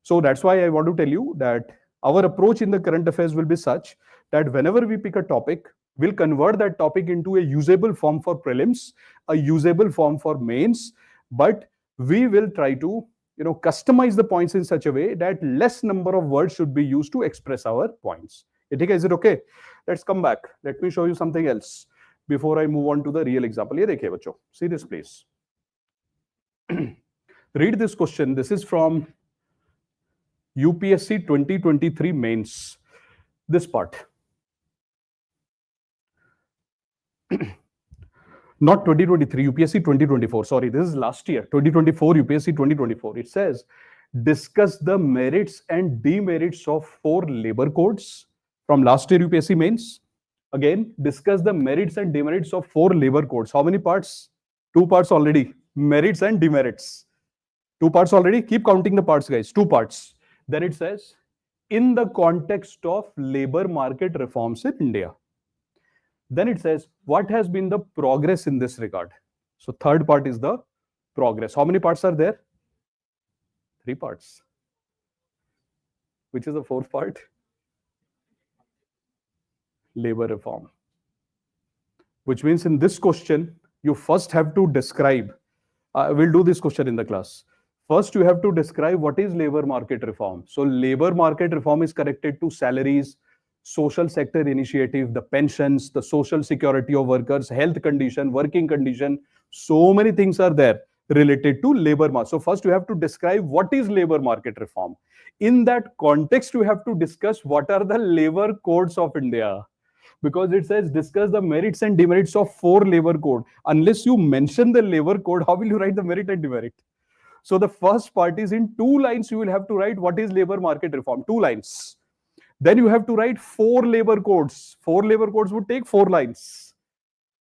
So that's why I want to tell you that our approach in the current affairs will be such that whenever we pick a topic, we'll convert that topic into a usable form for prelims, a usable form for mains, but we will try to customize the points in such a way that less number of words should be used to express our points. Is it okay? Let's come back. Let me show you something else before I move on to the real example. Ye dekhiye bachcho. See this, please. Read this question. This is from UPSC 2023 mains. This part. Not 2023, UPSC 2024. Sorry, this is last year, 2024, UPSC 2024. It says, discuss the merits and demerits of 4 labor codes from last year UPSC mains. Again, discuss the merits and demerits of 4 labor codes. How many parts? 2 parts already. Merits and demerits. 2 parts already. Keep counting the parts, guys. 2 parts. Then it says, in the context of labor market reforms in India. Then it says, what has been the progress in this regard? So third part is the progress. How many parts are there? 3 parts. Which is the 4th part? Labor reform. Which means in this question, you first have to describe. We'll do this question in the class. First, you have to describe what is labor market reform. So labor market reform is connected to salaries, social sector initiative, the pensions, the social security of workers, health condition, working condition. So many things are there related to labor market. So first you have to describe what is labor market reform. In that context, you have to discuss what are the labor codes of India. Because it says discuss the merits and demerits of 4 labor code. Unless you mention the labor code, how will you write the merit and demerit? So the first part is in 2 lines, you will have to write what is labor market reform. 2 lines. Then you have to write 4 labor codes. 4 labor codes would take 4 lines.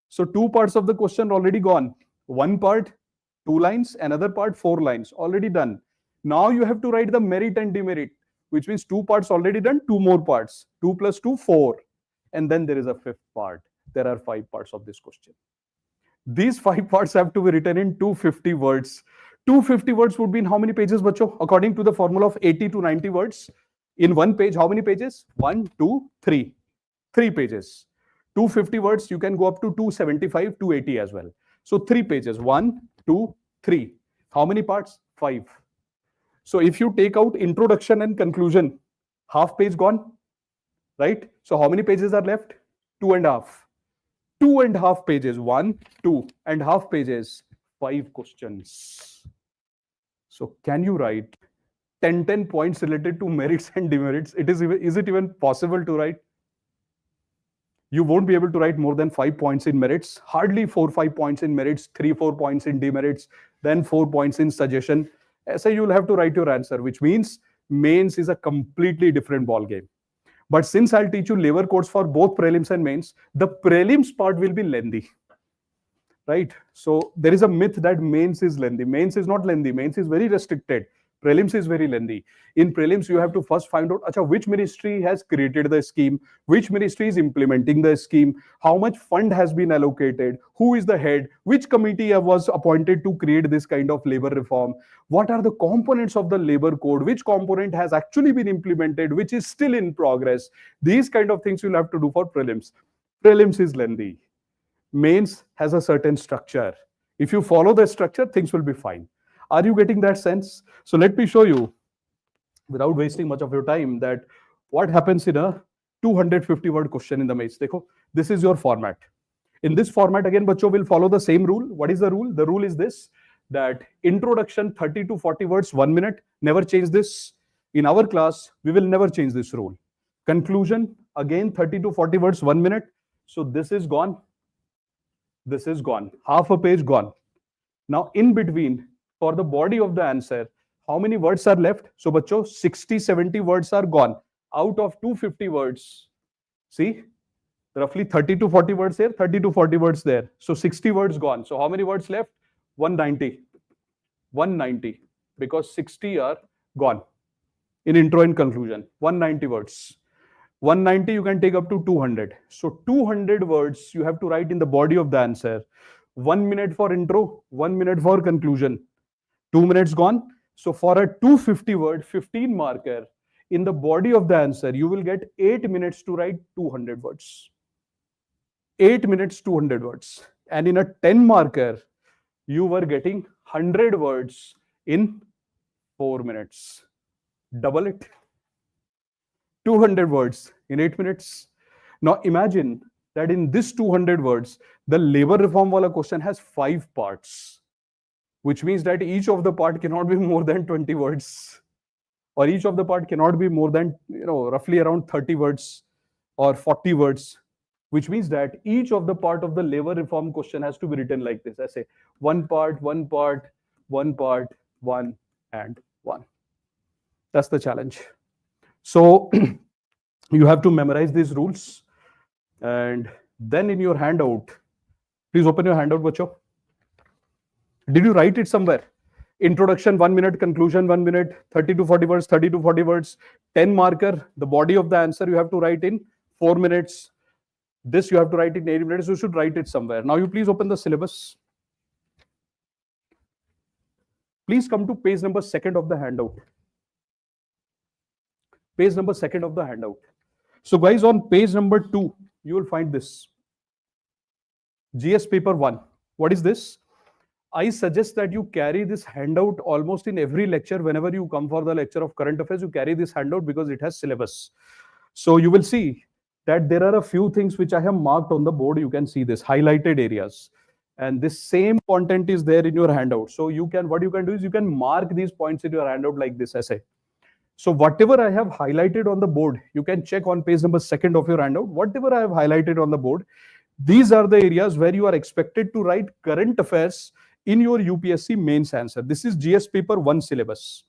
So 2 parts of the question already gone. 1 part, 2 lines, another part, 4 lines, already done. Now you have to write the merit and demerit, which means 2 parts already done, 2 more parts. 2 plus 2, 4. And then there is a 5th part. There are 5 parts of this question. These 5 parts have to be written in 250 words. 250 words would be in how many pages, bacho? According to the formula of 80 to 90 words. In 1 page, how many pages? 1, 2, 3. 3 pages. 250 words, you can go up to 275, 280 as well. So 3 pages. 1, 2, 3. How many parts? 5. So if you take out introduction and conclusion, half page gone, right? So how many pages are left? 2.5. 2.5 pages. 1, 2.5 pages. 5 questions. So can you write 10 points related to merits and demerits. Is it even possible to write? You won't be able to write more than 5 points in merits, hardly 4-5 points in merits, 3-4 points in demerits, then 4 points in suggestion. Essay you'll have to write your answer, which means mains is a completely different ball game. But since I'll teach you labor codes for both prelims and mains, the prelims part will be lengthy, right? So there is a myth that mains is lengthy. Mains is not lengthy. Mains is very restricted. Prelims is very lengthy. In prelims, you have to first find out which ministry has created the scheme, which ministry is implementing the scheme, how much fund has been allocated, who is the head, which committee was appointed to create this kind of labor reform, what are the components of the labor code, which component has actually been implemented, which is still in progress. These kind of things you'll have to do for prelims. Prelims is lengthy. Mains has a certain structure. If you follow the structure, things will be fine. Are you getting that sense? So let me show you, without wasting much of your time, that what happens in a 250-word question in the mains. Dekho, this is your format. In this format, again, bacho will follow the same rule. What is the rule? The rule is this, that introduction 30 to 40 words, 1 minute. Never change this. In our class, we will never change this rule. Conclusion, again, 30 to 40 words, 1 minute. So this is gone. This is gone. Half a page gone. Now, in between, for the body of the answer, how many words are left? So, bacho, 60-70 words are gone. Out of 250 words, see, roughly 30 to 40 words here, 30 to 40 words there. So, 60 words gone. So, how many words left? 190. 190, because 60 are gone. In intro and conclusion, 190 words. 190 you can take up to 200. So 200 words you have to write in the body of the answer. 1 minute for intro, 1 minute for conclusion. 2 minutes gone. So for a 250 word, 15 marker, in the body of the answer, you will get 8 minutes to write 200 words. 8 minutes, 200 words. And in a 10 marker, you were getting 100 words in 4 minutes. Double it. 200 words in 8 minutes. Now imagine that in this 200 words, the labor reform wala question has 5 parts, which means that each of the part cannot be more than 20 words, or each of the part cannot be more than, roughly around 30 words or 40 words, which means that each of the part of the labor reform question has to be written like this. I say one part, one part, one part, one and one. That's the challenge. So you have to memorize these rules, and then in your handout, please open your handout, bacho. Did you write it somewhere? Introduction 1 minute, conclusion 1 minute, 30 to 40 words, 30 to 40 words, 10 marker, the body of the answer you have to write in 4 minutes. This you have to write in 8 minutes. You should write it somewhere. Now you please open the syllabus. Please come to page number 2 of the handout. Page number 2 of the handout. So guys, on page number 2, you will find this. GS paper 1. What is this? I suggest that you carry this handout almost in every lecture. Whenever you come for the lecture of current affairs, you carry this handout because it has syllabus. So you will see that there are a few things which I have marked on the board. You can see this highlighted areas. And this same content is there in your handout. So what you can do is you can mark these points in your handout like this essay. So whatever I have highlighted on the board, you can check on page number 2 of your handout. Whatever I have highlighted on the board, these are the areas where you are expected to write current affairs in your UPSC mains answer. This is GS paper 1 syllabus.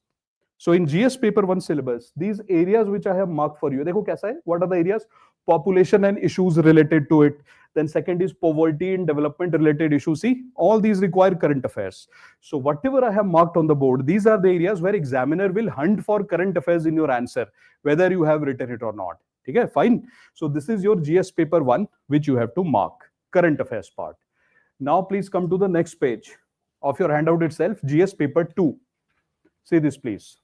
So in GS paper 1 syllabus, these areas which I have marked for you, dekho kaisa hai? What are the areas? Population and issues related to it. Then second is poverty and development related issues. See, all these require current affairs. So whatever I have marked on the board, these are the areas where examiner will hunt for current affairs in your answer, whether you have written it or not. Okay, fine. So this is your GS paper 1, which you have to mark, current affairs part. Now please come to the next page of your handout itself, GS paper 2. See this, please.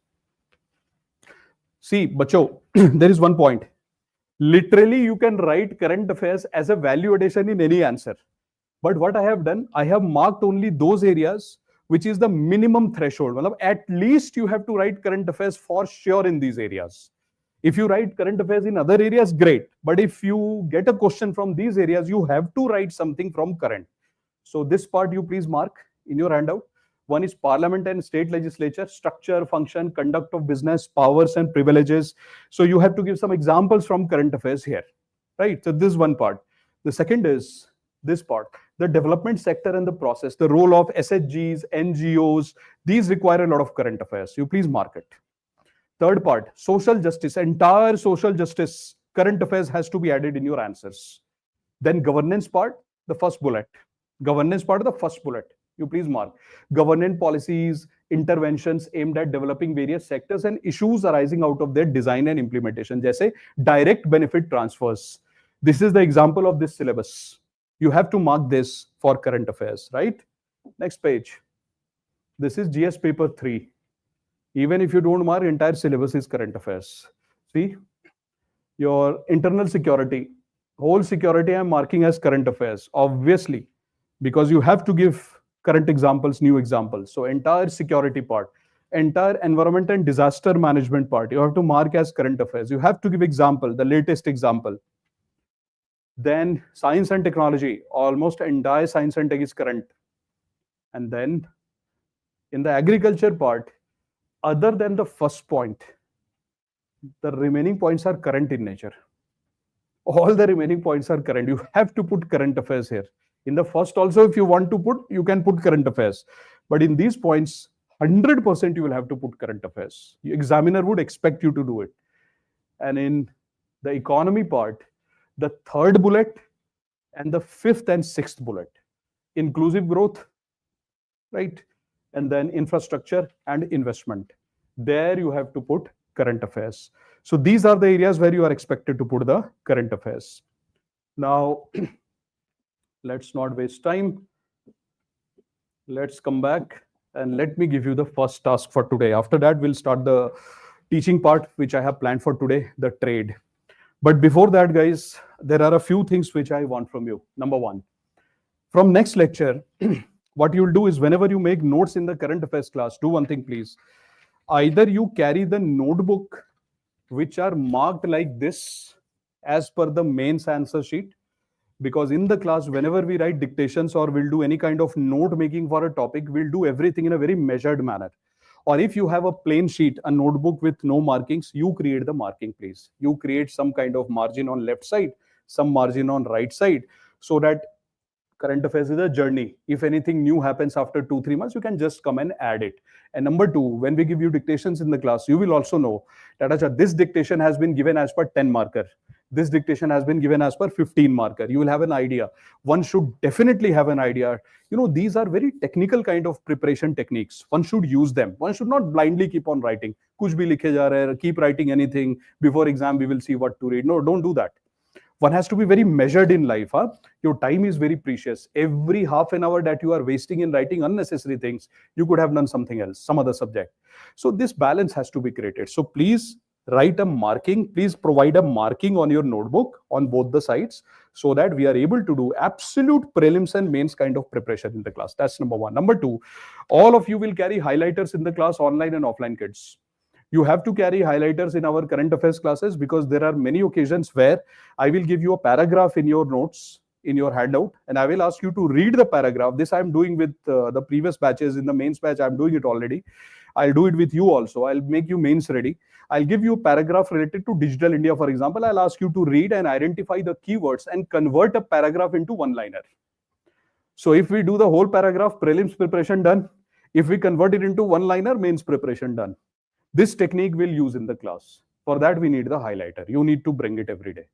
See, bacho, there is one point. Literally, you can write current affairs as a value addition in any answer. But what I have done, I have marked only those areas which is the minimum threshold. Well, at least you have to write current affairs for sure in these areas. If you write current affairs in other areas, great. But if you get a question from these areas, you have to write something from current. So this part you please mark in your handout. One is parliament and state legislature, structure, function, conduct of business, powers and privileges. So you have to give some examples from current affairs here, right? So this is one part. The second is this part, the development sector and the process, the role of SHGs, NGOs, these require a lot of current affairs. You please mark it. Third part, social justice, entire social justice, current affairs has to be added in your answers. Then governance part, the first bullet. Governance part of the first bullet. You please mark. Governance policies, interventions aimed at developing various sectors and issues arising out of their design and implementation. Jaise direct benefit transfers. This is the example of this syllabus. You have to mark this for current affairs, right? Next page. This is GS paper 3. Even if you don't mark, entire syllabus is current affairs. See, your internal security, whole security I'm marking as current affairs, obviously, because you have to give current examples, new examples. So entire security part, entire environment and disaster management part, you have to mark as current affairs. You have to give example, the latest example. Then science and technology, almost entire science and tech is current. And then in the agriculture part, other than the first point, the remaining points are current in nature. All the remaining points are current. You have to put current affairs here. In the first also, if you want to put, you can put current affairs. But in these points, 100% you will have to put current affairs. The examiner would expect you to do it. And in the economy part, the third bullet and the fifth and sixth bullet, inclusive growth, right? And then infrastructure and investment. There you have to put current affairs. So these are the areas where you are expected to put the current affairs. Now, let's not waste time. Let's come back and let me give you the first task for today. After that, we'll start the teaching part, which I have planned for today, the trade. But before that, guys, there are a few things which I want from you. Number one, from next lecture, what you'll do is whenever you make notes in the current affairs class, do one thing, please. Either you carry the notebook, which are marked like this as per the mains answer sheet, because in the class, whenever we write dictations or we'll do any kind of note making for a topic, we'll do everything in a very measured manner. Or if you have a plain sheet, a notebook with no markings, you create the marking, please. You create some kind of margin on left side, some margin on right side, so that current affairs is a journey. If anything new happens after 2-3 months, you can just come and add it. And number two, when we give you dictations in the class, you will also know that this dictation has been given as per 10 marker. This dictation has been given as per 15 marker. You will have an idea. One should definitely have an idea. You know, these are very technical kind of preparation techniques. One should use them. One should not blindly keep on writing. Kuch bhi likhe ja raha hai, keep writing anything. Before exam, we will see what to read. No, don't do that. One has to be very measured in life. Huh? Your time is very precious. Every half an hour that you are wasting in writing unnecessary things, you could have done something else, some other subject. So this balance has to be created. So please write a marking. Please provide a marking on your notebook on both the sides so that we are able to do absolute prelims and mains kind of preparation in the class. That's number one. Number two, all of you will carry highlighters in the class, online and offline kids. You have to carry highlighters in our current affairs classes because there are many occasions where I will give you a paragraph in your notes, in your handout, and I will ask you to read the paragraph. This I'm doing with the previous batches. In the mains batch, I'm doing it already. I'll do it with you also. I'll make you mains ready. I'll give you a paragraph related to Digital India, for example. I'll ask you to read and identify the keywords and convert a paragraph into one-liner. So if we do the whole paragraph, prelims preparation done. If we convert it into one-liner, mains preparation done. This technique we'll use in the class. For that, we need the highlighter. You need to bring it every day.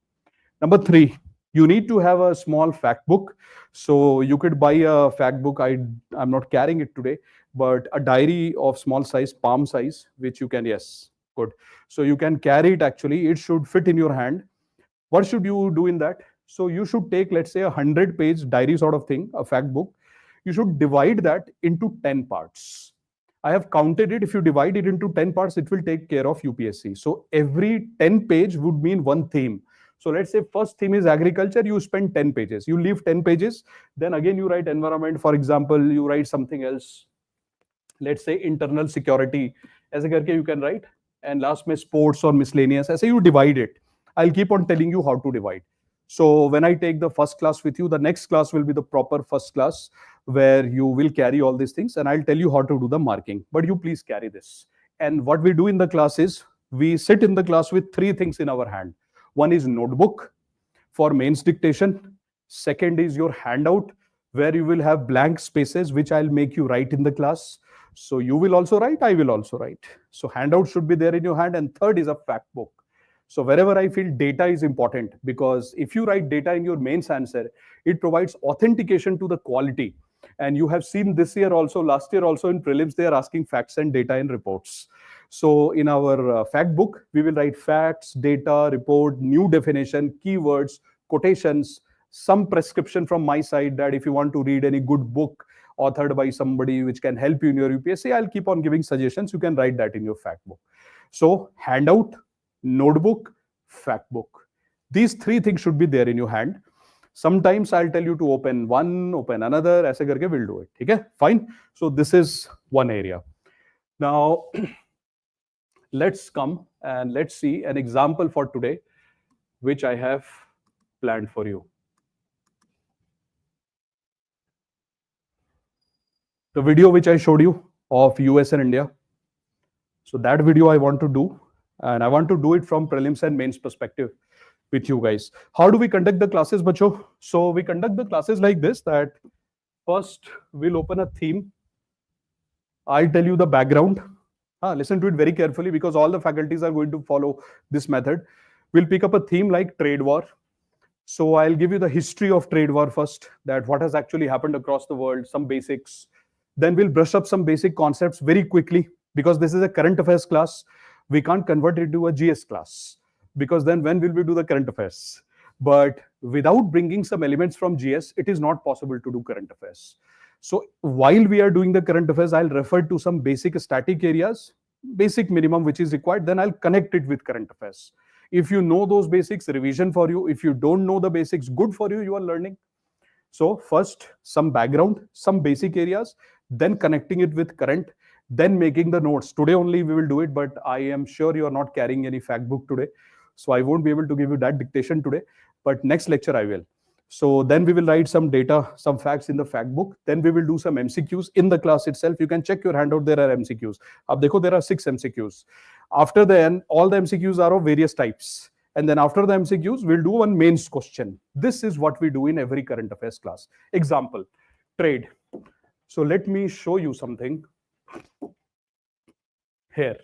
Number three, you need to have a small fact book. So you could buy a fact book. I'm not carrying it today, but a diary of small size, palm size, which you can, yes, good. So you can carry it actually. It should fit in your hand. What should you do in that? So you should take, let's say, 100-page diary sort of thing, a fact book. You should divide that into 10 parts. I have counted it. If you divide it into 10 parts, it will take care of UPSC. So every 10 page would mean one theme. So let's say first theme is agriculture, you spend 10 pages. You leave 10 pages. Then again, you write environment. For example, you write something else. Let's say internal security. As a karke you can write. And last mein sports or miscellaneous. As you divide it. I'll keep on telling you how to divide. So when I take the first class with you, the next class will be the proper first class, where you will carry all these things, and I'll tell you how to do the marking. But you please carry this. And what we do in the class is we sit in the class with three things in our hand. One is notebook for mains dictation. Second is your handout, where you will have blank spaces, which I'll make you write in the class. So you will also write, I will also write. So handout should be there in your hand. And third is a fact book. So wherever I feel data is important, because if you write data in your mains answer, it provides authentication to the quality. And you have seen this year also, last year also in prelims, they are asking facts and data in reports. So in our fact book, we will write facts, data, report, new definition, keywords, quotations, some prescription from my side that if you want to read any good book authored by somebody which can help you in your UPSC, I'll keep on giving suggestions. You can write that in your fact book. So handout, notebook, fact book. These three things should be there in your hand. Sometimes I'll tell you to open one, open another, aise karke we'll do it. Okay, fine. So this is one area. Now, let's come and let's see an example for today, which I have planned for you. The video which I showed you of US and India. So that video I want to do, and I want to do it from prelims and mains perspective with you guys. How do we conduct the classes, bacho? So we conduct the classes like this, that first we'll open a theme. I'll tell you the background. Listen to it very carefully, because all the faculties are going to follow this method. We'll pick up a theme like trade war. So I'll give you the history of trade war first, that what has actually happened across the world, some basics. Then we'll brush up some basic concepts very quickly, because this is a current affairs class. We can't convert it to a GS class, because then when will we do the current affairs? But without bringing some elements from GS, it is not possible to do current affairs. So while we are doing the current affairs, I'll refer to some basic static areas, basic minimum which is required, then I'll connect it with current affairs. If you know those basics, revision for you. If you don't know the basics, good for you, you are learning. So first, some background, some basic areas, then connecting it with current, then making the notes. Today only we will do it, but I am sure you are not carrying any fact book today. So I won't be able to give you that dictation today, but next lecture I will. So then we will write some data, some facts in the fact book. Then we will do some MCQs in the class itself. You can check your handout, there are MCQs. Ab dekho, there are 6 MCQs. After then, all the MCQs are of various types. And then after the MCQs, we'll do one mains question. This is what we do in every current affairs class. Example, trade. So let me show you something here.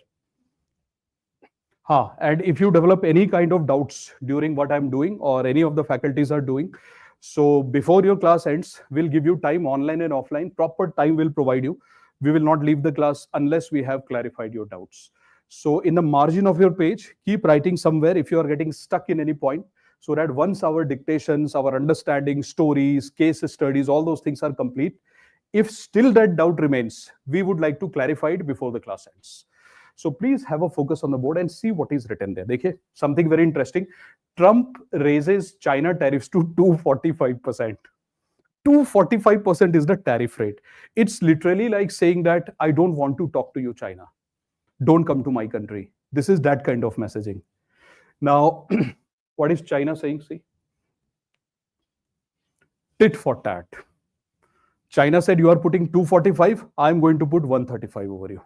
And if you develop any kind of doubts during what I'm doing or any of the faculties are doing, so before your class ends, we'll give you time online and offline. Proper time will provide you. We will not leave the class unless we have clarified your doubts. So in the margin of your page, keep writing somewhere if you are getting stuck in any point, so that once our dictations, our understanding, stories, case studies, all those things are complete, if still that doubt remains, we would like to clarify it before the class ends. So please have a focus on the board and see what is written there. Dekhiye, something very interesting. Trump raises China tariffs to 245%. 245% is the tariff rate. It's literally like saying that I don't want to talk to you, China. Don't come to my country. This is that kind of messaging. Now, what is China saying? See, tit for tat. China said you are putting 245, I'm going to put 135 over you.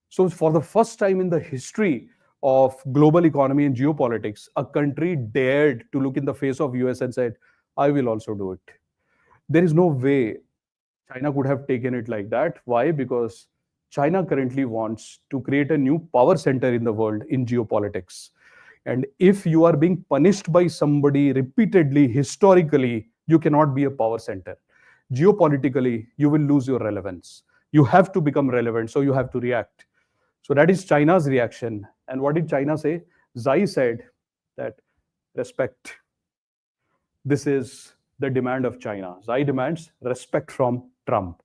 So for the first time in the history of global economy and geopolitics, a country dared to look in the face of US and said, I will also do it. There is no way China could have taken it like that. Why? Because China currently wants to create a new power center in the world in geopolitics. And if you are being punished by somebody repeatedly, historically, you cannot be a power center. Geopolitically, you will lose your relevance. You have to become relevant, so you have to react. So that is China's reaction. And what did China say? Xi said that respect. This is the demand of China. Xi demands respect from Trump,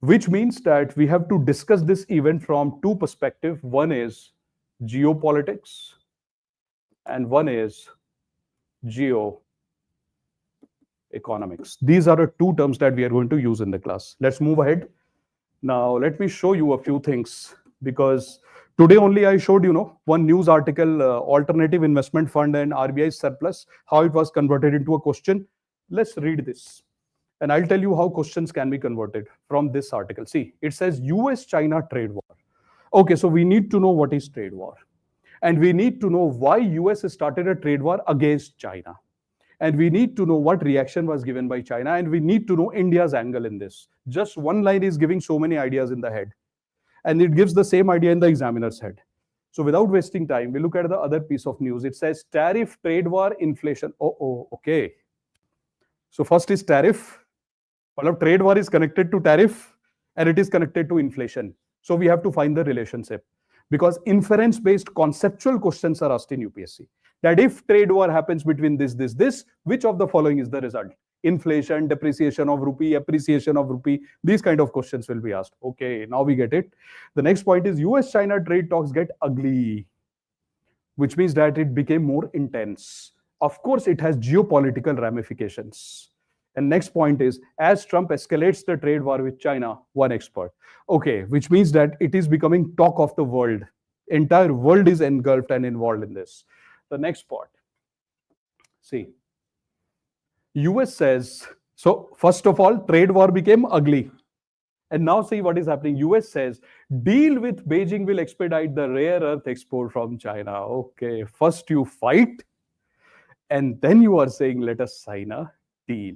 which means that we have to discuss this event from two perspectives. One is geopolitics and one is geoeconomics. These are the two terms that we are going to use in the class. Let's move ahead. Now, let me show you a few things, because today only I showed one news article, alternative investment fund and RBI surplus, how it was converted into a question. Let's read this. And I'll tell you how questions can be converted from this article. See, it says US-China trade war. Okay, so we need to know what is trade war. And we need to know why US started a trade war against China. And we need to know what reaction was given by China. And we need to know India's angle in this. Just one line is giving so many ideas in the head. And it gives the same idea in the examiner's head. So without wasting time, we look at the other piece of news. It says tariff, trade war, inflation. Oh, okay. So first is tariff. Well, trade war is connected to tariff and it is connected to inflation. So we have to find the relationship because inference-based conceptual questions are asked in UPSC. That if trade war happens between this, which of the following is the result? Inflation, depreciation of rupee, appreciation of rupee, these kind of questions will be asked. Okay, now we get it. The next point is US-China trade talks get ugly, which means that it became more intense. Of course, it has geopolitical ramifications. And next point is, as Trump escalates the trade war with China, one expert. Okay, which means that it is becoming talk of the world. Entire world is engulfed and involved in this. The next part. See, US says, so first of all, trade war became ugly. And now see what is happening. US says, deal with Beijing will expedite the rare earth export from China. Okay, first you fight, and then you are saying, let us sign a deal.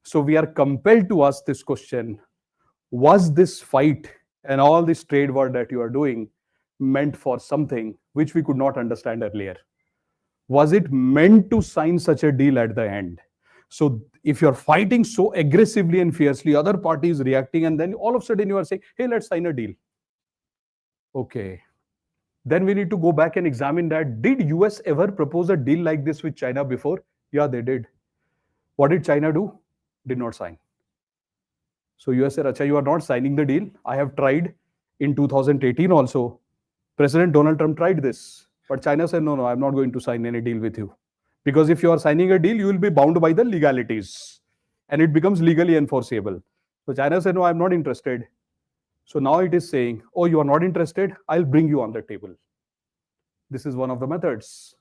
So we are compelled to ask this question, was this fight and all this trade war that you are doing meant for something which we could not understand earlier? Was it meant to sign such a deal at the end? So if you're fighting so aggressively and fiercely, other parties reacting, and then all of a sudden you are saying, hey, let's sign a deal. Okay. Then we need to go back and examine that. Did US ever propose a deal like this with China before? Yeah, they did. What did China do? Did not sign. So US said, Acha, you are not signing the deal. I have tried in 2018 also. President Donald Trump tried this. But China said, no, I'm not going to sign any deal with you. Because if you are signing a deal, you will be bound by the legalities. And it becomes legally enforceable. So China said, no, I'm not interested. So now it is saying, oh, you are not interested? I'll bring you on the table. This is one of the methods.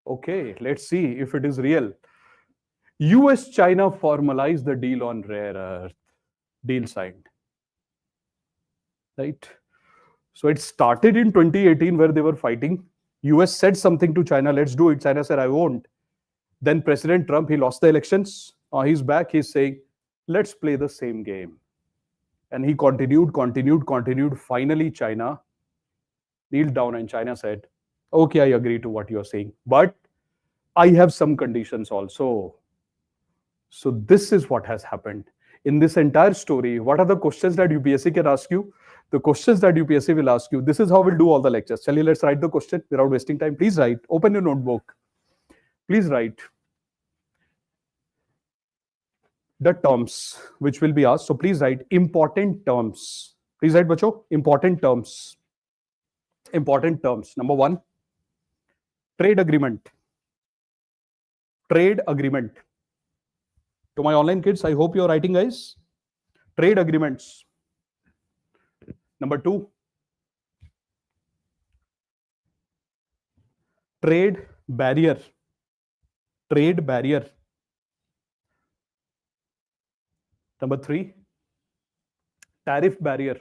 Okay, let's see if it is real. US-China formalized the deal on rare earth. Deal signed. Right? So it started in 2018 where they were fighting. US said something to China, let's do it. China said, I won't. Then President Trump, he lost the elections. He's back. He's saying, let's play the same game. And he continued. Finally, China kneeled down and China said, okay, I agree to what you're saying. But I have some conditions also. So this is what has happened. In this entire story, what are the questions that UPSC can ask you? The questions that UPSC will ask you, this is how we'll do all the lectures. Shall we, let's write the question without wasting time. Please write. Open your notebook. Please write the terms which will be asked. So please write important terms. Please write, bacho, important terms. Important terms. Number one, trade agreement. Trade agreement. To my online kids, I hope you're writing, guys. Trade agreements. Number two, trade barrier. Trade barrier. Number three, tariff barrier.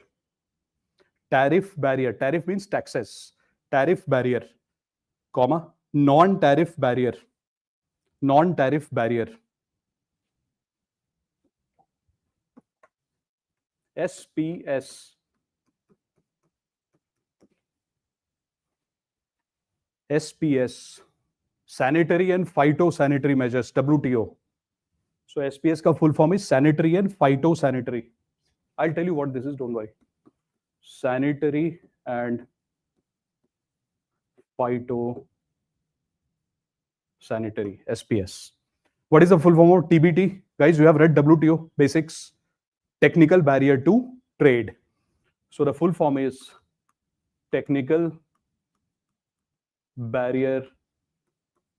Tariff barrier. Tariff means taxes. Tariff barrier, comma, non-tariff barrier. Non-tariff barrier. SPS. SPS. Sanitary and phytosanitary measures, WTO. So SPS ka full form is sanitary and phytosanitary. I'll tell you what this is, don't worry. Sanitary and phytosanitary, SPS. What is the full form of TBT? Guys, you have read WTO basics. Technical barrier to trade. So the full form is technical barrier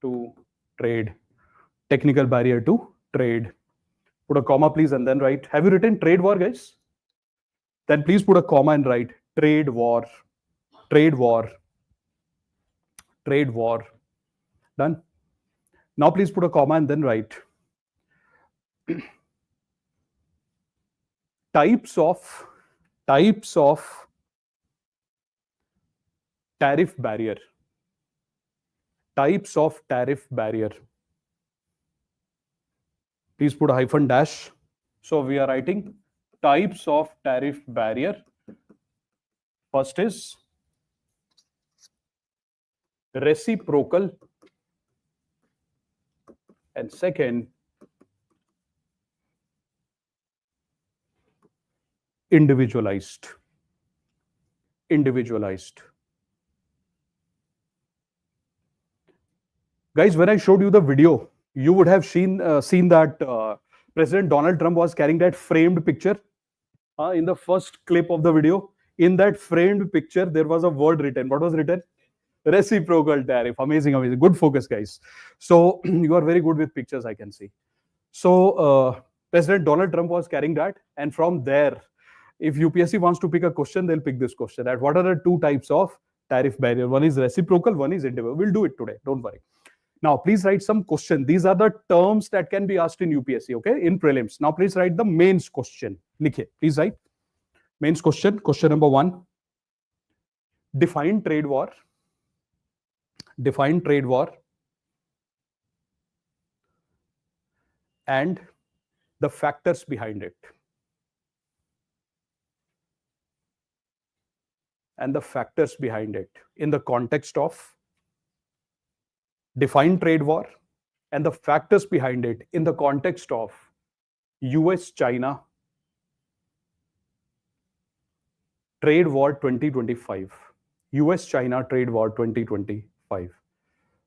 to trade. Technical barrier to trade. Put a comma, please, and then write. Have you written trade war, guys? Then please put a comma and write trade war. Trade war. Trade war. Done. Now please put a comma and then write types of tariff barrier. Types of tariff barrier. Please put a hyphen dash. So we are writing types of tariff barrier. First is reciprocal, and second, individualized. Guys, when I showed you the video, you would have seen that President Donald Trump was carrying that framed picture in the first clip of the video. In that framed picture, there was a word written. What was written? Reciprocal tariff. Amazing, amazing. Good focus, guys. So you are very good with pictures, I can see. So President Donald Trump was carrying that, and from there, if UPSC wants to pick a question, they'll pick this question. That what are the two types of tariff barrier? One is reciprocal, one is individual. We'll do it today. Don't worry. Now, please write some question. These are the terms that can be asked in UPSC, okay, in prelims. Now, please write the mains question. Likhe. Please write mains question. Question number 1. Define trade war. Define trade war. And the factors behind it. And the factors behind it in the context of define trade war and the factors behind it in the context of US-China trade war 2025. US-China trade war 2025.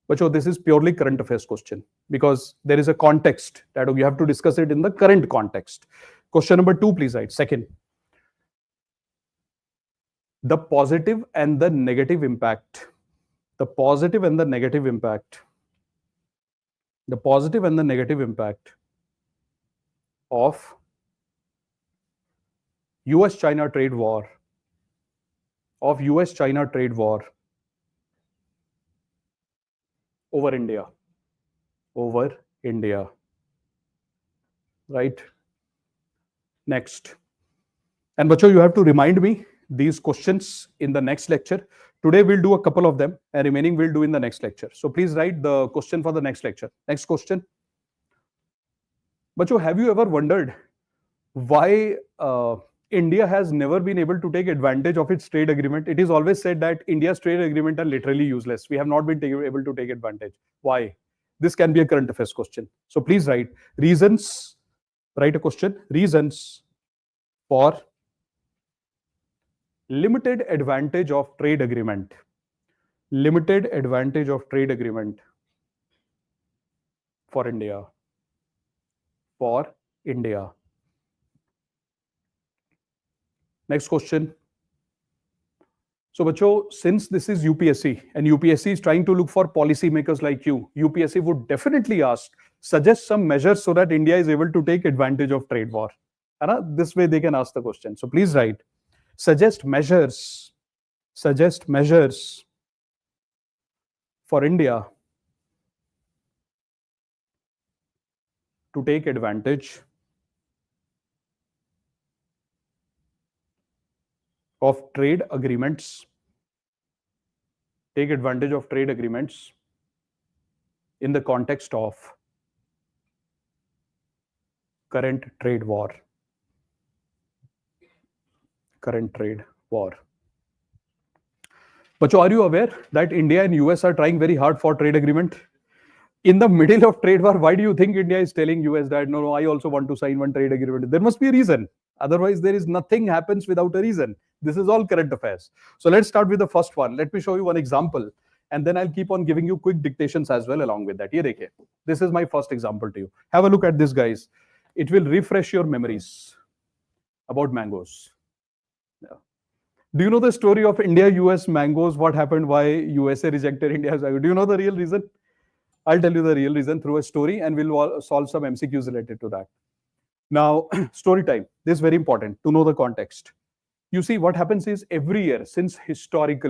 But so this is purely current affairs question because there is a context that you have to discuss it in the current context. Question number 2, please write. Second, the positive and the negative impact. The positive and the negative impact. The positive and the negative impact of US-China trade war. Of US-China trade war over India. Over India. Right? Next. And Bacho, you have to remind me these questions in the next lecture. Today we'll do a couple of them and remaining we'll do in the next lecture. So please write the question for the next lecture. Next question. Bacho, have you ever wondered why India has never been able to take advantage of its trade agreement? It is always said that India's trade agreement are literally useless. We have not been able to take advantage. Why? This can be a current affairs question. So please write reasons. Write a question. Reasons for limited advantage of trade agreement. Limited advantage of trade agreement for India. For India. Next question. So, Bacho, since this is UPSC and UPSC is trying to look for policy makers like you, UPSC would definitely ask, suggest some measures so that India is able to take advantage of trade war. And this way they can ask the question. So please write, suggest measures for India to take advantage of trade agreements, take advantage of trade agreements in the context of current trade war. Current trade war. Bacho, are you aware that India and US are trying very hard for trade agreement? In the middle of trade war, why do you think India is telling US that, no, I also want to sign one trade agreement? There must be a reason. Otherwise, there is nothing happens without a reason. This is all current affairs. So let's start with the first one. Let me show you one example. And then I'll keep on giving you quick dictations as well along with that. Here, this is my first example to you. Have a look at this, guys. It will refresh your memories about mangoes. Yeah. Do you know the story of India-US mangoes? What happened? Why USA rejected India's mango? Do you know the real reason? I'll tell you the real reason through a story and we'll solve some MCQs related to that. Now, story time. This is very important to know the context. You see, what happens is every year since historic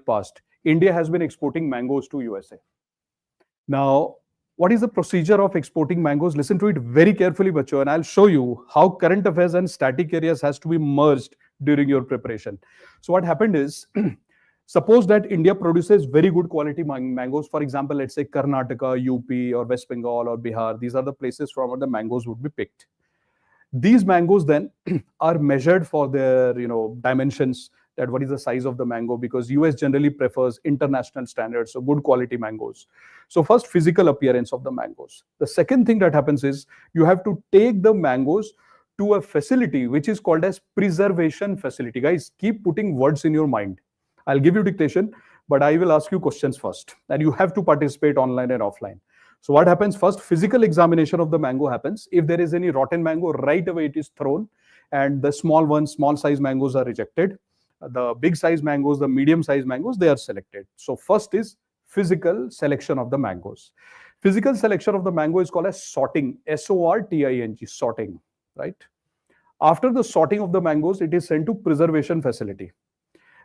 past, India has been exporting mangoes to USA. Now, What is the procedure of exporting mangoes? Listen to it very carefully, bacho, and I'll show you how current affairs and static areas has to be merged during your preparation. So what happened is, suppose that India produces very good quality mangoes. For example, let's say Karnataka, UP, or West Bengal, or Bihar. These are the places from where the mangoes would be picked. These mangoes then are measured for their dimensions, that what is the size of the mango, because US generally prefers international standards, so good quality mangoes. So first, physical appearance of the mangoes. The second thing that happens is you have to take the mangoes to a facility which is called as preservation facility. Guys, keep putting words in your mind. I'll give you dictation, but I will ask you questions first, and you have to participate online and offline. So what happens first? Physical examination of the mango happens. If there is any rotten mango, right away it is thrown, and the small ones, small size mangoes are rejected. The big size mangoes, the medium size mangoes, they are selected. So first is physical selection of the mangoes. Physical selection of the mango is called as sorting, sorting, sorting, right? After the sorting of the mangoes, it is sent to preservation facility.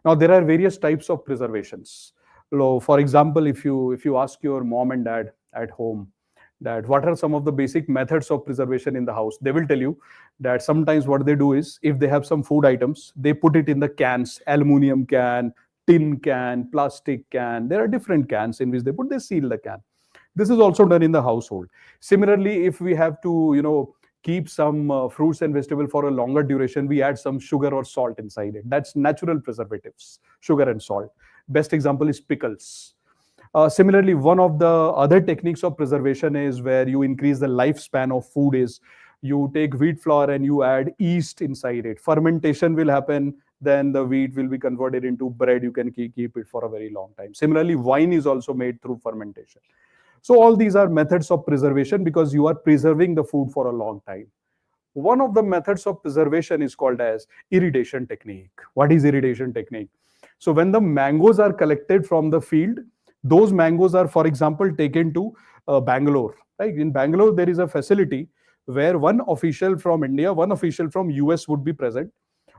Now there are various types of preservations. For example, if you ask your mom and dad at home that what are some of the basic methods of preservation in the house, they will tell you that sometimes what they do is, if they have some food items, they put it in the cans, aluminum can, tin can, plastic can. There are different cans in which they seal the can. This is also done in the household. Similarly, if we have to keep some fruits and vegetables for a longer duration, we add some sugar or salt inside it. That's natural preservatives, sugar and salt. Best example is pickles. Similarly, one of the other techniques of preservation is where you increase the lifespan of food is you take wheat flour and you add yeast inside it. Fermentation will happen, then the wheat will be converted into bread. You can keep it for a very long time. Similarly, wine is also made through fermentation. So all these are methods of preservation because you are preserving the food for a long time. One of the methods of preservation is called as irrigation technique. What is irrigation technique? So when the mangoes are collected from the field, those mangoes are, for example, taken to Bangalore. Right? In Bangalore, there is a facility where one official from India, one official from US would be present.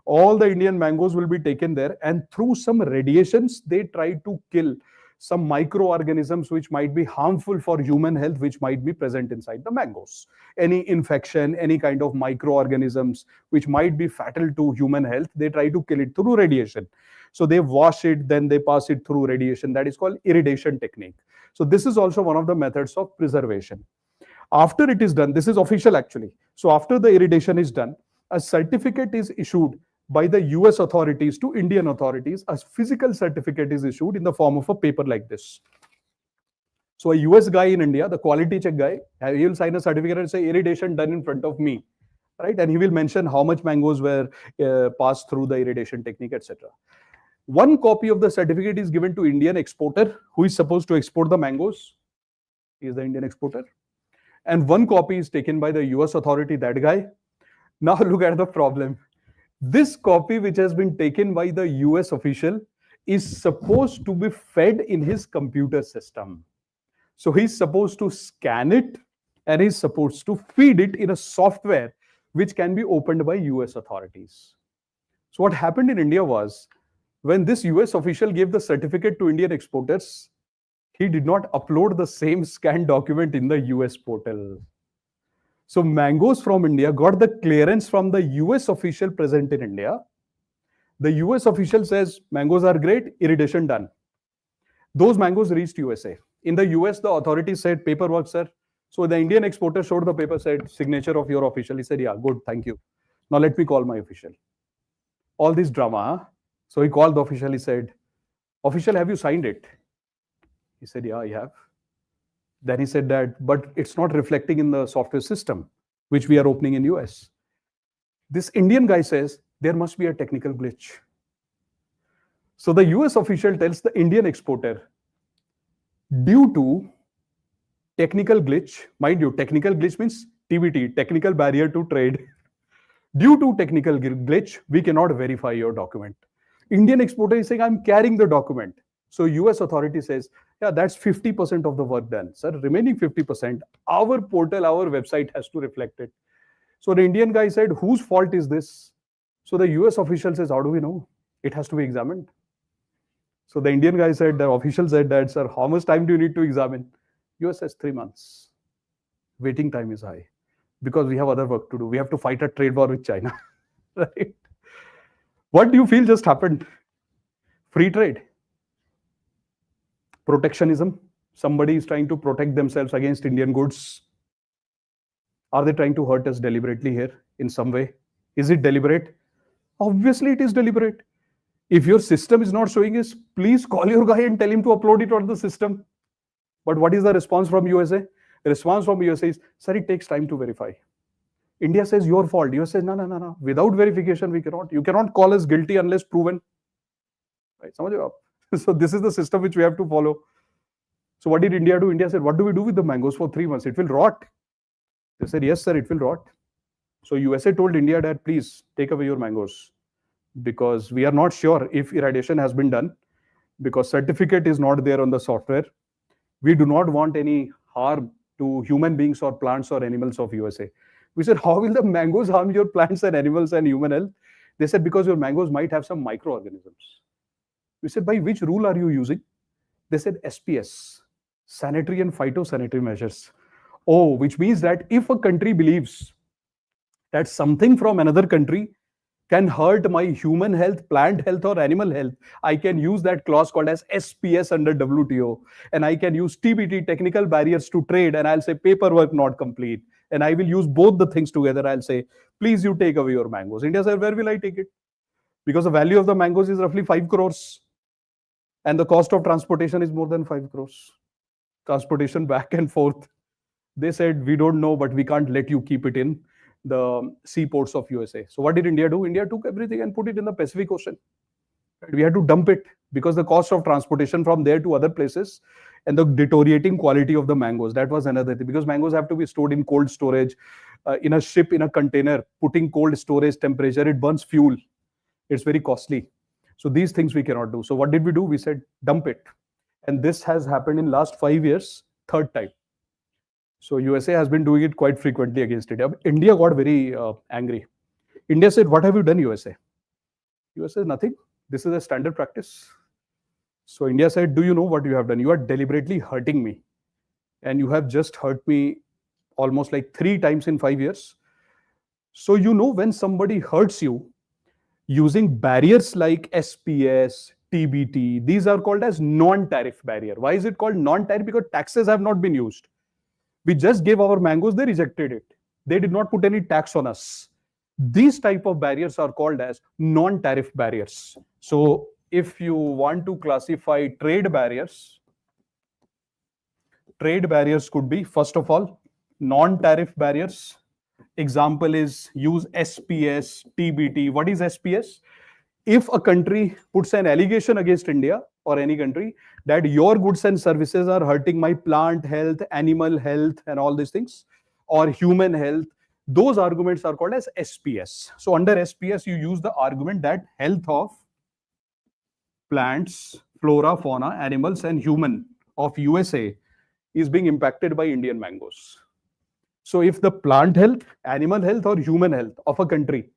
All the Indian mangoes will be taken there, and through some radiations, they try to kill some microorganisms which might be harmful for human health, which might be present inside the mangoes. Any infection, any kind of microorganisms which might be fatal to human health, they try to kill it through radiation. So they wash it, then they pass it through radiation. That is called irradiation technique. So this is also one of the methods of preservation. After it is done, this is official actually. So after the irradiation is done, a certificate is issued by the US authorities to Indian authorities. A physical certificate is issued in the form of a paper like this. So a US guy in India, the quality check guy, he will sign a certificate and say irradiation done in front of me, right? And he will mention how much mangoes were passed through the irradiation technique, etc. One copy of the certificate is given to Indian exporter who is supposed to export the mangoes. He is the Indian exporter. And one copy is taken by the US authority, that guy. Now look at the problem. This copy, which has been taken by the US official, is supposed to be fed in his computer system. So he's supposed to scan it and he's supposed to feed it in a software which can be opened by US authorities. So what happened in India was, when this US official gave the certificate to Indian exporters, he did not upload the same scanned document in the US portal. So mangoes from India got the clearance from the US official present in India. The US official says, mangoes are great, irrigation done. Those mangoes reached USA. In the US, the authorities said, paperwork, sir. So the Indian exporter showed the paper, said, signature of your official. He said, yeah, good, thank you. Now let me call my official. All this drama, huh? So he called the official, he said, official, have you signed it? He said, yeah, I have. Then he said that, but it's not reflecting in the software system, which we are opening in US. This Indian guy says, there must be a technical glitch. So the US official tells the Indian exporter, due to technical glitch, mind you, technical glitch means TBT, technical barrier to trade. Due to technical glitch, we cannot verify your document. Indian exporter is saying, I'm carrying the document. So US authority says, yeah, that's 50% of the work done. Sir, remaining 50%, our portal, our website has to reflect it. So the Indian guy said, whose fault is this? So the US official says, how do we know? It has to be examined. So the Indian guy said, the official said that, sir, how much time do you need to examine? US says 3 months. Waiting time is high because we have other work to do. We have to fight a trade war with China, right? What do you feel just happened? Free trade, protectionism. Somebody is trying to protect themselves against Indian goods. Are they trying to hurt us deliberately here in some way? Is it deliberate? Obviously, it is deliberate. If your system is not showing us, please call your guy and tell him to upload it on the system. But what is the response from USA? The response from USA is, sir, it takes time to verify. India says your fault. US says, no. Without verification, we cannot. You cannot call us guilty unless proven. Right? So this is the system which we have to follow. So what did India do? India said, what do we do with the mangoes for 3 months? It will rot. They said, yes, sir, it will rot. So USA told India that please take away your mangoes because we are not sure if irradiation has been done because certificate is not there on the software. We do not want any harm to human beings or plants or animals of USA. We said, how will the mangoes harm your plants and animals and human health? They said, because your mangoes might have some microorganisms. We said, by which rule are you using? They said, SPS, sanitary and phytosanitary measures. Oh, which means that if a country believes that something from another country can hurt my human health, plant health, or animal health, I can use that clause called as SPS under WTO. And I can use TBT, technical barriers to trade, and I'll say paperwork not complete. And I will use both the things together. I'll say, please, you take away your mangoes. India said, where will I take it? Because the value of the mangoes is roughly 5 crores. And the cost of transportation is more than 5 crores. Transportation back and forth. They said, we don't know, but we can't let you keep it in the seaports of USA. So what did India do? India took everything and put it in the Pacific Ocean. We had to dump it because the cost of transportation from there to other places and the deteriorating quality of the mangoes, that was another thing. Because mangoes have to be stored in cold storage, in a ship, in a container, putting cold storage temperature, it burns fuel. It's very costly. So these things we cannot do. So what did we do? We said, dump it. And this has happened in last 5 years, third time. So USA has been doing it quite frequently against India. India got very angry. India said, what have you done, USA? USA said, nothing. This is a standard practice. So India said, do you know what you have done? You are deliberately hurting me. And you have just hurt me almost like 3 times in 5 years. So you know when somebody hurts you using barriers like SPS, TBT, these are called as non-tariff barrier. Why is it called non-tariff? Because taxes have not been used. We just gave our mangoes, they rejected it. They did not put any tax on us. These type of barriers are called as non-tariff barriers. So if you want to classify trade barriers could be, first of all, non-tariff barriers. Example is use SPS, TBT. What is SPS? If a country puts an allegation against India or any country that your goods and services are hurting my plant health, animal health, and all these things, or human health, those arguments are called as SPS. So under SPS, you use the argument that health of plants, flora, fauna, animals, and human of USA is being impacted by Indian mangoes. So if the plant health, animal health, or human health of a country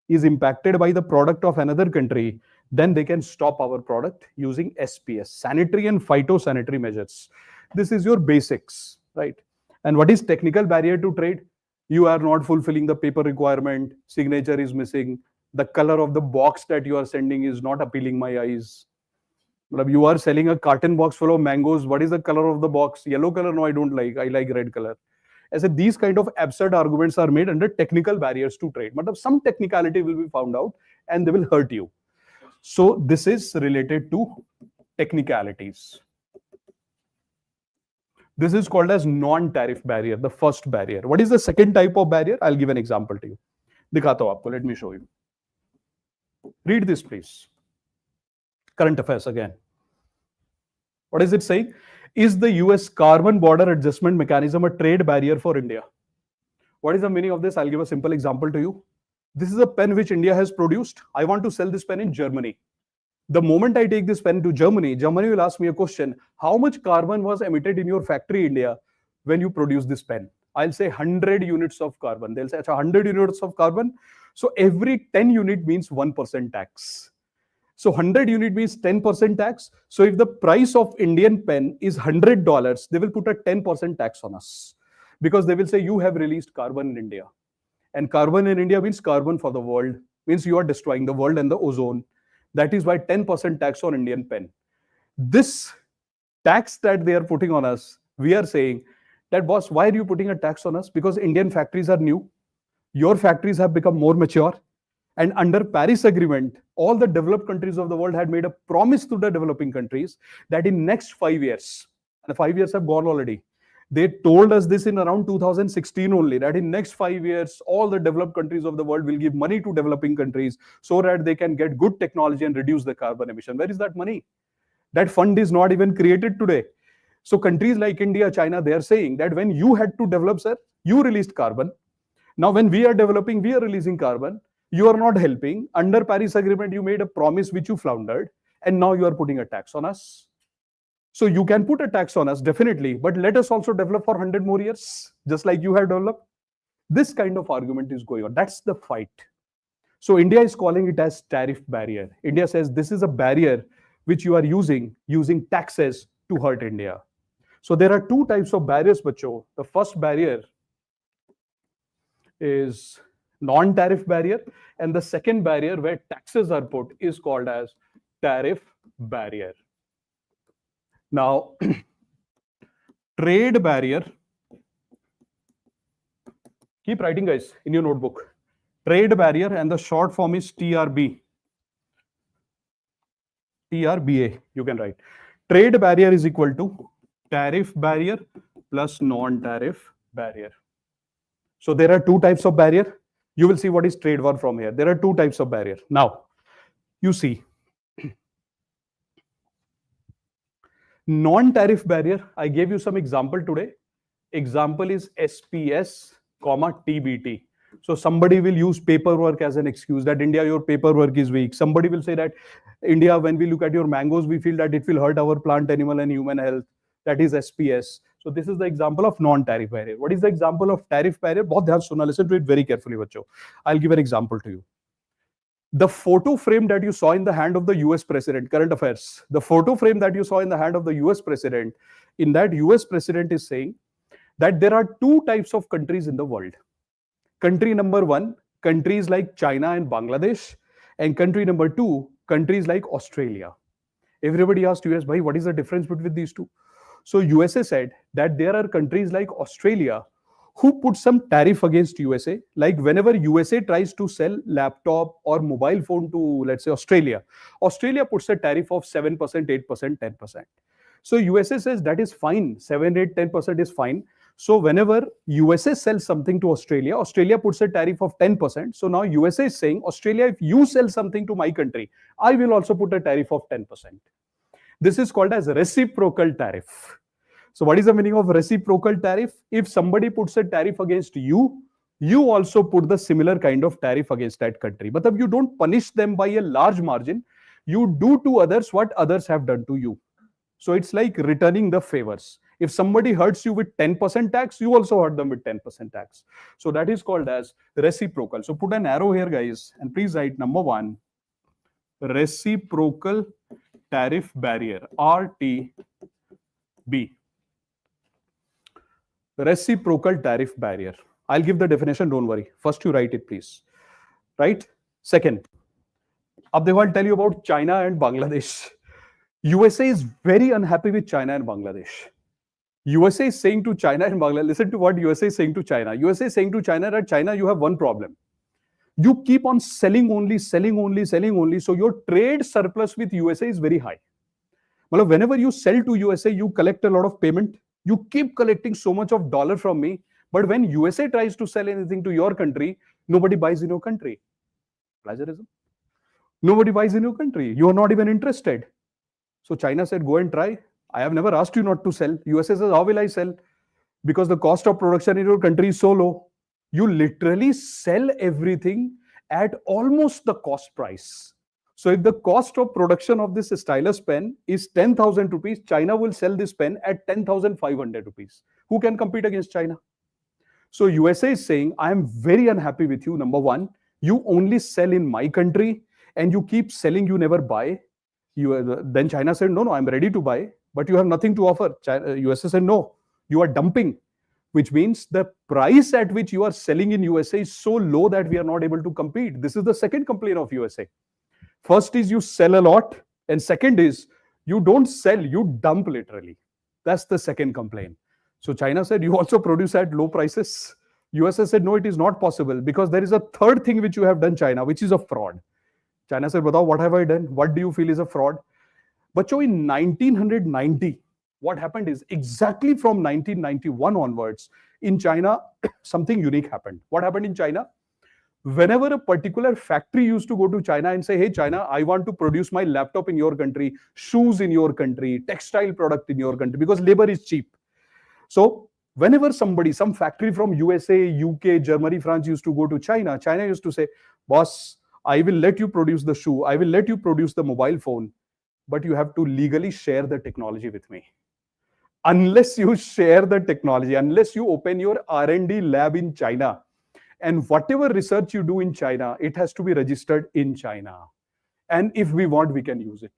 is impacted by the product of another country, then they can stop our product using SPS, sanitary and phytosanitary measures. This is your basics, right? And what is technical barrier to trade? You are not fulfilling the paper requirement, signature is missing, the color of the box that you are sending is not appealing my eyes. You are selling a carton box full of mangoes. What is the color of the box? Yellow color? No, I don't like. I like red color. I said these kind of absurd arguments are made under technical barriers to trade. But some technicality will be found out and they will hurt you. So this is related to technicalities. This is called as non-tariff barrier, the first barrier. What is the second type of barrier? I'll give an example to you. Dikhata hu aapko. Let me show you. Read this, please. Current affairs again. What is it saying? Is the US carbon border adjustment mechanism a trade barrier for India? What is the meaning of this? I'll give a simple example to you. This is a pen which India has produced. I want to sell this pen in Germany. The moment I take this pen to Germany, Germany will ask me a question. How much carbon was emitted in your factory, India, when you produced this pen? I'll say 100 units of carbon. They'll say 100 units of carbon. So every 10 unit means 1% tax. So 100 unit means 10% tax. So if the price of Indian pen is $100, they will put a 10% tax on us because they will say you have released carbon in India. And carbon in India means carbon for the world, means you are destroying the world and the ozone. That is why 10% tax on Indian pen. This tax that they are putting on us, we are saying that, boss, why are you putting a tax on us? Because Indian factories are new. Your factories have become more mature. And under Paris Agreement, all the developed countries of the world had made a promise to the developing countries that in next 5 years, and the 5 years have gone already, they told us this in around 2016 only, that in next 5 years, all the developed countries of the world will give money to developing countries so that they can get good technology and reduce the carbon emission. Where is that money? That fund is not even created today. So countries like India, China, they are saying that when you had to develop, sir, you released carbon. Now when we are developing, we are releasing carbon. You are not helping. Under Paris Agreement, you made a promise which you floundered, and now you are putting a tax on us. So you can put a tax on us, definitely, but let us also develop for 100 more years, just like you have developed. This kind of argument is going on. That's the fight. So India is calling it as tariff barrier. India says this is a barrier which you are using taxes to hurt India. So there are two types of barriers, bacho. The first barrier is non-tariff barrier, and the second barrier where taxes are put is called as tariff barrier. Now, trade barrier, keep writing guys in your notebook. Trade barrier, and the short form is TRB. TRBA, you can write. Trade barrier is equal to tariff barrier plus non-tariff barrier. So there are two types of barrier. You will see what is trade war from here. There are two types of barrier. Now, you see, non-tariff barrier, I gave you some example today. Example is SPS, TBT. So somebody will use paperwork as an excuse that India, your paperwork is weak. Somebody will say that India, when we look at your mangoes, we feel that it will hurt our plant, animal, and human health. That is SPS. So this is the example of non-tariff barrier. What is the example of tariff barrier? बहुत ध्यान सुनना, listen to it very carefully, बच्चों. I'll give an example to you. The photo frame that you saw in the hand of the US president, current affairs, the photo frame that you saw in the hand of the US president, in that US president is saying that there are two types of countries in the world. Country number one, countries like China and Bangladesh, and country number two, countries like Australia. Everybody asked US, bhai, what is the difference between these two? So USA said that there are countries like Australia who put some tariff against USA. Like whenever USA tries to sell laptop or mobile phone to, let's say, Australia, Australia puts a tariff of 7%, 8%, 10%. So USA says that is fine. 7, 8, 10% is fine. So whenever USA sells something to Australia, Australia puts a tariff of 10%. So now USA is saying, Australia, if you sell something to my country, I will also put a tariff of 10%. This is called as reciprocal tariff. So what is the meaning of reciprocal tariff? If somebody puts a tariff against you, you also put the similar kind of tariff against that country. But if you don't punish them by a large margin, you do to others what others have done to you. So it's like returning the favors. If somebody hurts you with 10% tax, you also hurt them with 10% tax. So that is called as reciprocal. So put an arrow here, guys, and please write number one, reciprocal tariff barrier, RTB. Reciprocal tariff barrier. I'll give the definition, don't worry. First you write it, please. Right? Second, I'll tell you about China and Bangladesh. USA is very unhappy with China and Bangladesh. USA is saying to China and Bangladesh, listen to what USA is saying to China. USA is saying to China that China, you have one problem. You keep on selling only. So your trade surplus with USA is very high. Whenever you sell to USA, you collect a lot of payment. You keep collecting so much of dollar from me. But when USA tries to sell anything to your country, nobody buys in your country. Plagiarism. Nobody buys in your country. You are not even interested. So China said, go and try. I have never asked you not to sell. USA says, how will I sell? Because the cost of production in your country is so low. You literally sell everything at almost the cost price. So if the cost of production of this stylus pen is 10,000 rupees, China will sell this pen at 10,500 rupees. Who can compete against China? So USA is saying, I am very unhappy with you. Number one, you only sell in my country. and you keep selling, you never buy. Then China said, no, I'm ready to buy, but you have nothing to offer. USA said, no, you are dumping, which means the price at which you are selling in USA is so low that we are not able to compete. This is the second complaint of USA. First is you sell a lot, and second is you don't sell, you dump literally. That's the second complaint. So China said, you also produce at low prices. USA said, no, it is not possible, because there is a third thing which you have done, China, which is a fraud. China said, Batao, what have I done? What do you feel is a fraud? But so in 1990, what happened is exactly from 1991 onwards, in China, something unique happened. What happened in China? Whenever a particular factory used to go to China and say, hey, China, I want to produce my laptop in your country, shoes in your country, textile product in your country, because labor is cheap. So whenever some factory from USA, UK, Germany, France used to go to China, China used to say, boss, I will let you produce the shoe, I will let you produce the mobile phone, but you have to legally share the technology with me. Unless you share the technology, unless you open your R&D lab in China, and whatever research you do in China, it has to be registered in China. And if we want, we can use it.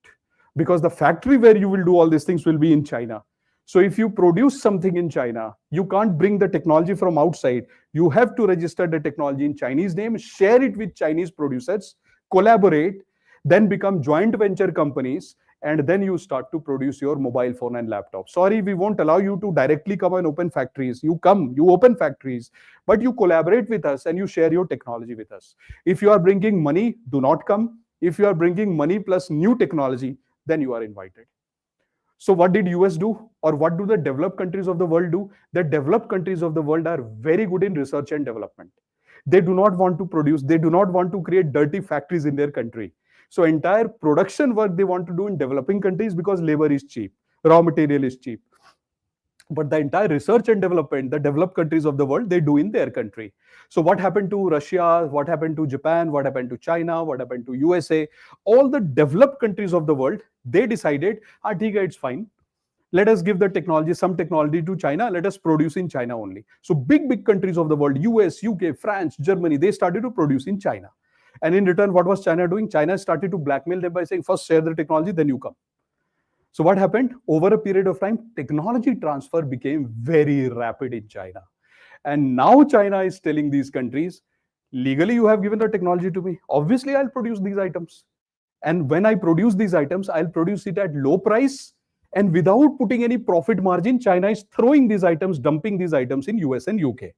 Because the factory where you will do all these things will be in China. So if you produce something in China, you can't bring the technology from outside. You have to register the technology in Chinese name, share it with Chinese producers, collaborate, then become joint venture companies, and then you start to produce your mobile phone and laptop. Sorry, we won't allow you to directly come and open factories. You come, you open factories, but you collaborate with us and you share your technology with us. If you are bringing money, do not come. If you are bringing money plus new technology, then you are invited. So what did US do? Or what do the developed countries of the world do? The developed countries of the world are very good in research and development. They do not want to produce, they do not want to create dirty factories in their country. So entire production work they want to do in developing countries, because labor is cheap, raw material is cheap. But the entire research and development, the developed countries of the world, they do in their country. So what happened to Russia? What happened to Japan? What happened to China? What happened to USA? All the developed countries of the world, they decided, it's fine. Let us give the technology, some technology to China. Let us produce in China only. So big countries of the world, US, UK, France, Germany, they started to produce in China. And in return, what was China doing? China started to blackmail them by saying, first share the technology, then you come. So what happened? Over a period of time, technology transfer became very rapid in China. And now China is telling these countries, legally you have given the technology to me. Obviously, I'll produce these items. And when I produce these items, I'll produce it at low price. And without putting any profit margin, China is throwing these items, dumping these items in US and UK.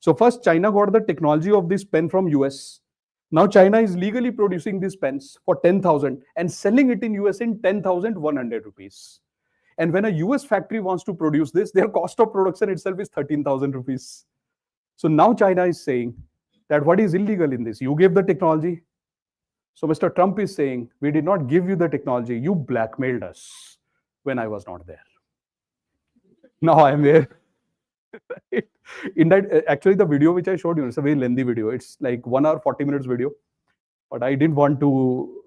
So first, China got the technology of this pen from US. Now China is legally producing these pens for 10,000 and selling it in US in 10,100 rupees. And when a US factory wants to produce this, their cost of production itself is 13,000 rupees. So now China is saying that what is illegal in this? You gave the technology. So Mr. Trump is saying, we did not give you the technology. You blackmailed us when I was not there. Now I am here. In that, actually, the video which I showed you, it's a very lengthy video. It's like 1 hour, 40 minutes video. But I didn't want to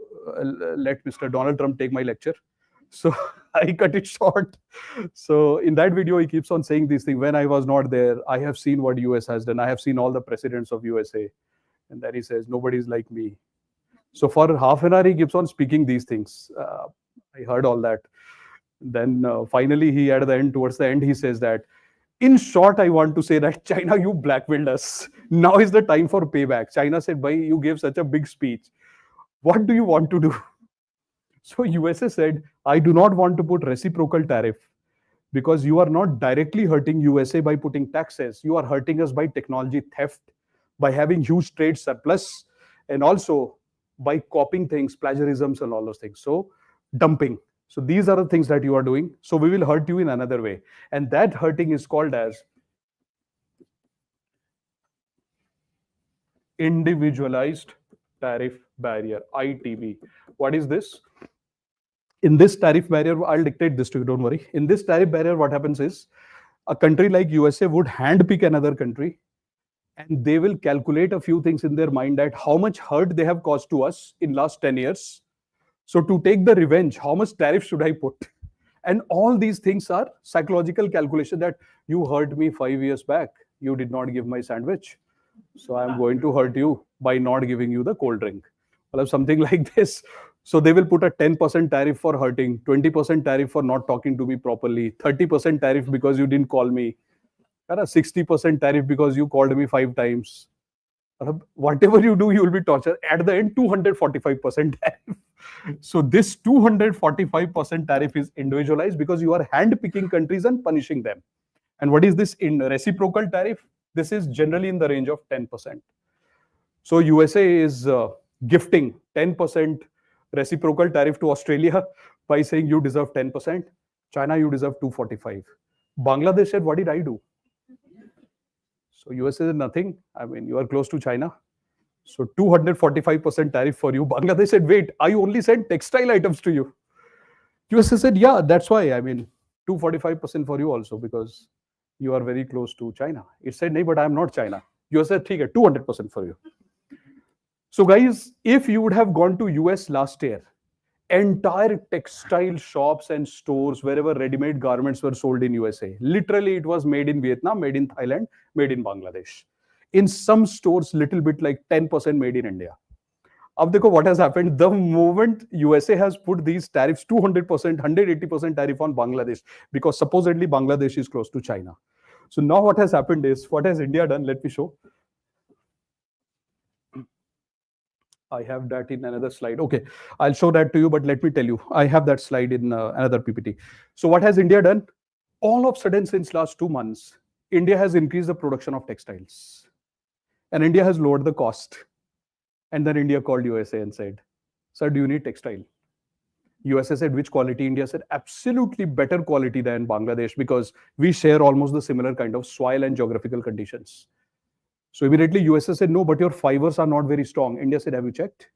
let Mr. Donald Trump take my lecture. So I cut it short. So in that video, he keeps on saying these things. When I was not there, I have seen what US has done. I have seen all the presidents of USA. And then he says, nobody's like me. So for half an hour, he keeps on speaking these things. I heard all that. Then finally, he towards the end, he says that, in short, I want to say that China, you blackmailed us. Now is the time for payback. China said, bhai, you gave such a big speech. What do you want to do? So USA said, I do not want to put reciprocal tariff, because you are not directly hurting USA by putting taxes. You are hurting us by technology theft, by having huge trade surplus, and also by copying things, plagiarisms and all those things. So dumping. So these are the things that you are doing. So we will hurt you in another way. And that hurting is called as individualized tariff barrier, ITB. What is this? In this tariff barrier, I'll dictate this to you, don't worry. In this tariff barrier, what happens is a country like USA would handpick another country, and they will calculate a few things in their mind that how much hurt they have caused to us in last 10 years. So to take the revenge, how much tariff should I put? And all these things are psychological calculation that you hurt me 5 years back. You did not give my sandwich. So I'm going to hurt you by not giving you the cold drink. something like this. So they will put a 10% tariff for hurting, 20% tariff for not talking to me properly, 30% tariff because you didn't call me, and a 60% tariff because you called me 5 times. Whatever you do, you will be tortured. At the end, 245% tariff. So this 245% tariff is individualized because you are hand-picking countries and punishing them. And what is this in reciprocal tariff? This is generally in the range of 10%. So USA is gifting 10% reciprocal tariff to Australia by saying you deserve 10%. China, you deserve 245. Bangladesh said, what did I do? So USA said nothing. I mean, you are close to China. So 245% tariff for you. Bangladesh said, wait, I only sent textile items to you. USA said, yeah, that's why. I mean, 245% for you also because you are very close to China. It said, no, but I am not China. USA said, okay, 200% for you. So guys, if you would have gone to US last year, entire textile shops and stores wherever ready-made garments were sold in USA, literally it was made in Vietnam, made in Thailand, made in Bangladesh. In some stores, little bit like 10% made in India. Ab dekho what has happened. The moment USA has put these tariffs, 200%, 180% tariff on Bangladesh, because supposedly Bangladesh is close to China. So now what has happened is, what has India done? Let me show. I have that in another slide. Okay, I'll show that to you, but let me tell you, I have that slide in another PPT. So what has India done? All of a sudden, since last 2 months, India has increased the production of textiles. And India has lowered the cost. And then India called USA and said, sir, do you need textile? USA said, which quality? India said, absolutely better quality than Bangladesh because we share almost the similar kind of soil and geographical conditions. So immediately USA said, no, but your fibers are not very strong. India said, have you checked?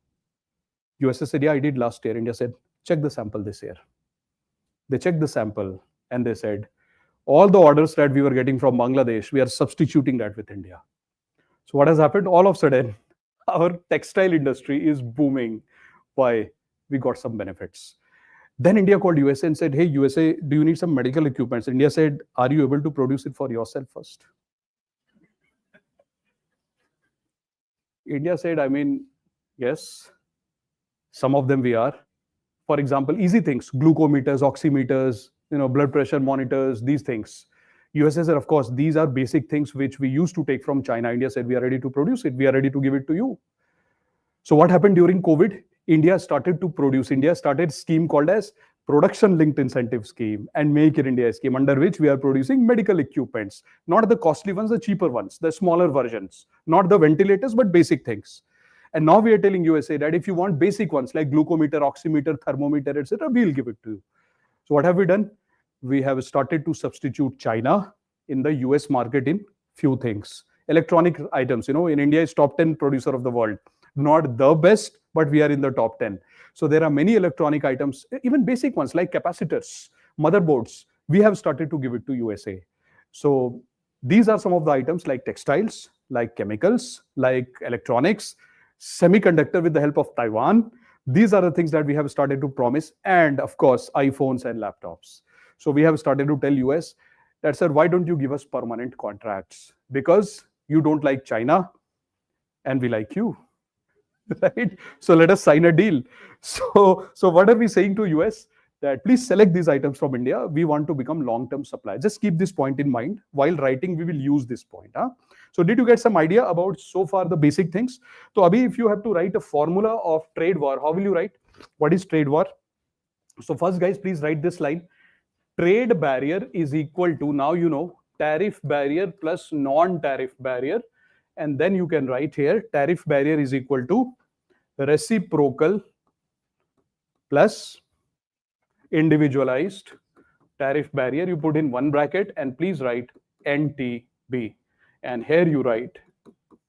USA said, yeah, I did last year. India said, check the sample this year. They checked the sample and they said, all the orders that we were getting from Bangladesh, we are substituting that with India. So what has happened? All of a sudden, our textile industry is booming. Why? We got some benefits. Then India called USA and said, hey, USA, do you need some medical equipment? India said, are you able to produce it for yourself first? India said, I mean, yes, some of them we are. For example, easy things, glucometers, oximeters, blood pressure monitors, these things. USA said, of course, these are basic things which we used to take from China. India said, we are ready to produce it. We are ready to give it to you. So what happened during COVID? India started to produce. India started a scheme called as Production Linked Incentive Scheme and Make in India scheme, under which we are producing medical equipments, not the costly ones, the cheaper ones, the smaller versions, not the ventilators, but basic things. And now we are telling USA that if you want basic ones like glucometer, oximeter, thermometer, etc., we'll give it to you. So what have we done? We have started to substitute China in the US market in few things. Electronic items, in India is top 10 producer of the world. Not the best, but we are in the top 10. So there are many electronic items, even basic ones like capacitors, motherboards. We have started to give it to USA. So these are some of the items like textiles, like chemicals, like electronics, semiconductor with the help of Taiwan. These are the things that we have started to promise. And of course, iPhones and laptops. So we have started to tell US that, sir, why don't you give us permanent contracts? Because you don't like China and we like you. Right? So let us sign a deal. So what are we saying to US? That please select these items from India. We want to become long-term supplier. Just keep this point in mind. While writing, we will use this point. So did you get some idea about so far the basic things? So Abhi, if you have to write a formula of trade war, how will you write? What is trade war? So first, guys, please write this line. Trade barrier is equal to, now tariff barrier plus non-tariff barrier. And then you can write here, tariff barrier is equal to reciprocal plus individualized tariff barrier. You put in one bracket and please write NTB. And here you write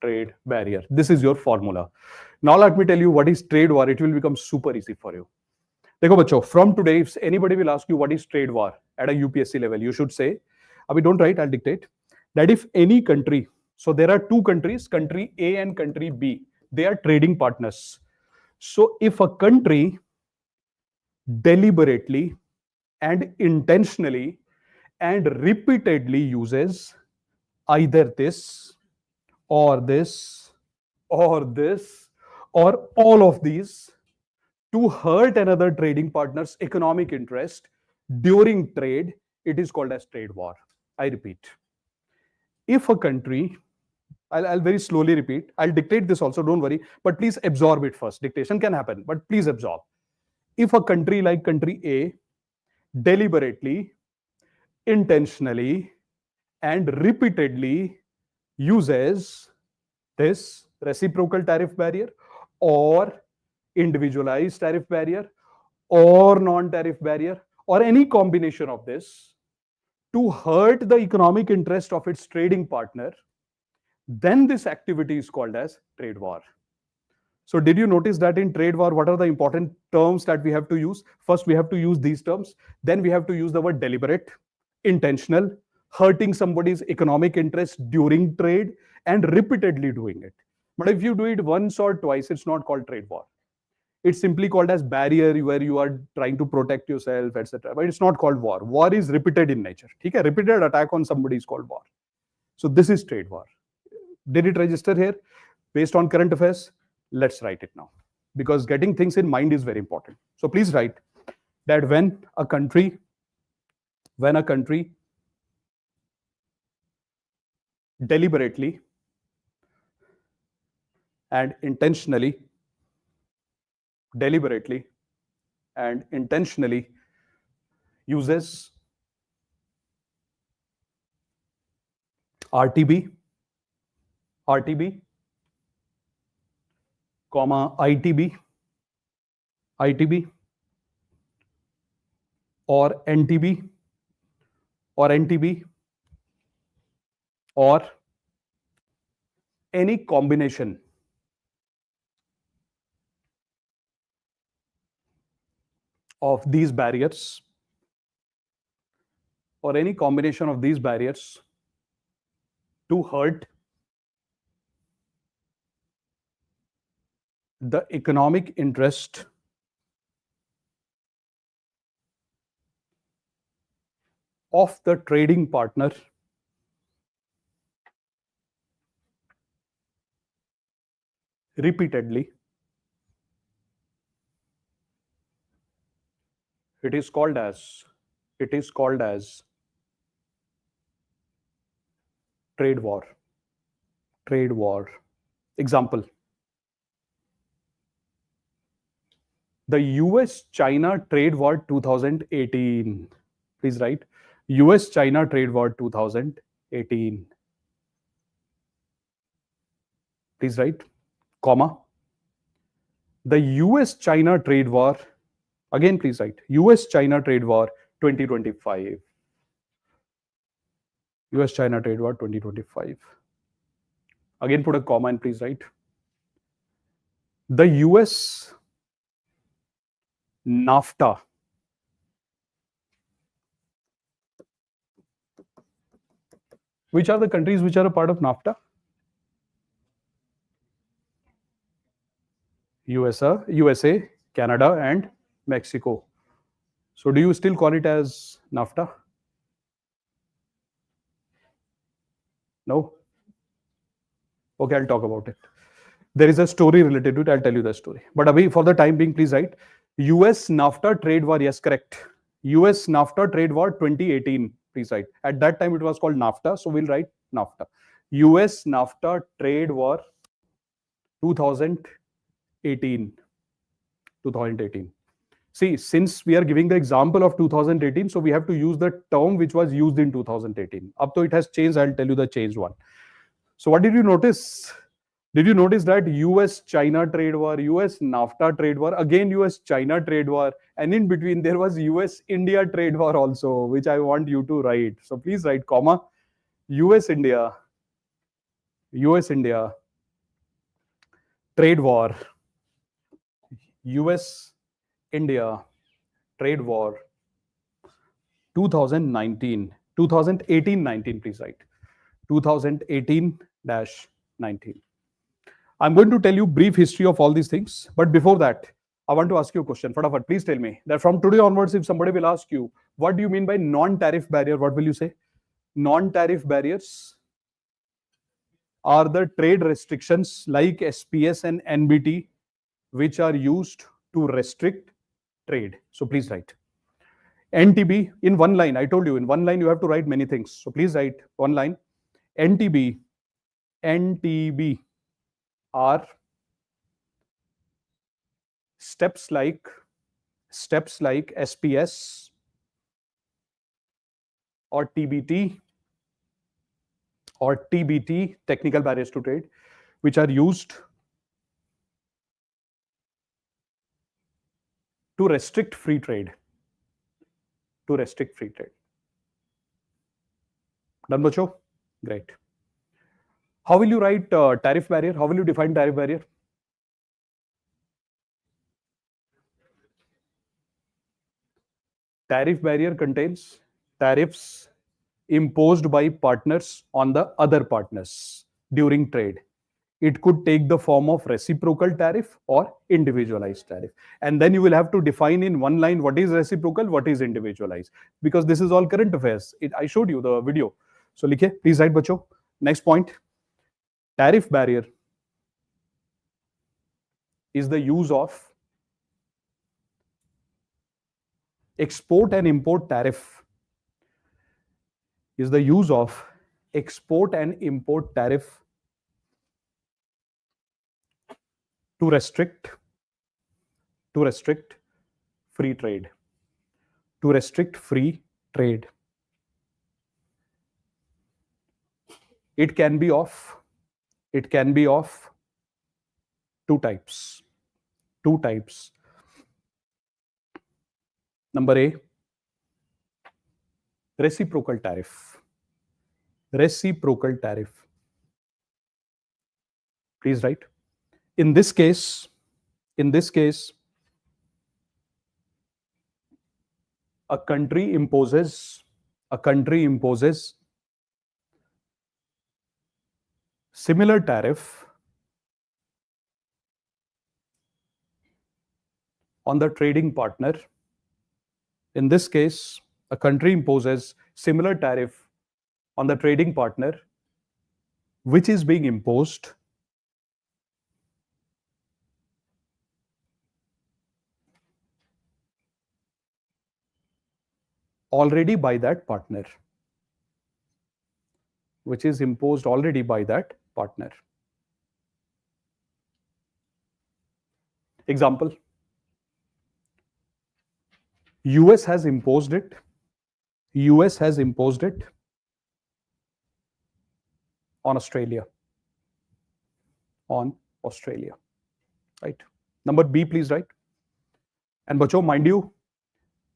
trade barrier. This is your formula. Now let me tell you what is trade war. It will become super easy for you. Dekho bacho, from today, if anybody will ask you what is trade war at a UPSC level, you should say, Abhi don't write, I'll dictate, that if any country, so there are two countries, country A and country B, they are trading partners. So if a country deliberately and intentionally and repeatedly uses either this or this or this or all of these to hurt another trading partner's economic interest during trade, it is called as trade war. I repeat, if a country, I'll very slowly repeat, I'll dictate this also, don't worry, but please absorb it first. Dictation can happen, but please absorb. If a country like country A deliberately, intentionally, and repeatedly uses this reciprocal tariff barrier or individualized tariff barrier or non-tariff barrier or any combination of this to hurt the economic interest of its trading partner, then this activity is called as trade war. So did you notice that in trade war, what are the important terms that we have to use? First, we have to use these terms. Then we have to use the word deliberate, intentional, hurting somebody's economic interest during trade, and repeatedly doing it. But if you do it once or twice, it's not called trade war. It's simply called as barrier where you are trying to protect yourself, etc. But it's not called war. War is repeated in nature. Okay? Repeated attack on somebody is called war. So this is trade war. Did it register here? Based on current affairs, let's write it now. Because getting things in mind is very important. So please write that when a country deliberately and intentionally uses RTB, comma ITB, or NTB, or any combination of these barriers, to hurt the economic interest of the trading partner repeatedly, it is called as trade war. Example: the US-China trade war 2018. Please write US-China trade war 2018. Please write, comma, the US-China trade war, again please write, US-China trade war 2025. US-China trade war 2025. Again put a comma and please write, the US NAFTA which are the countries which are a part of NAFTA? USA, Canada, and Mexico. So do you still call it as NAFTA? No? Okay, I'll talk about it. There is a story related to it. I'll tell you the story. But abhi, for the time being, please write US NAFTA trade war. Yes, correct. US NAFTA trade war 2018. Please write. At that time, it was called NAFTA. So we'll write NAFTA. US NAFTA trade war 2018. See, since we are giving the example of 2018, so we have to use the term which was used in 2018. Up to it has changed. I'll tell you the changed one. So what did you notice? Did you notice that US-China trade war, US-NAFTA trade war, again US-China trade war, and in between there was US-India trade war also, which I want you to write. So please write, comma, US-India trade war, US-India trade war 2018-19, please write 2018-19. I'm going to tell you brief history of all these things, but before that, I want to ask you a question. Fatafat, please tell me that from today onwards, if somebody will ask you, what do you mean by non-tariff barrier? What will you say? Non-tariff barriers are the trade restrictions like SPS and NBT which are used to restrict trade. So please write. NTB in one line. I told you in one line you have to write many things. So please write one line. NTB are steps like SPS or TBT, technical barriers to trade, which are used to restrict free trade. Done, bacho? Great. How will you write tariff barrier? How will you define tariff barrier? Tariff barrier contains tariffs imposed by partners on the other partners during trade. It could take the form of reciprocal tariff or individualized tariff. And then you will have to define in one line what is reciprocal, what is individualized, because this is all current affairs. I showed you the video. So likhe, please write bacho. Next point. Tariff barrier is the use of export and import tariff to restrict free trade. It can be of two types. Number A, reciprocal tariff. Please write. In this case, a country imposes similar tariff on the trading partner. In this case, a country imposes similar tariff on the trading partner, which is being imposed already by that partner. Example, US has imposed it on Australia. Right? Number B, please write. And bacho, mind you,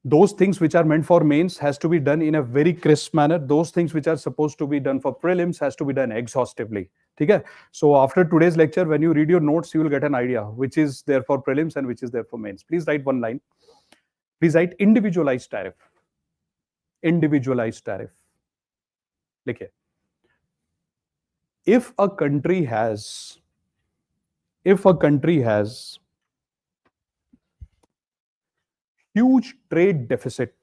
those things which are meant for mains has to be done in a very crisp manner. Those things which are supposed to be done for prelims has to be done exhaustively. Okay? So after today's lecture, when you read your notes, you will get an idea which is there for prelims and which is there for mains. Please write one line. Please write individualized tariff. Likhe. If a country has huge trade deficit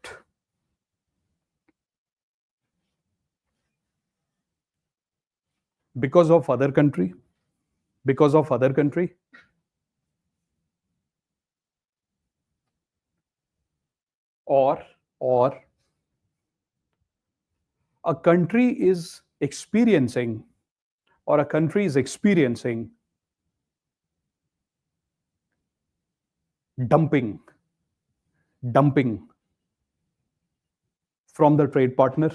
because of other country, or a country is experiencing dumping from the trade partner,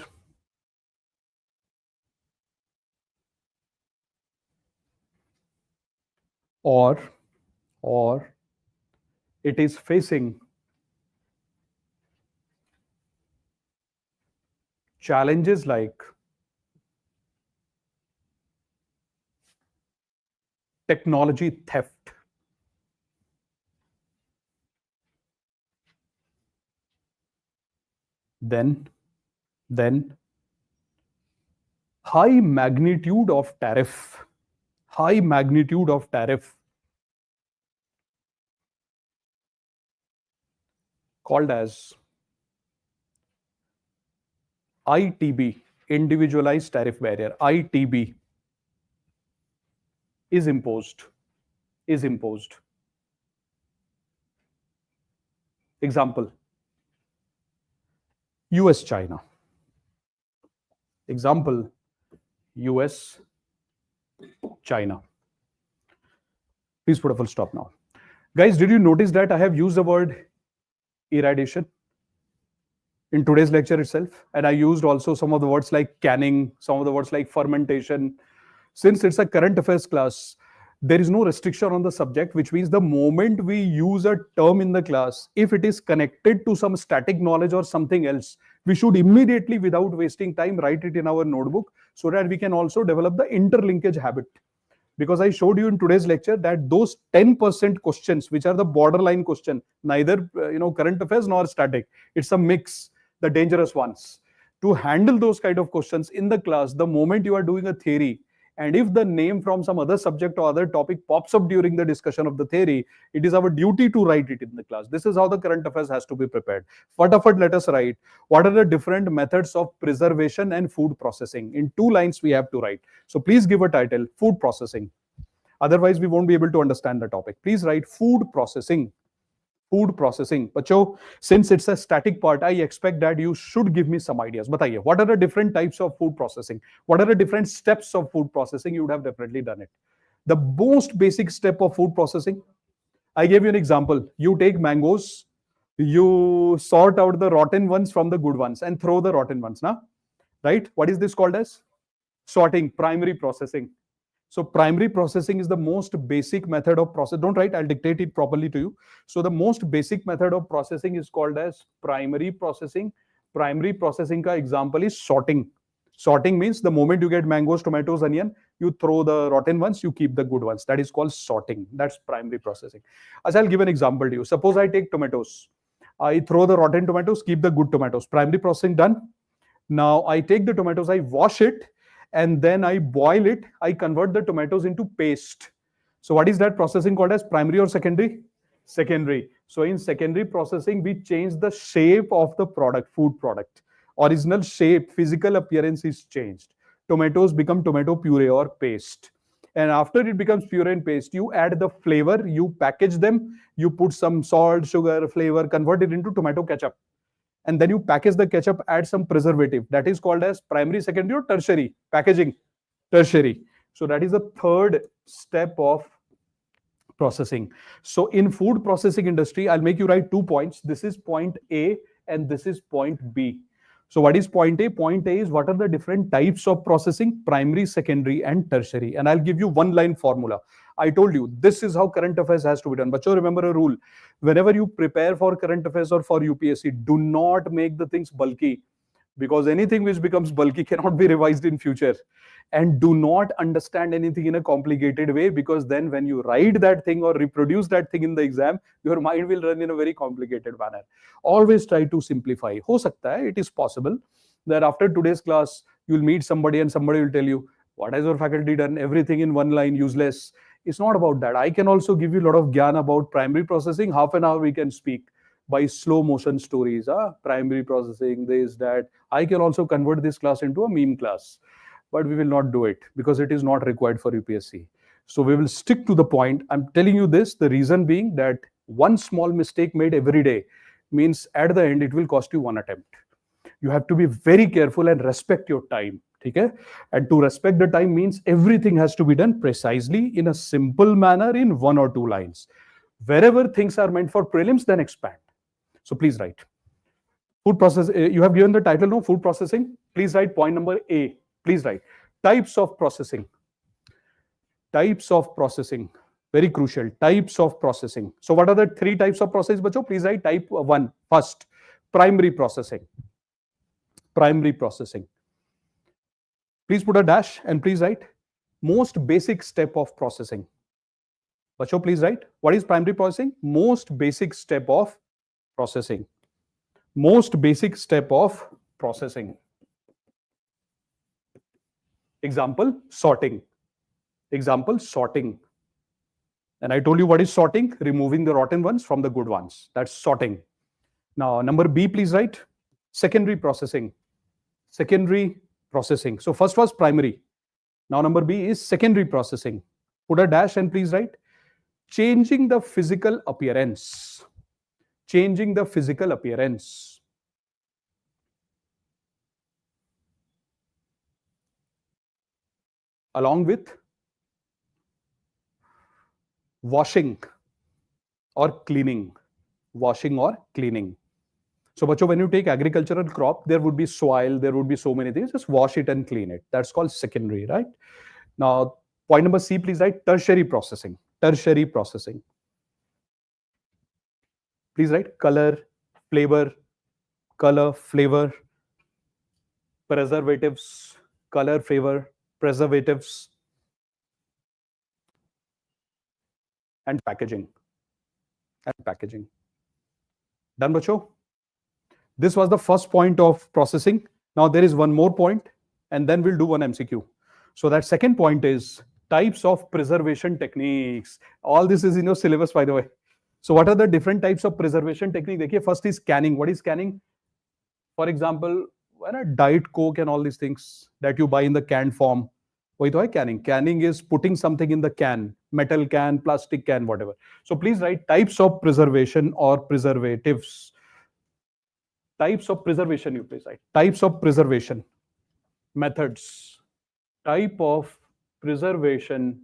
or it is facing challenges like technology theft, then high magnitude of tariff called as ITB, individualized tariff barrier, ITB, is imposed. Example, US China. Example, US China. Please put a full stop now. Guys, did you notice that I have used the word irradiation in today's lecture itself? And I used also some of the words like canning, some of the words like fermentation. Since it's a current affairs class, there is no restriction on the subject, which means the moment we use a term in the class, if it is connected to some static knowledge or something else, we should immediately, without wasting time, write it in our notebook so that we can also develop the interlinkage habit. Because I showed you in today's lecture that those 10% questions, which are the borderline question, neither current affairs nor static, it's a mix, the dangerous ones. To handle those kind of questions in the class, the moment you are doing a theory, and if the name from some other subject or other topic pops up during the discussion of the theory, it is our duty to write it in the class. This is how the current affairs has to be prepared. Fatafat, let us write. What are the different methods of preservation and food processing? In 2 lines, we have to write. So please give a title, food processing. Otherwise, we won't be able to understand the topic. Please write food processing. Food processing. Bacho, since it's a static part, I expect that you should give me some ideas. Bataiye, what are the different types of food processing? What are the different steps of food processing? You would have definitely done it. The most basic step of food processing, I gave you an example. You take mangoes, you sort out the rotten ones from the good ones and throw the rotten ones, na? Right? What is this called as? Sorting, primary processing. So primary processing is the most basic method of process. Don't write, I'll dictate it properly to you. So the most basic method of processing is called as primary processing. Primary processing ka example is sorting. Sorting means the moment you get mangoes, tomatoes, onion, you throw the rotten ones, you keep the good ones. That is called sorting. That's primary processing. As I'll give an example to you. Suppose I take tomatoes. I throw the rotten tomatoes, keep the good tomatoes. Primary processing done. Now I take the tomatoes, I wash it, and then I boil it. I convert the tomatoes into paste. So what is that processing called as? Primary or secondary? Secondary. So in secondary processing, we change the shape of the product, food product. Original shape, physical appearance is changed. Tomatoes become tomato puree or paste. And after it becomes puree and paste, you add the flavor, you package them, you put some salt, sugar, flavor, convert it into tomato ketchup. And then you package the ketchup, add some preservative. That is called as primary, secondary, or tertiary packaging. Tertiary. So that is the third step of processing. So in food processing industry, I'll make you write 2 points. This is point A and this is point B. So what is point A? Point A is what are the different types of processing, primary, secondary, and tertiary. And I'll give you 1-line formula. I told you, this is how current affairs has to be done. But you remember a rule. Whenever you prepare for current affairs or for UPSC, do not make the things bulky, because anything which becomes bulky cannot be revised in future. And do not understand anything in a complicated way, because then when you write that thing or reproduce that thing in the exam, your mind will run in a very complicated manner. Always try to simplify. Ho sakta hai, it is possible that after today's class, you'll meet somebody and somebody will tell you, what has your faculty done? Everything in 1 line, useless. It's not about that. I can also give you a lot of gyan about primary processing. Half an hour we can speak by slow motion stories. Primary processing, this, that. I can also convert this class into a meme class. But we will not do it because it is not required for UPSC. So we will stick to the point. I'm telling you this, the reason being that one small mistake made every day means at the end, it will cost you 1 attempt. You have to be very careful and respect your time. Okay? And to respect the time means everything has to be done precisely in a simple manner in 1 or 2 lines. Wherever things are meant for prelims, then expand. So please write. Food process, you have given the title, no? Food processing. Please write point number A. Please write. Types of processing. Types of processing. Very crucial. Types of processing. So what are the 3 types of process, bacho? Please write type 1 first. Primary processing. Primary processing. Please put a dash and please write most basic step of processing. Bacho, please write. What is primary processing? Most basic step of processing. Most basic step of processing. Example, sorting. Example, sorting. And I told you what is sorting? Removing the rotten ones from the good ones. That's sorting. Now, number B, please write. Secondary processing. Secondary processing. So first was primary. Now number B is secondary processing. Put a dash and please write. Changing the physical appearance. changing the physical appearance. Along with washing or cleaning. Washing or cleaning. So, bacho, when you take agricultural crop, there would be soil, there would be so many things. Just wash it and clean it. That's called secondary, right? Now, point number C, please write tertiary processing. Tertiary processing. Please write color, flavor, preservatives, color, flavor, preservatives, and packaging. Done, bacho? This was the first point of processing. Now there is one more point, and then we'll do one MCQ. So that second point is types of preservation techniques. All this is in your syllabus, by the way. So what are the different types of preservation technique? Dekhiye, first is canning. What is canning? For example, when a Diet Coke and all these things that you buy in the canned form, wahi to hai canning. Canning is putting something in the can, metal can, plastic can, whatever. So please write types of preservation or preservatives. Types of preservation, you please write. Types of preservation. Methods. Type of preservation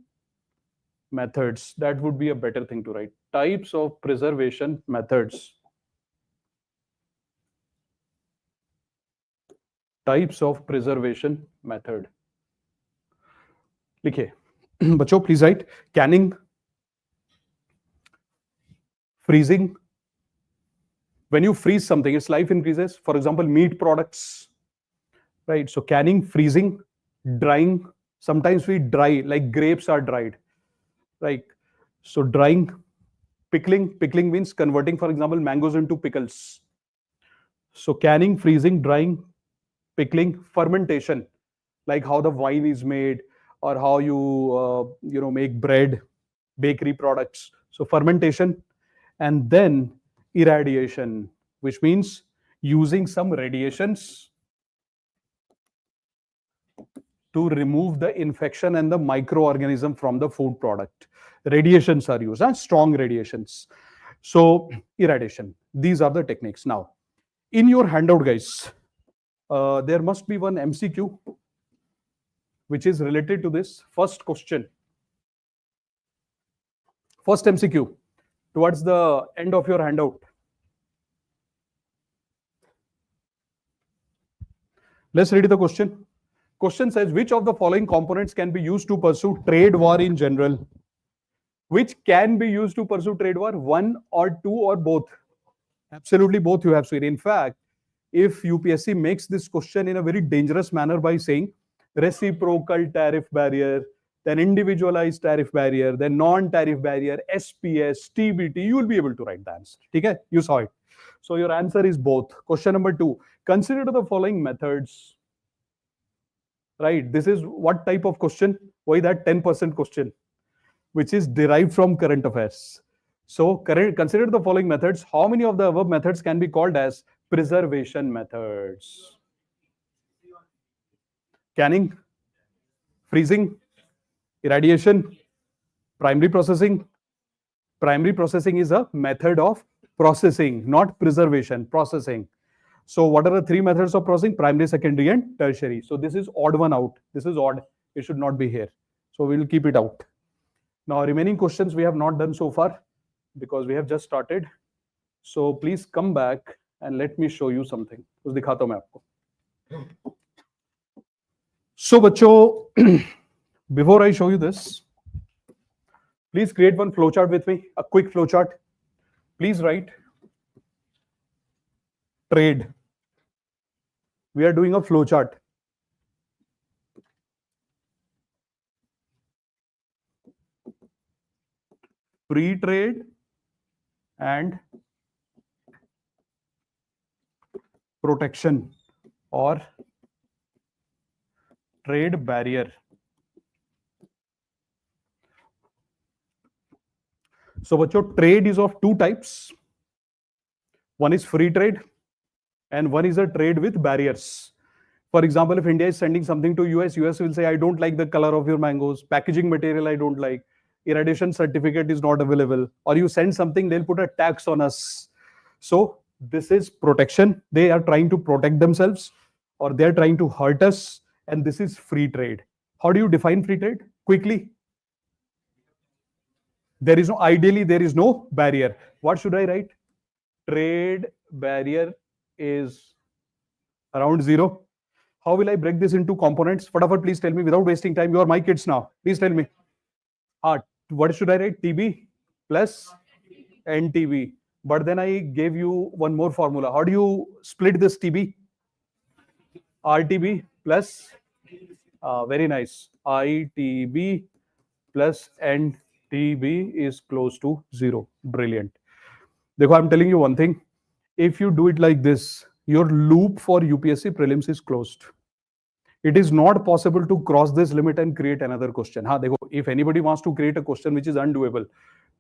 methods. That would be a better thing to write. Types of preservation methods. Types of preservation method. लिखिए बच्चों, please write canning, freezing. When you freeze something, its life increases. For example, meat products, right? So canning, freezing, drying. Sometimes we dry, like grapes are dried, right? So drying, pickling. Pickling means converting, for example, mangoes into pickles. So canning, freezing, drying, pickling, fermentation, like how the wine is made or how you make bread, bakery products. So fermentation, and then irradiation, which means using some radiations to remove the infection and the microorganism from the food product. Radiations are used, and strong radiations. So irradiation. These are the techniques. Now, in your handout, guys, there must be one MCQ which is related to this. First question. First MCQ towards the end of your handout. Let's read the question. Question says, which of the following components can be used to pursue trade war in general? Which can be used to pursue trade war? One or two or both? Absolutely both, you have said. In fact, if UPSC makes this question in a very dangerous manner by saying reciprocal tariff barrier, then individualized tariff barrier, then non-tariff barrier, SPS, TBT, you will be able to write the answer. Okay? You saw it. So your answer is both. Question number 2. Consider the following methods. Right? This is what type of question? Why that 10% question, which is derived from current affairs. So consider the following methods. How many of the above methods can be called as preservation methods? Canning, freezing, irradiation, primary processing. Primary processing is a method of processing, not preservation, processing. So what are the 3 methods of processing? Primary, secondary, and tertiary. So this is odd one out. This is odd. It should not be here. So we will keep it out. Now remaining questions we have not done so far because we have just started. So please come back and let me show you something. कुछ दिखाता हूं मैं आपको. So बच्चों, before I show you this, please create one flowchart with me. A quick flowchart. Please write trade. We are doing a flowchart. Free trade and protection or trade barrier. So bachcho, trade is of 2 types. One is free trade and one is a trade with barriers. For example, if India is sending something to US will say, I don't like the color of your mangoes, packaging material I don't like, irradiation certificate is not available, or you send something, they'll put a tax on us. So this is protection. They are trying to protect themselves or they're trying to hurt us. And this is free trade. How do you define free trade? Quickly. Ideally, there is no barrier. What should I write? Trade barrier is around 0. How will I break this into components? Fatapat, please tell me without wasting time. You are my kids now. Please tell me. What should I write? TB plus NTB. But then I gave you one more formula. How do you split this TB? RTB plus, very nice. ITB plus NTB is close to 0. Brilliant. Dekho, I'm telling you one thing. If you do it like this, your loop for UPSC prelims is closed. It is not possible to cross this limit and create another question. Dekho, if anybody wants to create a question which is undoable,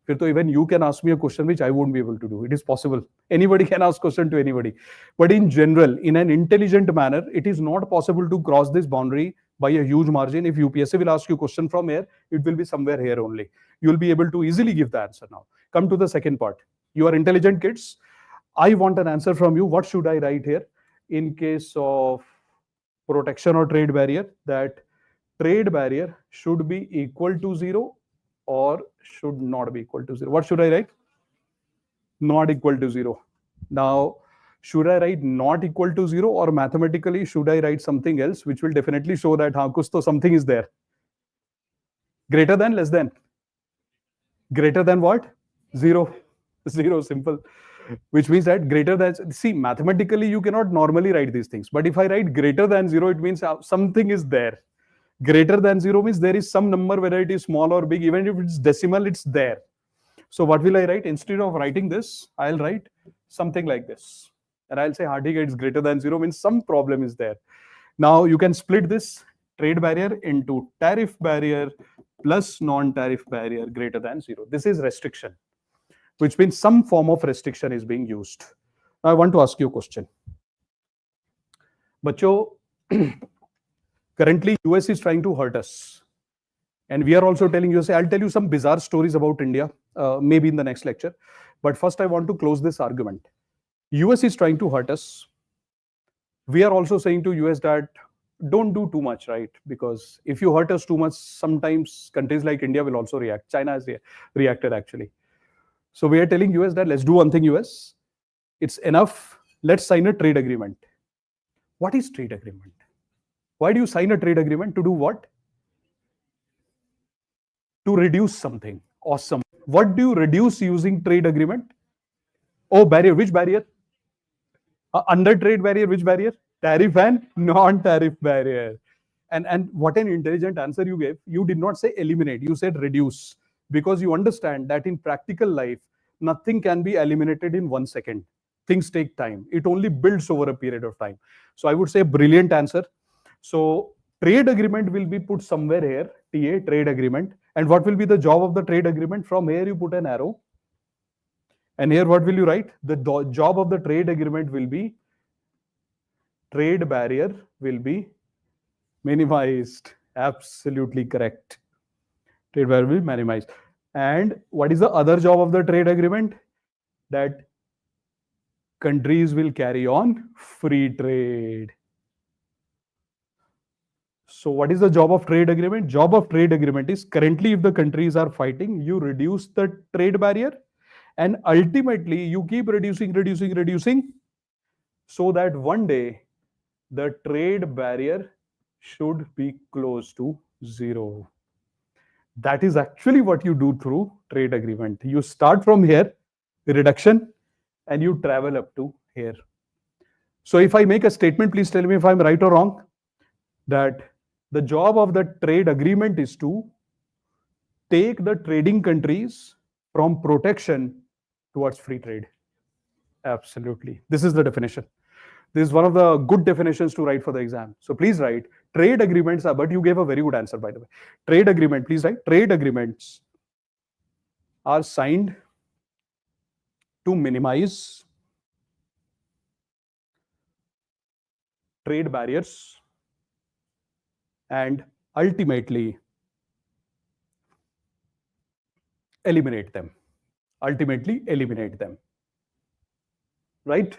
even you can ask me a question which I won't be able to do. It is possible. Anybody can ask question to anybody. But in general, in an intelligent manner, it is not possible to cross this boundary by a huge margin. If UPSC will ask you question from here, it will be somewhere here only. You will be able to easily give the answer now. Come to the second part. You are intelligent kids. I want an answer from you. What should I write here in case of protection or trade barrier? That trade barrier should be equal to 0 or should not be equal to 0. What should I write? Not equal to 0. Now, should I write not equal to 0 or mathematically should I write something else which will definitely show that kuch to something is there? Greater than, less than? Greater than what? 0. 0, simple. Which means that greater than, see, mathematically you cannot normally write these things. But if I write greater than 0, it means something is there. Greater than 0 means there is some number, whether it is small or big, even if it's decimal, it's there. So what will I write? Instead of writing this, I'll write something like this. And I'll say hardly it's greater than 0 means some problem is there. Now you can split this trade barrier into tariff barrier plus non-tariff barrier greater than 0. This is restriction, which means some form of restriction is being used. Now I want to ask you a question. Bacho, currently US is trying to hurt us. And we are also telling USA. I'll tell you some bizarre stories about India, maybe in the next lecture. But first I want to close this argument. US is trying to hurt us. We are also saying to US that don't do too much, right? Because if you hurt us too much, sometimes countries like India will also react. China has reacted actually. So we are telling US that let's do one thing, US. It's enough. Let's sign a trade agreement. What is trade agreement? Why do you sign a trade agreement? To do what? To reduce something. Awesome. What do you reduce using trade agreement? Oh, barrier. Which barrier? Under trade barrier, which barrier? Tariff and non-tariff barrier. And what an intelligent answer you gave. You did not say eliminate. You said reduce. Because you understand that in practical life, nothing can be eliminated in 1 second. Things take time. It only builds over a period of time. So I would say brilliant answer. So trade agreement will be put somewhere here. TA, trade agreement. And what will be the job of the trade agreement? From here you put an arrow. And here what will you write? The job of the trade agreement will be trade barrier will be minimized. Absolutely correct. Trade barrier will be minimized. And what is the other job of the trade agreement? That countries will carry on free trade. So what is the job of trade agreement? Job of trade agreement is currently if the countries are fighting, you reduce the trade barrier and ultimately you keep reducing so that one day the trade barrier should be close to 0. That is actually what you do through trade agreement. You start from here, reduction, and you travel up to here. So if I make a statement, please tell me if I'm right or wrong, that the job of the trade agreement is to take the trading countries from protection towards free trade. Absolutely. This is the definition. This is one of the good definitions to write for the exam. So please write trade agreements are, but you gave a very good answer, by the way. Trade agreement, please write trade agreements are signed to minimize trade barriers and ultimately eliminate them. Ultimately eliminate them. right?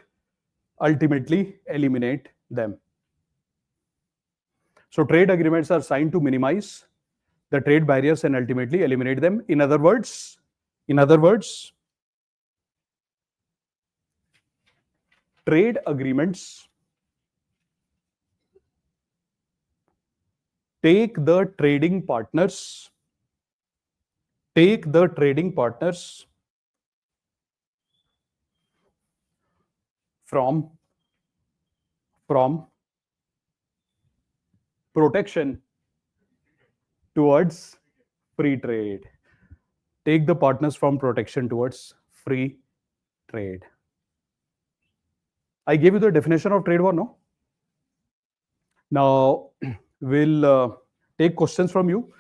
Ultimately eliminate them. So trade agreements are signed to minimize the trade barriers and ultimately eliminate them. In other words, trade agreements take the trading partners from protection towards free trade. Take the partners from protection towards free trade. I gave you the definition of trade war, no? Now, we'll take questions from you.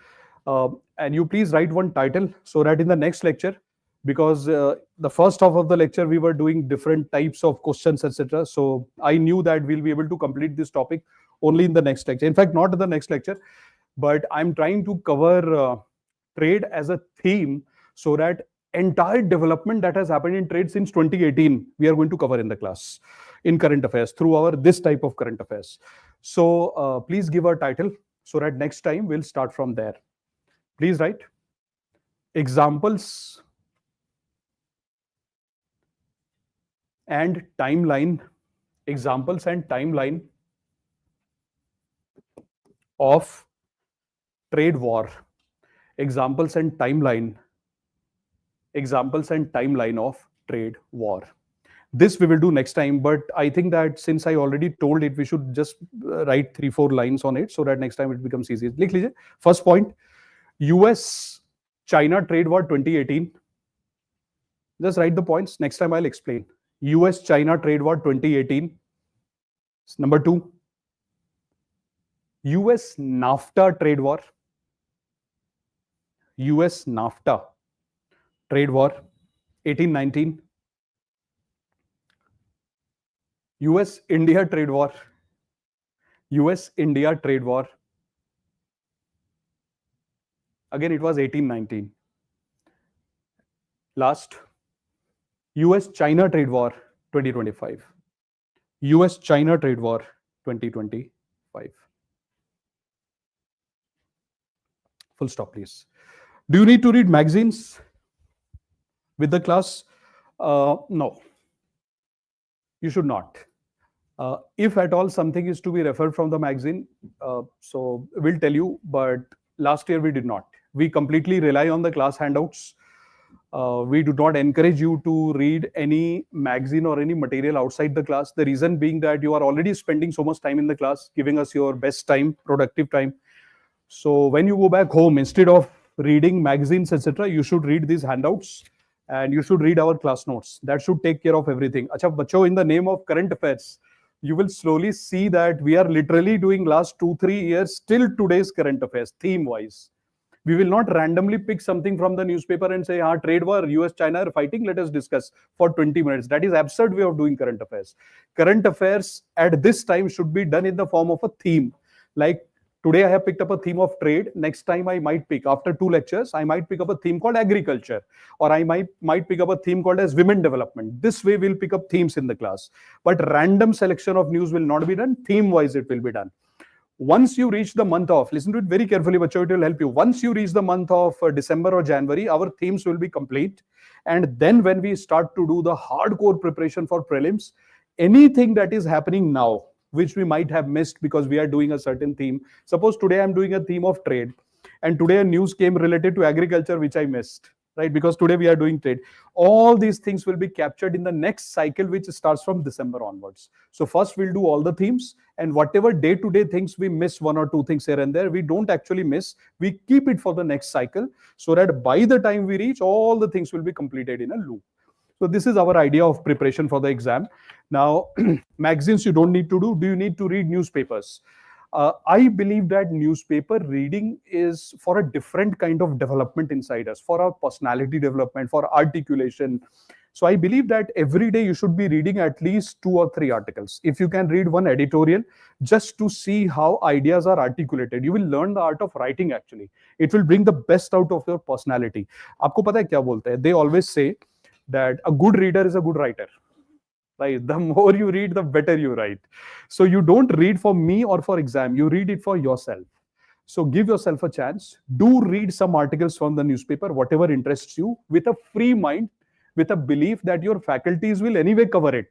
And you please write one title so that in the next lecture, because the first half of the lecture we were doing different types of questions, etc. So I knew that we'll be able to complete this topic only in the next lecture. In fact, not in the next lecture, but I'm trying to cover trade as a theme so that entire development that has happened in trade since 2018, we are going to cover in the class in current affairs through our this type of current affairs. So please give a title so that next time we'll start from there. Please write examples and timeline of trade war. Examples and timeline of trade war. This we will do next time, but I think that since I already told it, we should just write 3-4 lines on it so that next time it becomes easy. लिख लीजिए. First point, US-China trade war 2018. Just write the points. Next time I'll explain. US-China trade war 2018. Number 2, US-NAFTA trade war. US-NAFTA trade war 18-19. US-India trade war. US-India trade war. Again, it was 18-19. Last, US-China trade war 2025. US-China trade war 2025. Full stop, please. Do you need to read magazines with the class? No. You should not. If at all something is to be referred from the magazine, so we'll tell you, but last year we did not. We completely rely on the class handouts. We do not encourage you to read any magazine or any material outside the class. The reason being that you are already spending so much time in the class, giving us your best time, productive time. So when you go back home, instead of reading magazines, etc., you should read these handouts and you should read our class notes. That should take care of everything. Acha, bacho, in the name of current affairs, you will slowly see that we are literally doing last 2-3 years till today's current affairs, theme-wise. We will not randomly pick something from the newspaper and say, trade war, US-China are fighting, let us discuss for 20 minutes. That is absurd way of doing current affairs. Current affairs at this time should be done in the form of a theme. Like today I have picked up a theme of trade. Next time I might pick, after 2 lectures, I might pick up a theme called agriculture, or I might pick up a theme called as women development. This way we'll pick up themes in the class. But random selection of news will not be done. Theme-wise it will be done. Once you reach the month of, listen to it very carefully, but it will help you. Once you reach the month of December or January, our themes will be complete. And then when we start to do the hardcore preparation for prelims, anything that is happening now, which we might have missed because we are doing a certain theme. Suppose today I'm doing a theme of trade, and today a news came related to agriculture, which I missed, right? Because today we are doing trade. All these things will be captured in the next cycle, which starts from December onwards. So first we'll do all the themes, and whatever day-to-day things we miss, 1 or 2 things here and there, we don't actually miss. We keep it for the next cycle so that by the time we reach, all the things will be completed in a loop. So this is our idea of preparation for the exam. Now, magazines you don't need to do. Do you need to read newspapers? I believe that newspaper reading is for a different kind of development inside us, for our personality development, for articulation. So I believe that every day you should be reading at least 2 or 3 articles. If you can read one editorial, just to see how ideas are articulated, you will learn the art of writing actually. It will bring the best out of your personality. आपको पता है क्या बोलते हैं? They always say that a good reader is a good writer. right? The more you read, the better you write. So you don't read for me or for exam, you read it for yourself. So give yourself a chance. Do read some articles from the newspaper, whatever interests you, with a free mind, with a belief that your faculties will anyway cover it.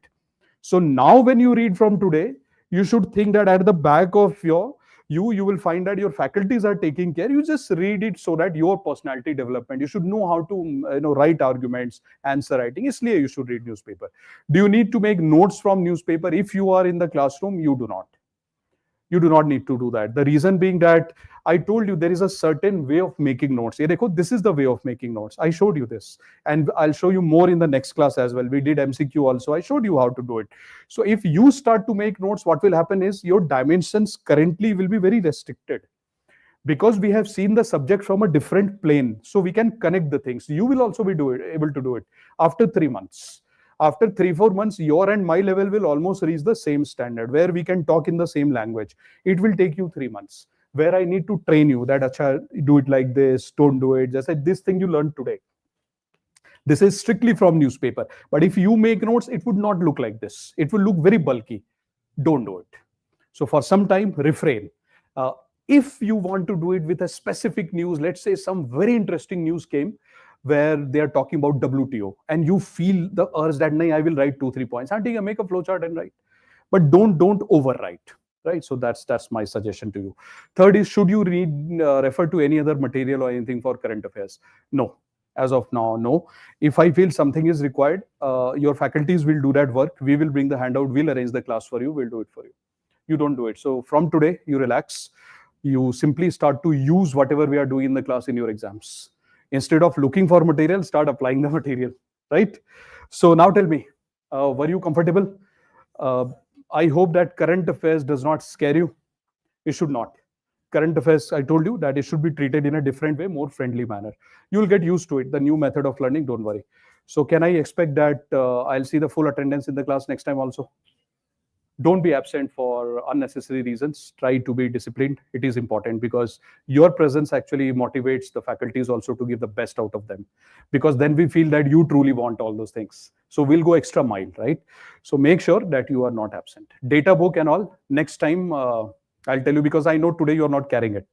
So now when you read from today, you should think that at the back of you will find that your faculties are taking care. You just read it so that your personality development, you should know how to write arguments, answer writing. Isliye you should read newspaper. Do you need to make notes from newspaper? If you are in the classroom, you do not. You do not need to do that. The reason being that I told you there is a certain way of making notes. This is the way of making notes. I showed you this, and I'll show you more in the next class as well. We did MCQ also. I showed you how to do it. So if you start to make notes, what will happen is your dimensions currently will be very restricted, because we have seen the subject from a different plane. So we can connect the things. You will also be able to do it after 3 months. After 3-4 months, your and my level will almost reach the same standard where we can talk in the same language. It will take you 3 months where I need to train you that, acha, do it like this, don't do it. Just like this thing you learned today. This is strictly from newspaper. But if you make notes, it would not look like this. It will look very bulky. Don't do it. So for some time, refrain. If you want to do it with a specific news, let's say some very interesting news came where they are talking about WTO, and you feel the urge that I will write 2-3 points. Make a flowchart and write, but don't overwrite. Right. So that's my suggestion to you. Third is, should you refer to any other material or anything for current affairs? No. As of now, no. If I feel something is required, your faculties will do that work. We will bring the handout. We'll arrange the class for you. We'll do it for you. You don't do it. So from today, you relax. You simply start to use whatever we are doing in the class in your exams. Instead of looking for material, start applying the material, right? So now tell me, were you comfortable? I hope that current affairs does not scare you. It should not. Current affairs, I told you that it should be treated in a different way, more friendly manner. You'll get used to it, the new method of learning, don't worry. So can I expect that I'll see the full attendance in the class next time also? Don't be absent for unnecessary reasons. Try to be disciplined. It is important, because your presence actually motivates the faculties also to give the best out of them, because then we feel that you truly want all those things. So we'll go extra mile, right? So make sure that you are not absent. Data book and all, next time I'll tell you, because I know today you're not carrying it.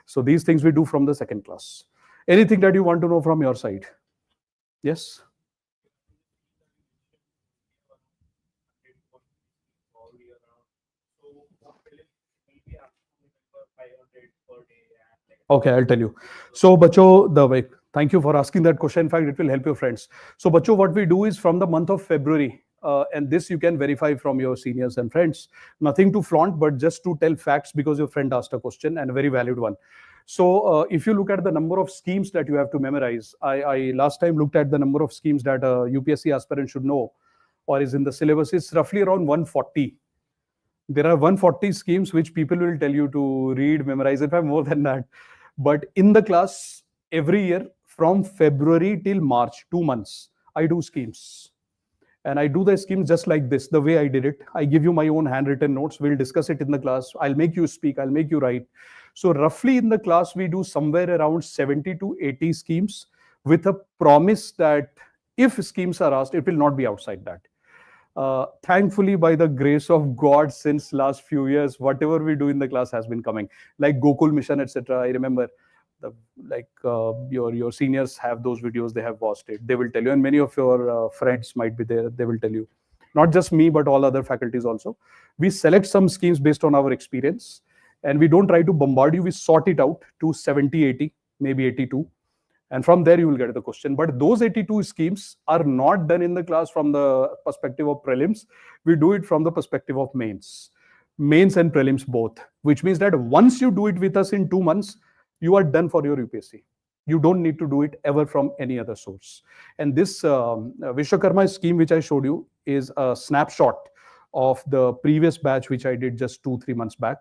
So these things we do from the second class. Anything that you want to know from your side? Yes? Okay, I'll tell you. So, Bacho, thank you for asking that question. In fact, it will help your friends. So, Bacho, what we do is from the month of February, and this you can verify from your seniors and friends. Nothing to flaunt, but just to tell facts, because your friend asked a question, and a very valid one. So, if you look at the number of schemes that you have to memorize, I last time looked at the number of schemes that a UPSC aspirant should know or is in the syllabus. It's roughly around 140. There are 140 schemes which people will tell you to read, memorize. In fact, more than that. But in the class, every year from February till March, 2 months, I do schemes. And I do the schemes just like this, the way I did it. I give you my own handwritten notes. We'll discuss it in the class. I'll make you speak. I'll make you write. So roughly in the class, we do somewhere around 70 to 80 schemes, with a promise that if schemes are asked, it will not be outside that. Thankfully, by the grace of God, since last few years, whatever we do in the class has been coming, like Gokul Mission, etc. I remember, your seniors have those videos. They have watched it. They will tell you, and many of your friends might be there. They will tell you, not just me, but all other faculties also. We select some schemes based on our experience, and we don't try to bombard you. We sort it out to 70, 80, maybe 82. And from there, you will get the question. But those 82 schemes are not done in the class from the perspective of prelims. We do it from the perspective of mains and prelims both, which means that once you do it with us in 2 months, you are done for your UPSC. You don't need to do it ever from any other source. And this Vishwakarma scheme, which I showed you, is a snapshot of the previous batch, which I did just 2-3 months back.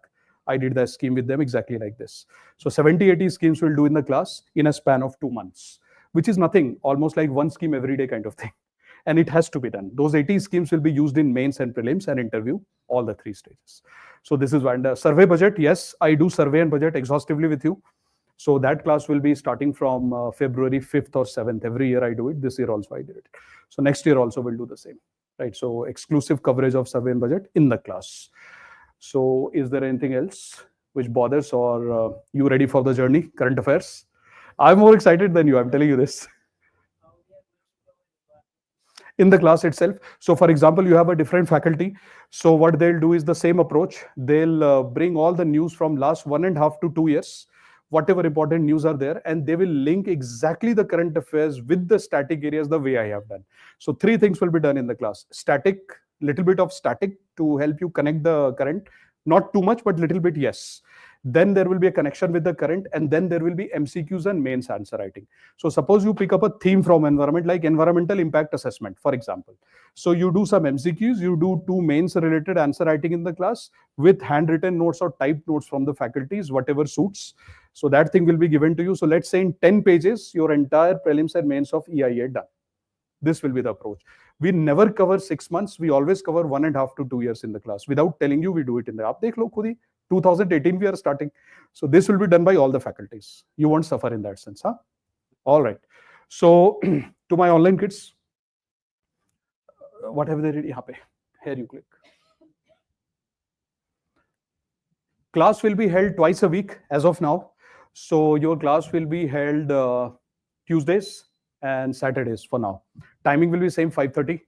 I did that scheme with them exactly like this. So 70, 80 schemes we'll do in the class in a span of 2 months, which is nothing, almost like one scheme every day kind of thing. And it has to be done. Those 80 schemes will be used in mains and prelims and interview, all the 3 stages. So this is one. Survey budget, yes, I do survey and budget exhaustively with you. So that class will be starting from February 5th or 7th. Every year I do it. This year also I did it. So next year also we'll do the same. right? So exclusive coverage of survey and budget in the class. So is there anything else which bothers, or you ready for the journey, current affairs? I'm more excited than you, I'm telling you this. In the class itself. So for example, you have a different faculty. So what they'll do is the same approach. They'll bring all the news from last 1.5 to 2 years, whatever important news are there, and they will link exactly the current affairs with the static areas the way I have done. So 3 things will be done in the class. Static, little bit of static to help you connect the current, not too much, but little bit, yes. Then there will be a connection with the current, and then there will be MCQs and mains answer writing. So suppose you pick up a theme from environment, like environmental impact assessment, for example. So you do some MCQs, you do 2 mains related answer writing in the class with handwritten notes or typed notes from the faculties, whatever suits. So that thing will be given to you. So let's say in 10 pages, your entire prelims and mains of EIA done. This will be the approach. We never cover 6 months. We always cover 1.5 to 2 years in the class. Without telling you, we do it in the app. Dekh lo khud hi. 2018 we are starting. So this will be done by all the faculties. You won't suffer in that sense, huh? All right. So to my online kids, what have they read? Yahan pe. Here you click. Class will be held twice a week as of now. So your class will be held Tuesdays and Saturdays for now. Timing will be same, 5:30.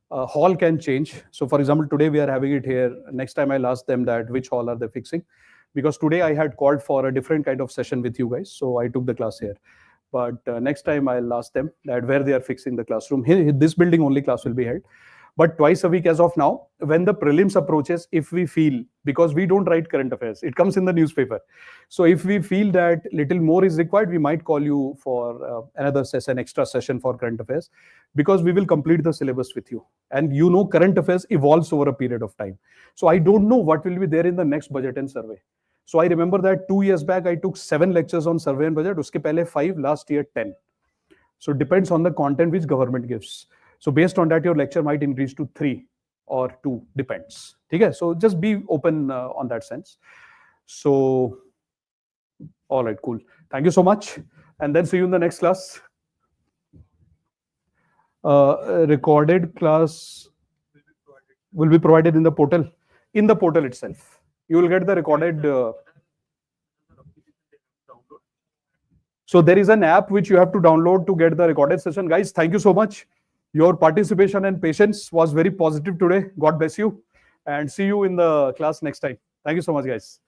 Hall can change. So for example, today we are having it here. Next time I'll ask them that which hall are they fixing, because today I had called for a different kind of session with you guys, so I took the class here. But next time I'll ask them that where they are fixing the classroom. Here, this building only class will be held. But twice a week as of now. When the prelims approaches, if we feel, because we don't write current affairs, it comes in the newspaper. So if we feel that little more is required, we might call you for another session, extra session for current affairs, because we will complete the syllabus with you. And you know, current affairs evolves over a period of time. So I don't know what will be there in the next budget and survey. So I remember that 2 years back, I took 7 lectures on survey and budget. Uske pehle 5, last year 10. So it depends on the content which government gives. So based on that, your lecture might increase to 3 or 2, depends. Okay? So just be open on that sense. So, all right, cool. Thank you so much. And then see you in the next class. Recorded class will be provided in the portal. In the portal itself, you will get the recorded. So there is an app which you have to download to get the recorded session. Guys, thank you so much. Your participation and patience was very positive today. God bless you. And see you in the class next time. Thank you so much, guys.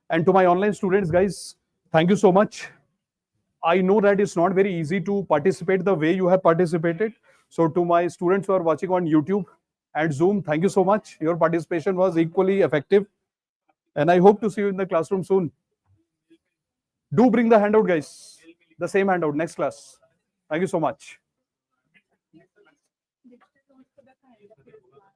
And to my online students, guys, thank you so much. I know that it's not very easy to participate the way you have participated. So to my students who are watching on YouTube and Zoom, thank you so much. Your participation was equally effective. And I hope to see you in the classroom soon. Do bring the handout, guys. The same handout, next class. Thank you so much.